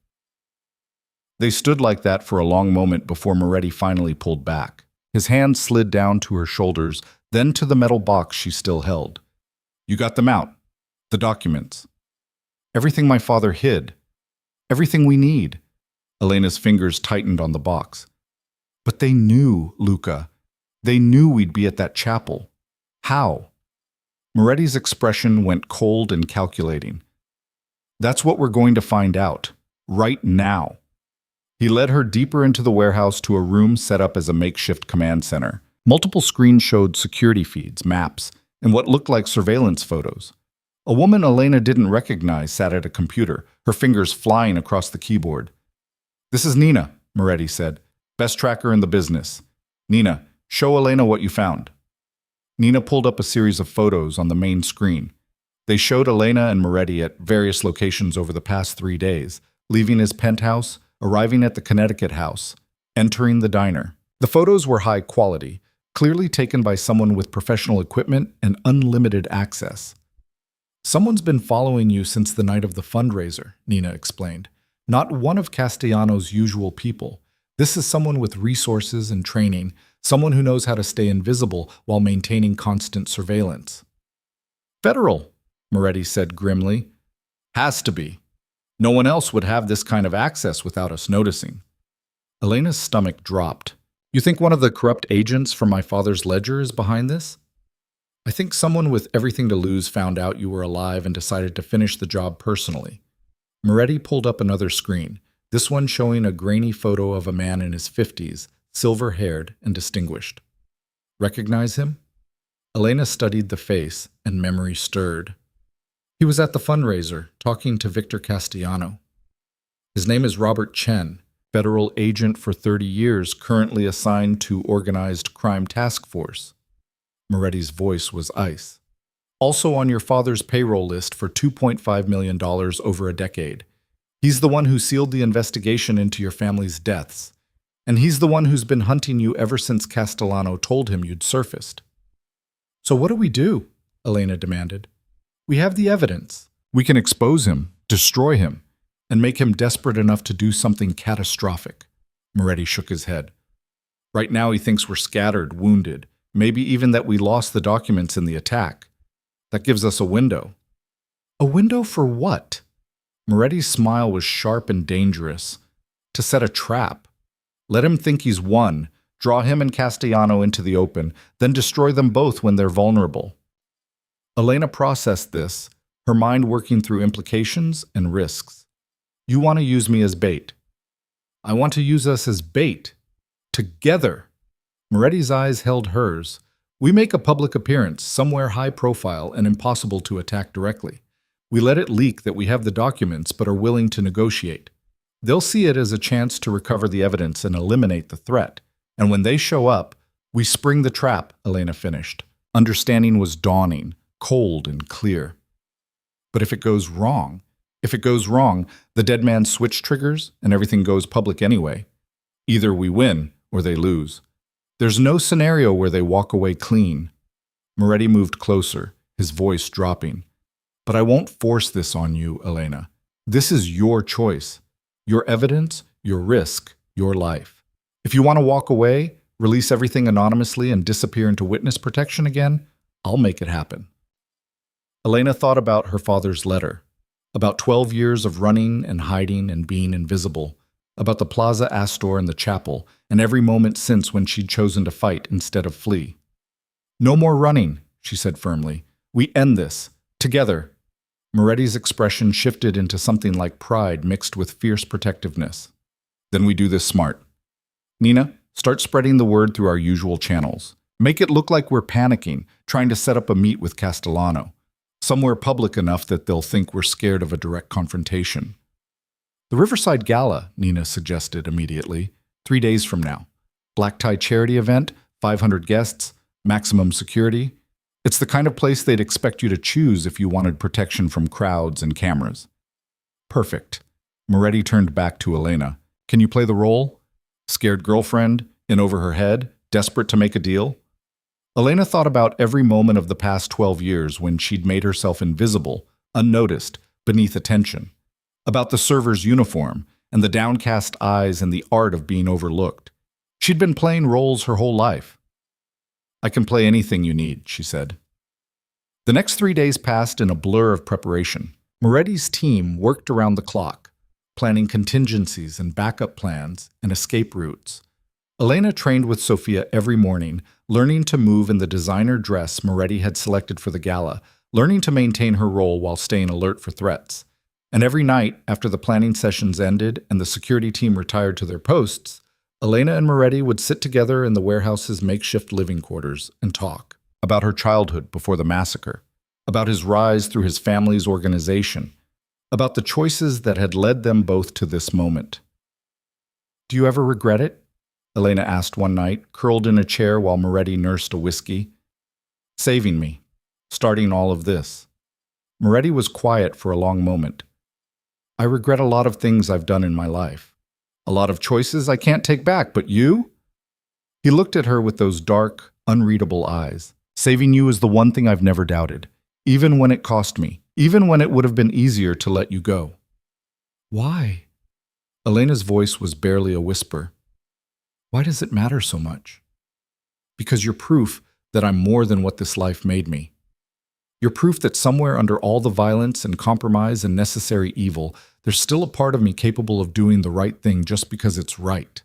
They stood like that for a long moment before Moretti finally pulled back. His hand slid down to her shoulders, then to the metal box she still held. "You got them out. The documents. Everything my father hid. Everything we need." Elena's fingers tightened on the box. "But they knew, Luca. They knew we'd be at that chapel. How?" Moretti's expression went cold and calculating. "That's what we're going to find out. Right now." He led her deeper into the warehouse to a room set up as a makeshift command center. Multiple screens showed security feeds, maps, and what looked like surveillance photos. A woman Elena didn't recognize sat at a computer, her fingers flying across the keyboard. "This is Nina," Moretti said. "Best tracker in the business. Nina, show Elena what you found." Nina pulled up a series of photos on the main screen. They showed Elena and Moretti at various locations over the past 3 days, leaving his penthouse, arriving at the Connecticut house, entering the diner. The photos were high quality, clearly taken by someone with professional equipment and unlimited access. "Someone's been following you since the night of the fundraiser," Nina explained. "Not one of Castellano's usual people. This is someone with resources and training, someone who knows how to stay invisible while maintaining constant surveillance." "Federal," Moretti said grimly. "Has to be. No one else would have this kind of access without us noticing." Elena's stomach dropped. "You think one of the corrupt agents from my father's ledger is behind this?" "I think someone with everything to lose found out you were alive and decided to finish the job personally." Moretti pulled up another screen, this one showing a grainy photo of a man in his 50s, silver-haired and distinguished. "Recognize him?" Elena studied the face, and memory stirred. "He was at the fundraiser, talking to Victor Castellano. His name is Robert Chen, federal agent for 30 years, currently assigned to Organized Crime Task Force." Moretti's voice was ice. "Also on your father's payroll list for $2.5 million over a decade. He's the one who sealed the investigation into your family's deaths. And he's the one who's been hunting you ever since Castellano told him you'd surfaced." "So what do we do?" Elena demanded. "We have the evidence. We can expose him, destroy him, and make him desperate enough to do something catastrophic." Moretti shook his head. "Right now he thinks we're scattered, wounded, maybe even that we lost the documents in the attack. That gives us a window." "A window for what?" Moretti's smile was sharp and dangerous. "To set a trap. Let him think he's won, draw him and Castellano into the open, then destroy them both when they're vulnerable." Elena processed this, her mind working through implications and risks. You want to use me as bait. I want to use us as bait. Together. Moretti's eyes held hers. We make a public appearance, somewhere high profile and impossible to attack directly. We let it leak that we have the documents but are willing to negotiate. They'll see it as a chance to recover the evidence and eliminate the threat. And when they show up, we spring the trap, Elena finished. Understanding was dawning, cold and clear. But if it goes wrong, the dead man switch triggers and everything goes public anyway. Either we win or they lose. There's no scenario where they walk away clean. Moretti moved closer, his voice dropping. But I won't force this on you, Elena. This is your choice. Your evidence, your risk, your life. If you want to walk away, release everything anonymously and disappear into witness protection again, I'll make it happen. Elena thought about her father's letter, about 12 years of running and hiding and being invisible, about the Plaza Astor and the chapel, and every moment since when she'd chosen to fight instead of flee. No more running, she said firmly. We end this. Together. Moretti's expression shifted into something like pride mixed with fierce protectiveness. Then we do this smart. Nina, start spreading the word through our usual channels. Make it look like we're panicking, trying to set up a meet with Castellano. Somewhere public enough that they'll think we're scared of a direct confrontation. The Riverside Gala, Nina suggested immediately, 3 days from now. Black tie charity event, 500 guests, maximum security. It's the kind of place they'd expect you to choose if you wanted protection from crowds and cameras. Perfect. Moretti turned back to Elena. Can you play the role? Scared girlfriend, in over her head, desperate to make a deal? Elena thought about every moment of the past 12 years when she'd made herself invisible, unnoticed, beneath attention. About the server's uniform and the downcast eyes and the art of being overlooked. She'd been playing roles her whole life. I can play anything you need, she said. The next 3 days passed in a blur of preparation. Moretti's team worked around the clock, planning contingencies and backup plans and escape routes. Elena trained with Sofia every morning, learning to move in the designer dress Moretti had selected for the gala, learning to maintain her role while staying alert for threats. And every night, after the planning sessions ended and the security team retired to their posts, Elena and Moretti would sit together in the warehouse's makeshift living quarters and talk about her childhood before the massacre, about his rise through his family's organization, about the choices that had led them both to this moment. Do you ever regret it? Elena asked one night, curled in a chair while Moretti nursed a whiskey. Saving me, starting all of this. Moretti was quiet for a long moment. I regret a lot of things I've done in my life. A lot of choices I can't take back, but you? He looked at her with those dark, unreadable eyes. Saving you is the one thing I've never doubted, even when it cost me, even when it would have been easier to let you go. Why? Elena's voice was barely a whisper. Why does it matter so much? Because you're proof that I'm more than what this life made me. You're proof that somewhere under all the violence and compromise and necessary evil, there's still a part of me capable of doing the right thing just because it's right.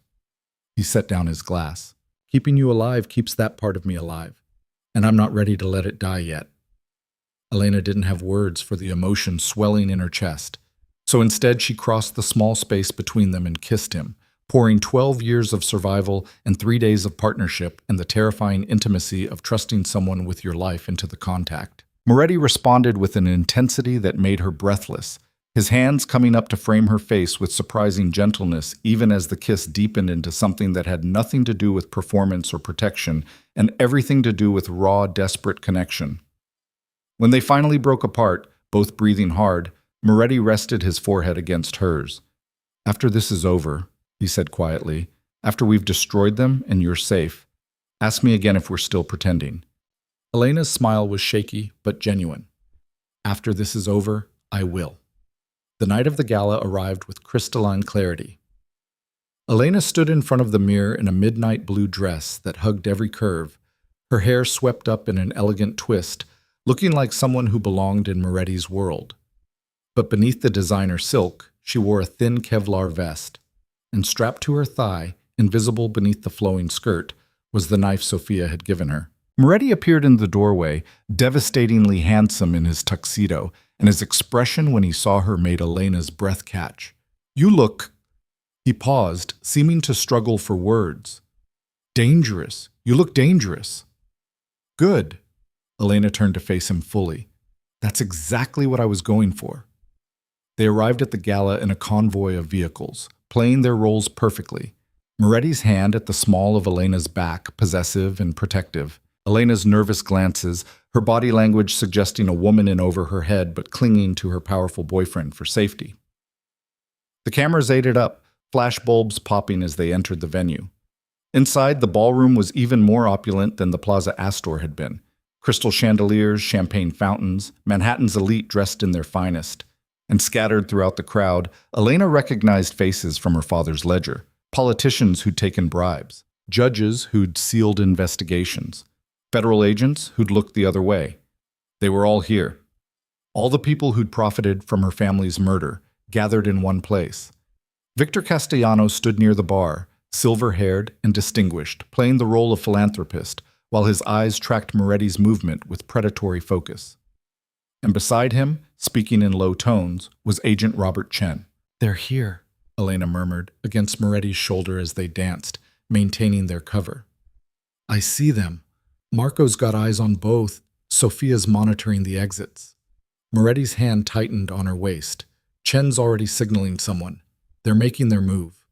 He set down his glass. Keeping you alive keeps that part of me alive, and I'm not ready to let it die yet. Elena didn't have words for the emotion swelling in her chest, so instead she crossed the small space between them and kissed him, pouring 12 years of survival and 3 days of partnership and the terrifying intimacy of trusting someone with your life into the contact. Moretti responded with an intensity that made her breathless, his hands coming up to frame her face with surprising gentleness even as the kiss deepened into something that had nothing to do with performance or protection and everything to do with raw, desperate connection. When they finally broke apart, both breathing hard, Moretti rested his forehead against hers. After this is over, he said quietly, after we've destroyed them and you're safe, ask me again if we're still pretending. Elena's smile was shaky but genuine. After this is over, I will. The night of the gala arrived with crystalline clarity. Elena stood in front of the mirror in a midnight blue dress that hugged every curve, her hair swept up in an elegant twist, looking like someone who belonged in Moretti's world. But beneath the designer silk, she wore a thin Kevlar vest, and strapped to her thigh, invisible beneath the flowing skirt, was the knife Sofia had given her. Moretti appeared in the doorway, devastatingly handsome in his tuxedo, and his expression when he saw her made Elena's breath catch. "You look—" He paused, seeming to struggle for words. "Dangerous. You look dangerous." "Good." Elena turned to face him fully. "That's exactly what I was going for." They arrived at the gala in a convoy of vehicles, playing their roles perfectly. Moretti's hand at the small of Elena's back, possessive and protective. Elena's nervous glances, her body language suggesting a woman in over her head but clinging to her powerful boyfriend for safety. The cameras ate it up, flash bulbs popping as they entered the venue. Inside, the ballroom was even more opulent than the Plaza Astor had been. Crystal chandeliers, champagne fountains, Manhattan's elite dressed in their finest. And scattered throughout the crowd, Elena recognized faces from her father's ledger. Politicians who'd taken bribes, judges who'd sealed investigations, federal agents who'd looked the other way. They were all here. All the people who'd profited from her family's murder, gathered in one place. Victor Castellanos stood near the bar, silver-haired and distinguished, playing the role of philanthropist, while his eyes tracked Moretti's movement with predatory focus. And beside him, speaking in low tones, was Agent Robert Chen. "They're here," Elena murmured, against Moretti's shoulder as they danced, maintaining their cover. "I see them. Marco's got eyes on both. Sophia's monitoring the exits." Moretti's hand tightened on her waist. Chen's already signaling someone. They're making their move.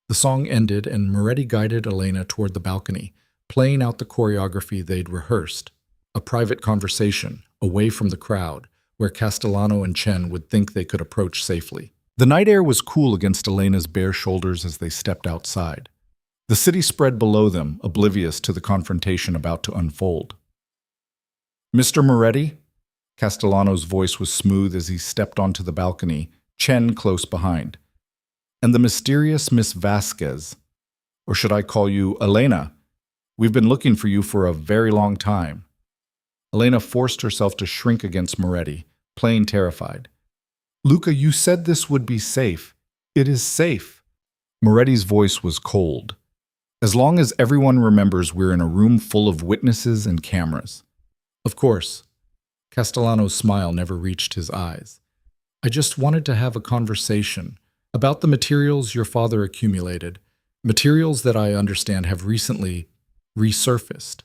The song ended and Moretti guided Elena toward the balcony, playing out the choreography they'd rehearsed. A private conversation, away from the crowd, where Castellano and Chen would think they could approach safely. The night air was cool against Elena's bare shoulders as they stepped outside. The city spread below them, oblivious to the confrontation about to unfold. "Mr. Moretti?" Castellano's voice was smooth as he stepped onto the balcony, Chen close behind. "And the mysterious Miss Vasquez, or should I call you Elena? We've been looking for you for a very long time." Elena forced herself to shrink against Moretti, plain terrified. "Luca, you said this would be safe. It is safe." Moretti's voice was cold. "As long as everyone remembers we're in a room full of witnesses and cameras." "Of course." Castellano's smile never reached his eyes. "I just wanted to have a conversation about the materials your father accumulated, materials that I understand have recently resurfaced."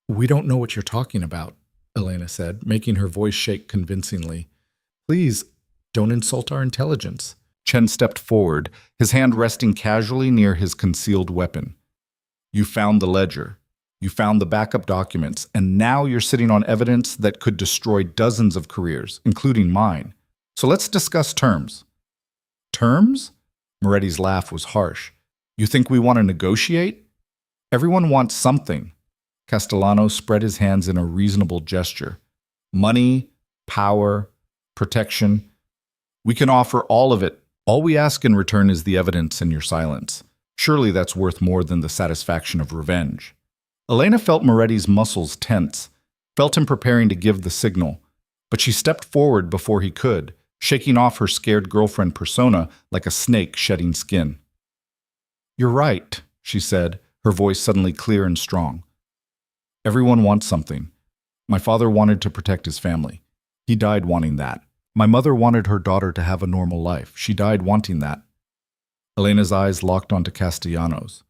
"We don't know what you're talking about," Elena said, making her voice shake convincingly. "Please, don't insult our intelligence." Chen stepped forward, his hand resting casually near his concealed weapon. "You found the ledger. You found the backup documents, and now you're sitting on evidence that could destroy dozens of careers, including mine. So let's discuss terms." "Terms?" Moretti's laugh was harsh. "You think we want to negotiate? Everyone wants something." Castellano spread his hands in a reasonable gesture. "Money, power, protection. We can offer all of it. All we ask in return is the evidence and your silence. Surely that's worth more than the satisfaction of revenge." Elena felt Moretti's muscles tense, felt him preparing to give the signal, but she stepped forward before he could, shaking off her scared girlfriend persona like a snake shedding skin. "You're right," she said, her voice suddenly clear and strong. "Everyone wants something. My father wanted to protect his family. He died wanting that. My mother wanted her daughter to have a normal life. She died wanting that." Elena's eyes locked onto Castellanos.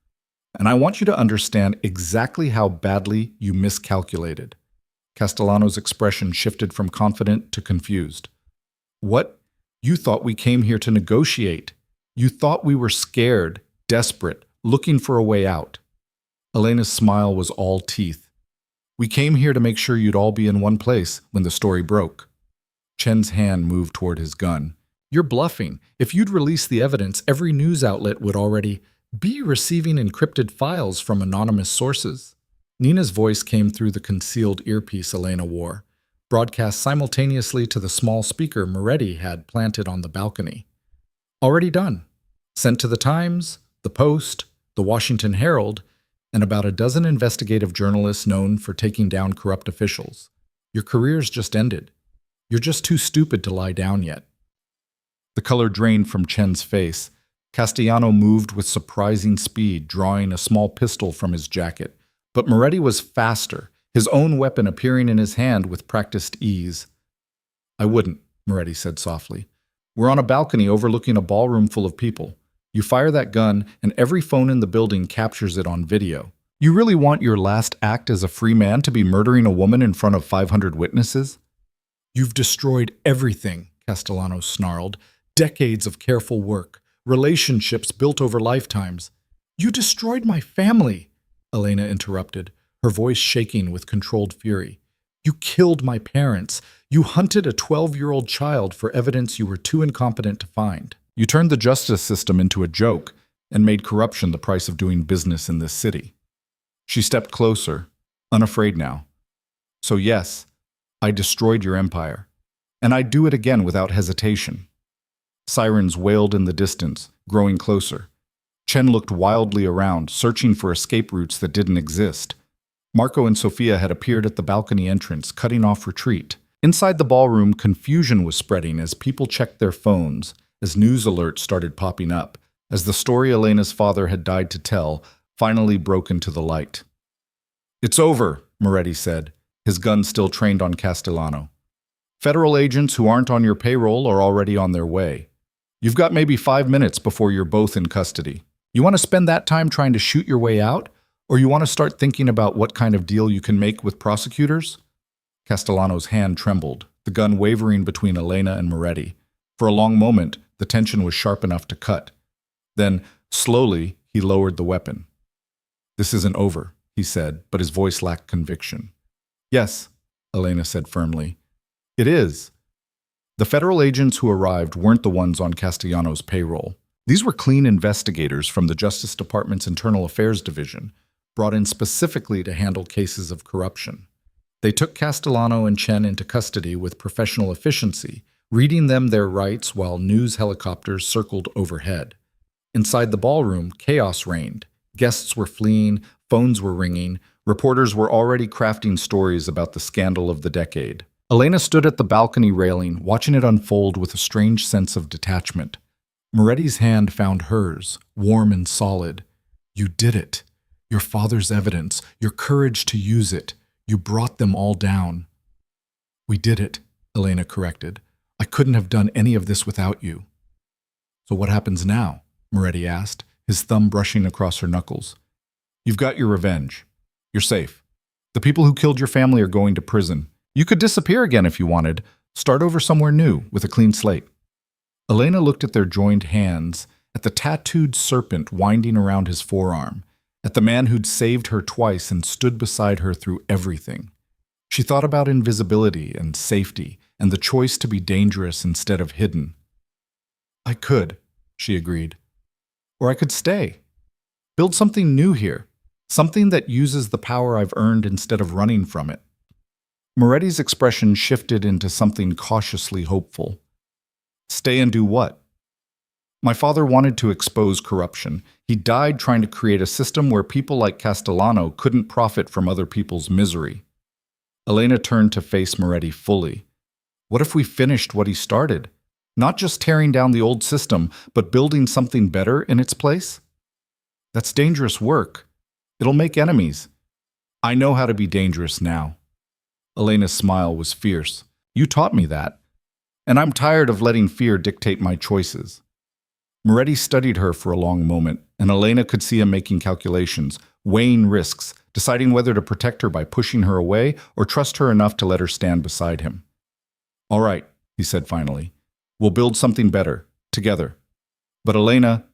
"And I want you to understand exactly how badly you miscalculated." Castellanos' expression shifted from confident to confused. "What? You thought we came here to negotiate. You thought we were scared, desperate, looking for a way out." Elena's smile was all teeth. "We came here to make sure you'd all be in one place when the story broke." Chen's hand moved toward his gun. "You're bluffing. If you'd release the evidence, every news outlet would already be receiving encrypted files from anonymous sources." Nina's voice came through the concealed earpiece Elena wore, broadcast simultaneously to the small speaker Moretti had planted on the balcony. "Already done. Sent to the Times, the Post, the Washington Herald, and about a dozen investigative journalists known for taking down corrupt officials. Your career's just ended. You're just too stupid to lie down yet." The color drained from Chen's face. Castellano moved with surprising speed, drawing a small pistol from his jacket. But Moretti was faster, his own weapon appearing in his hand with practiced ease. I wouldn't, Moretti said softly. We're on a balcony overlooking a ballroom full of people. You fire that gun, and every phone in the building captures it on video. You really want your last act as a free man to be murdering a woman in front of 500 witnesses? You've destroyed everything, Castellano snarled. Decades of careful work, relationships built over lifetimes. You destroyed my family, Elena interrupted, her voice shaking with controlled fury. You killed my parents. You hunted a 12-year-old child for evidence you were too incompetent to find. You turned the justice system into a joke and made corruption the price of doing business in this city. She stepped closer, unafraid now. So yes, I destroyed your empire, and I'd do it again without hesitation. Sirens wailed in the distance, growing closer. Chen looked wildly around, searching for escape routes that didn't exist. Marco and Sophia had appeared at the balcony entrance, cutting off retreat. Inside the ballroom, confusion was spreading as people checked their phones, as news alerts started popping up, as the story Elena's father had died to tell finally broke into the light. It's over, Moretti said, his gun still trained on Castellano. Federal agents who aren't on your payroll are already on their way. You've got maybe 5 minutes before you're both in custody. You want to spend that time trying to shoot your way out? Or you want to start thinking about what kind of deal you can make with prosecutors? Castellano's hand trembled, the gun wavering between Elena and Moretti. For a long moment, the tension was sharp enough to cut. Then, slowly, he lowered the weapon. This isn't over, he said, but his voice lacked conviction. Yes, Elena said firmly. It is. The federal agents who arrived weren't the ones on Castellano's payroll. These were clean investigators from the Justice Department's Internal Affairs Division, brought in specifically to handle cases of corruption. They took Castellano and Chen into custody with professional efficiency, reading them their rights while news helicopters circled overhead. Inside the ballroom, chaos reigned. Guests were fleeing, phones were ringing, reporters were already crafting stories about the scandal of the decade. Elena stood at the balcony railing, watching it unfold with a strange sense of detachment. Moretti's hand found hers, warm and solid. You did it. Your father's evidence, your courage to use it. You brought them all down. We did it, Elena corrected. I couldn't have done any of this without you. So what happens now? Moretti asked, his thumb brushing across her knuckles. You've got your revenge. You're safe. The people who killed your family are going to prison. You could disappear again if you wanted. Start over somewhere new with a clean slate. Elena looked at their joined hands, at the tattooed serpent winding around his forearm, at the man who'd saved her twice and stood beside her through everything. She thought about invisibility and safety and the choice to be dangerous instead of hidden. I could, she agreed. Or I could stay. Build something new here, something that uses the power I've earned instead of running from it. Moretti's expression shifted into something cautiously hopeful. Stay and do what? My father wanted to expose corruption. He died trying to create a system where people like Castellano couldn't profit from other people's misery. Elena turned to face Moretti fully. What if we finished what he started? Not just tearing down the old system, but building something better in its place? That's dangerous work. It'll make enemies. I know how to be dangerous now. Elena's smile was fierce. You taught me that. And I'm tired of letting fear dictate my choices. Moretti studied her for a long moment, and Elena could see him making calculations, weighing risks, deciding whether to protect her by pushing her away or trust her enough to let her stand beside him. All right, he said finally. We'll build something better, together. But Elena,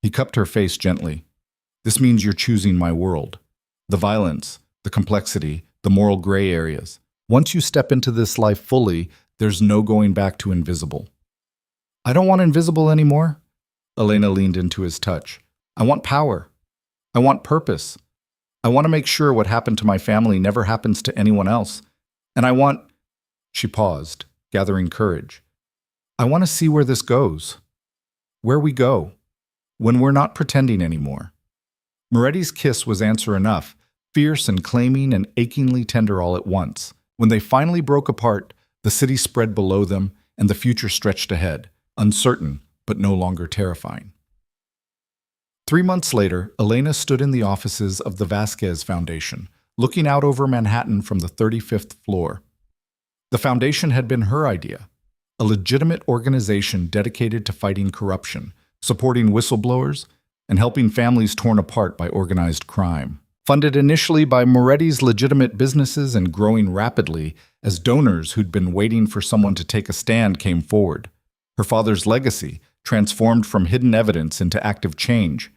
he cupped her face gently. This means you're choosing my world. The violence, the complexity, the moral gray areas. Once you step into this life fully, there's no going back to invisible. I don't want invisible anymore. Elena leaned into his touch. I want power. I want purpose. I want to make sure what happened to my family never happens to anyone else. And I want... She paused, gathering courage. I want to see where this goes. Where we go. When we're not pretending anymore. Moretti's kiss was answer enough, fierce and claiming and achingly tender all at once. When they finally broke apart, the city spread below them and the future stretched ahead, uncertain, but no longer terrifying. 3 months later, Elena stood in the offices of the Vasquez Foundation, looking out over Manhattan from the 35th floor. The foundation had been her idea, a legitimate organization dedicated to fighting corruption, supporting whistleblowers, and helping families torn apart by organized crime. Funded initially by Moretti's legitimate businesses and growing rapidly as donors who'd been waiting for someone to take a stand came forward. Her father's legacy transformed from hidden evidence into active change.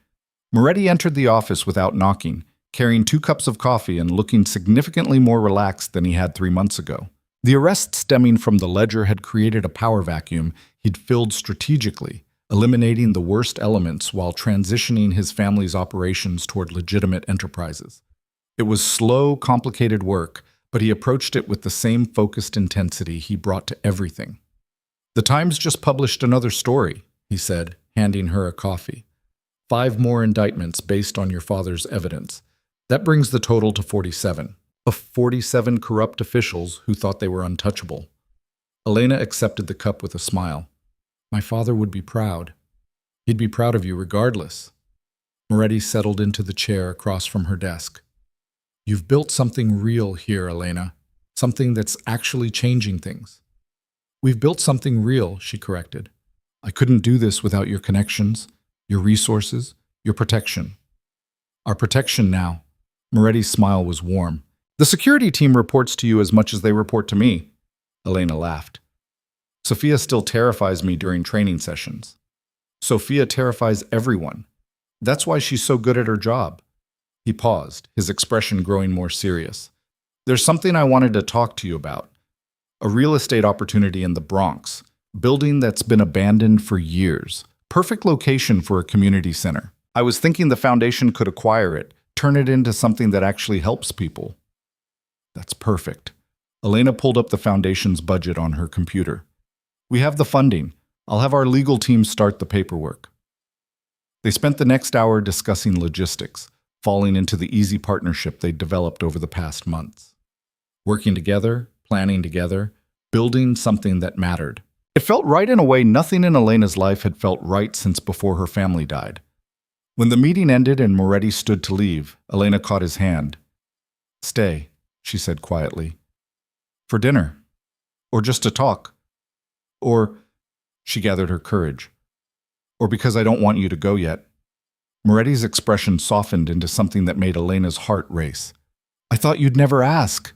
Moretti entered the office without knocking, carrying 2 cups of coffee and looking significantly more relaxed than he had 3 months ago. The arrest stemming from the ledger had created a power vacuum he'd filled strategically, eliminating the worst elements while transitioning his family's operations toward legitimate enterprises. It was slow, complicated work, but he approached it with the same focused intensity he brought to everything. "The Times just published another story," he said, handing her a coffee. "5 more indictments based on your father's evidence. That brings the total to 47. Of 47 corrupt officials who thought they were untouchable." Elena accepted the cup with a smile. "My father would be proud. He'd be proud of you regardless." Moretti settled into the chair across from her desk. "You've built something real here, Elena. Something that's actually changing things." "We've built something real," she corrected. "I couldn't do this without your connections, your resources, your protection." "Our protection now." Moretti's smile was warm. "The security team reports to you as much as they report to me." Elena laughed. "Sophia still terrifies me during training sessions." "Sophia terrifies everyone. That's why she's so good at her job." He paused, his expression growing more serious. "There's something I wanted to talk to you about. A real estate opportunity in the Bronx, building that's been abandoned for years. Perfect location for a community center. I was thinking the foundation could acquire it, turn it into something that actually helps people." "That's perfect." Elena pulled up the foundation's budget on her computer. "We have the funding. I'll have our legal team start the paperwork." They spent the next hour discussing logistics, falling into the easy partnership they'd developed over the past months. Working together, planning together, building something that mattered. It felt right in a way nothing in Elena's life had felt right since before her family died. When the meeting ended and Moretti stood to leave, Elena caught his hand. "Stay," she said quietly. "For dinner. Or just to talk. Or," she gathered her courage, "or because I don't want you to go yet." Moretti's expression softened into something that made Elena's heart race. "I thought you'd never ask."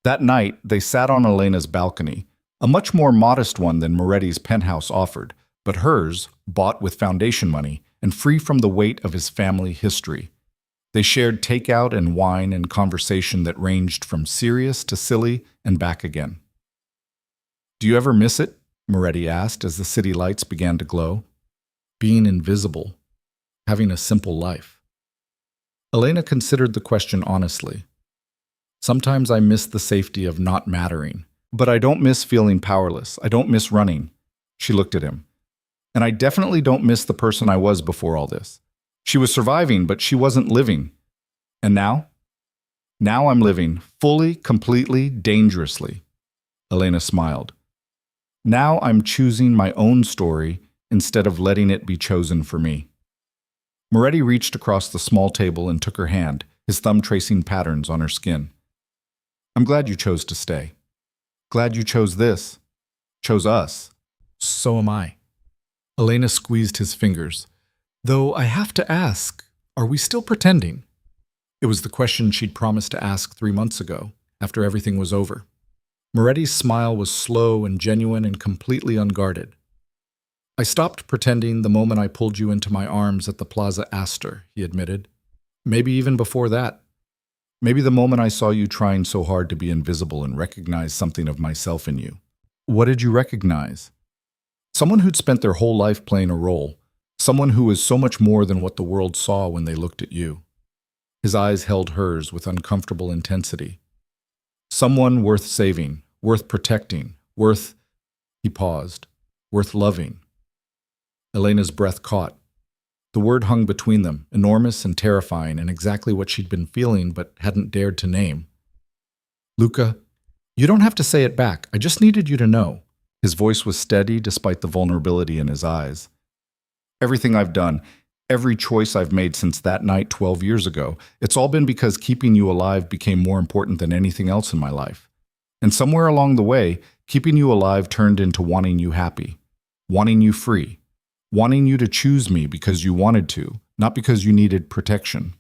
That night, they sat on Elena's balcony, a much more modest one than Moretti's penthouse offered, but hers, bought with foundation money and free from the weight of his family history. They shared takeout and wine and conversation that ranged from serious to silly and back again. "Do you ever miss it?" Moretti asked as the city lights began to glow. "Being invisible. Having a simple life." Elena considered the question honestly. "Sometimes I miss the safety of not mattering. But I don't miss feeling powerless. I don't miss running." She looked at him. "And I definitely don't miss the person I was before all this. She was surviving, but she wasn't living. And now? Now I'm living, fully, completely, dangerously." Elena smiled. "Now I'm choosing my own story instead of letting it be chosen for me." Moretti reached across the small table and took her hand, his thumb tracing patterns on her skin. "I'm glad you chose to stay. Glad you chose this. Chose us." "So am I." Elena squeezed his fingers. "Though I have to ask, are we still pretending?" It was the question she'd promised to ask 3 months ago, after everything was over. Moretti's smile was slow and genuine and completely unguarded. "I stopped pretending the moment I pulled you into my arms at the Plaza Astor," he admitted. "Maybe even before that. Maybe the moment I saw you trying so hard to be invisible and recognized something of myself in you." "What did you recognize?" "Someone who'd spent their whole life playing a role. Someone who was so much more than what the world saw when they looked at you." His eyes held hers with uncomfortable intensity. "Someone worth saving, worth protecting, worth—" He paused. "Worth loving." Elena's breath caught. The word hung between them, enormous and terrifying, and exactly what she'd been feeling but hadn't dared to name. "Luca, you don't have to say it back. I just needed you to know." His voice was steady despite the vulnerability in his eyes. "Everything I've done, every choice I've made since that night 12 years ago, it's all been because keeping you alive became more important than anything else in my life. And somewhere along the way, keeping you alive turned into wanting you happy, wanting you free, wanting you to choose me because you wanted to, not because you needed protection.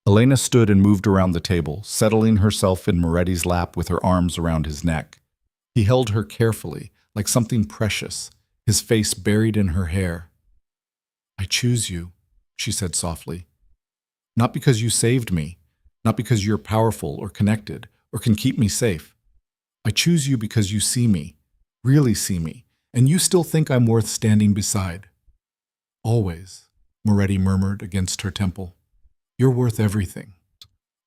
Elena stood and moved around the table, settling herself in Moretti's lap with her arms around his neck. He held her carefully, like something precious, his face buried in her hair. "I choose you," she said softly. "Not because you saved me, not because you're powerful or connected or can keep me safe. I choose you because you see me, really see me, and you still think I'm worth standing beside." "Always," Moretti murmured against her temple. "You're worth everything."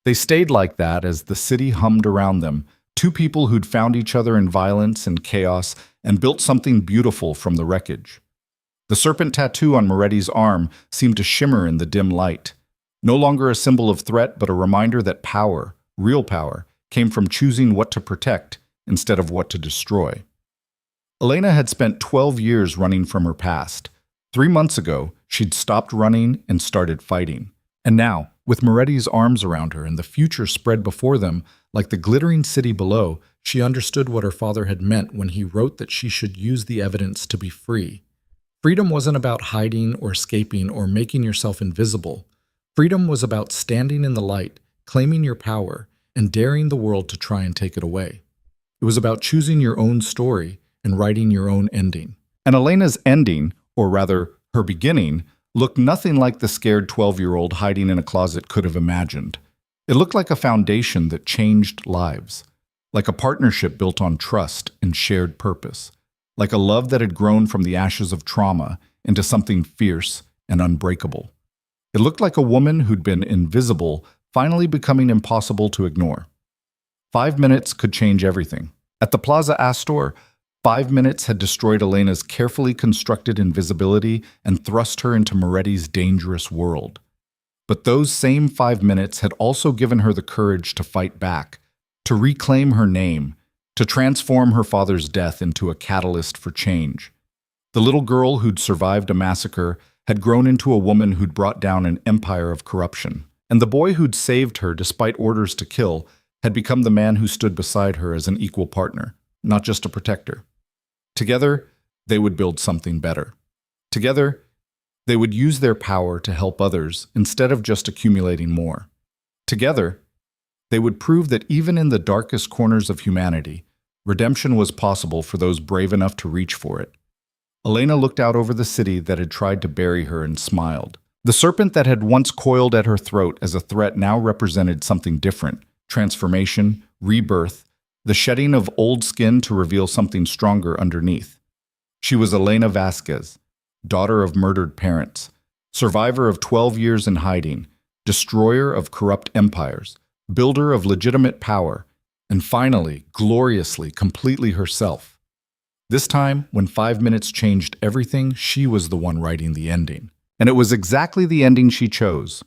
They stayed like that as the city hummed around them, two people who'd found each other in violence and chaos and built something beautiful from the wreckage. The serpent tattoo on Moretti's arm seemed to shimmer in the dim light, no longer a symbol of threat but a reminder that power, real power, came from choosing what to protect instead of what to destroy. Elena had spent 12 years running from her past. 3 months ago, she'd stopped running and started fighting. And now, with Moretti's arms around her and the future spread before them like the glittering city below, she understood what her father had meant when he wrote that she should use the evidence to be free. Freedom wasn't about hiding or escaping or making yourself invisible. Freedom was about standing in the light, claiming your power, and daring the world to try and take it away. It was about choosing your own story and writing your own ending. And Elena's ending, or rather, her beginning, looked nothing like the scared 12-year-old hiding in a closet could have imagined. It looked like a foundation that changed lives, like a partnership built on trust and shared purpose, like a love that had grown from the ashes of trauma into something fierce and unbreakable. It looked like a woman who'd been invisible finally becoming impossible to ignore. 5 minutes could change everything. At the Plaza Astor, 5 minutes had destroyed Elena's carefully constructed invisibility and thrust her into Moretti's dangerous world. But those same 5 minutes had also given her the courage to fight back, to reclaim her name, to transform her father's death into a catalyst for change. The little girl who'd survived a massacre had grown into a woman who'd brought down an empire of corruption. And the boy who'd saved her despite orders to kill had become the man who stood beside her as an equal partner, not just a protector. Together, they would build something better. Together, they would use their power to help others instead of just accumulating more. Together, they would prove that even in the darkest corners of humanity, redemption was possible for those brave enough to reach for it. Elena looked out over the city that had tried to bury her and smiled. The serpent that had once coiled at her throat as a threat now represented something different: transformation, rebirth, the shedding of old skin to reveal something stronger underneath. She was Elena Vasquez, daughter of murdered parents, survivor of 12 years in hiding, destroyer of corrupt empires, builder of legitimate power, and finally, gloriously, completely herself. This time, when 5 minutes changed everything, she was the one writing the ending. And it was exactly the ending she chose.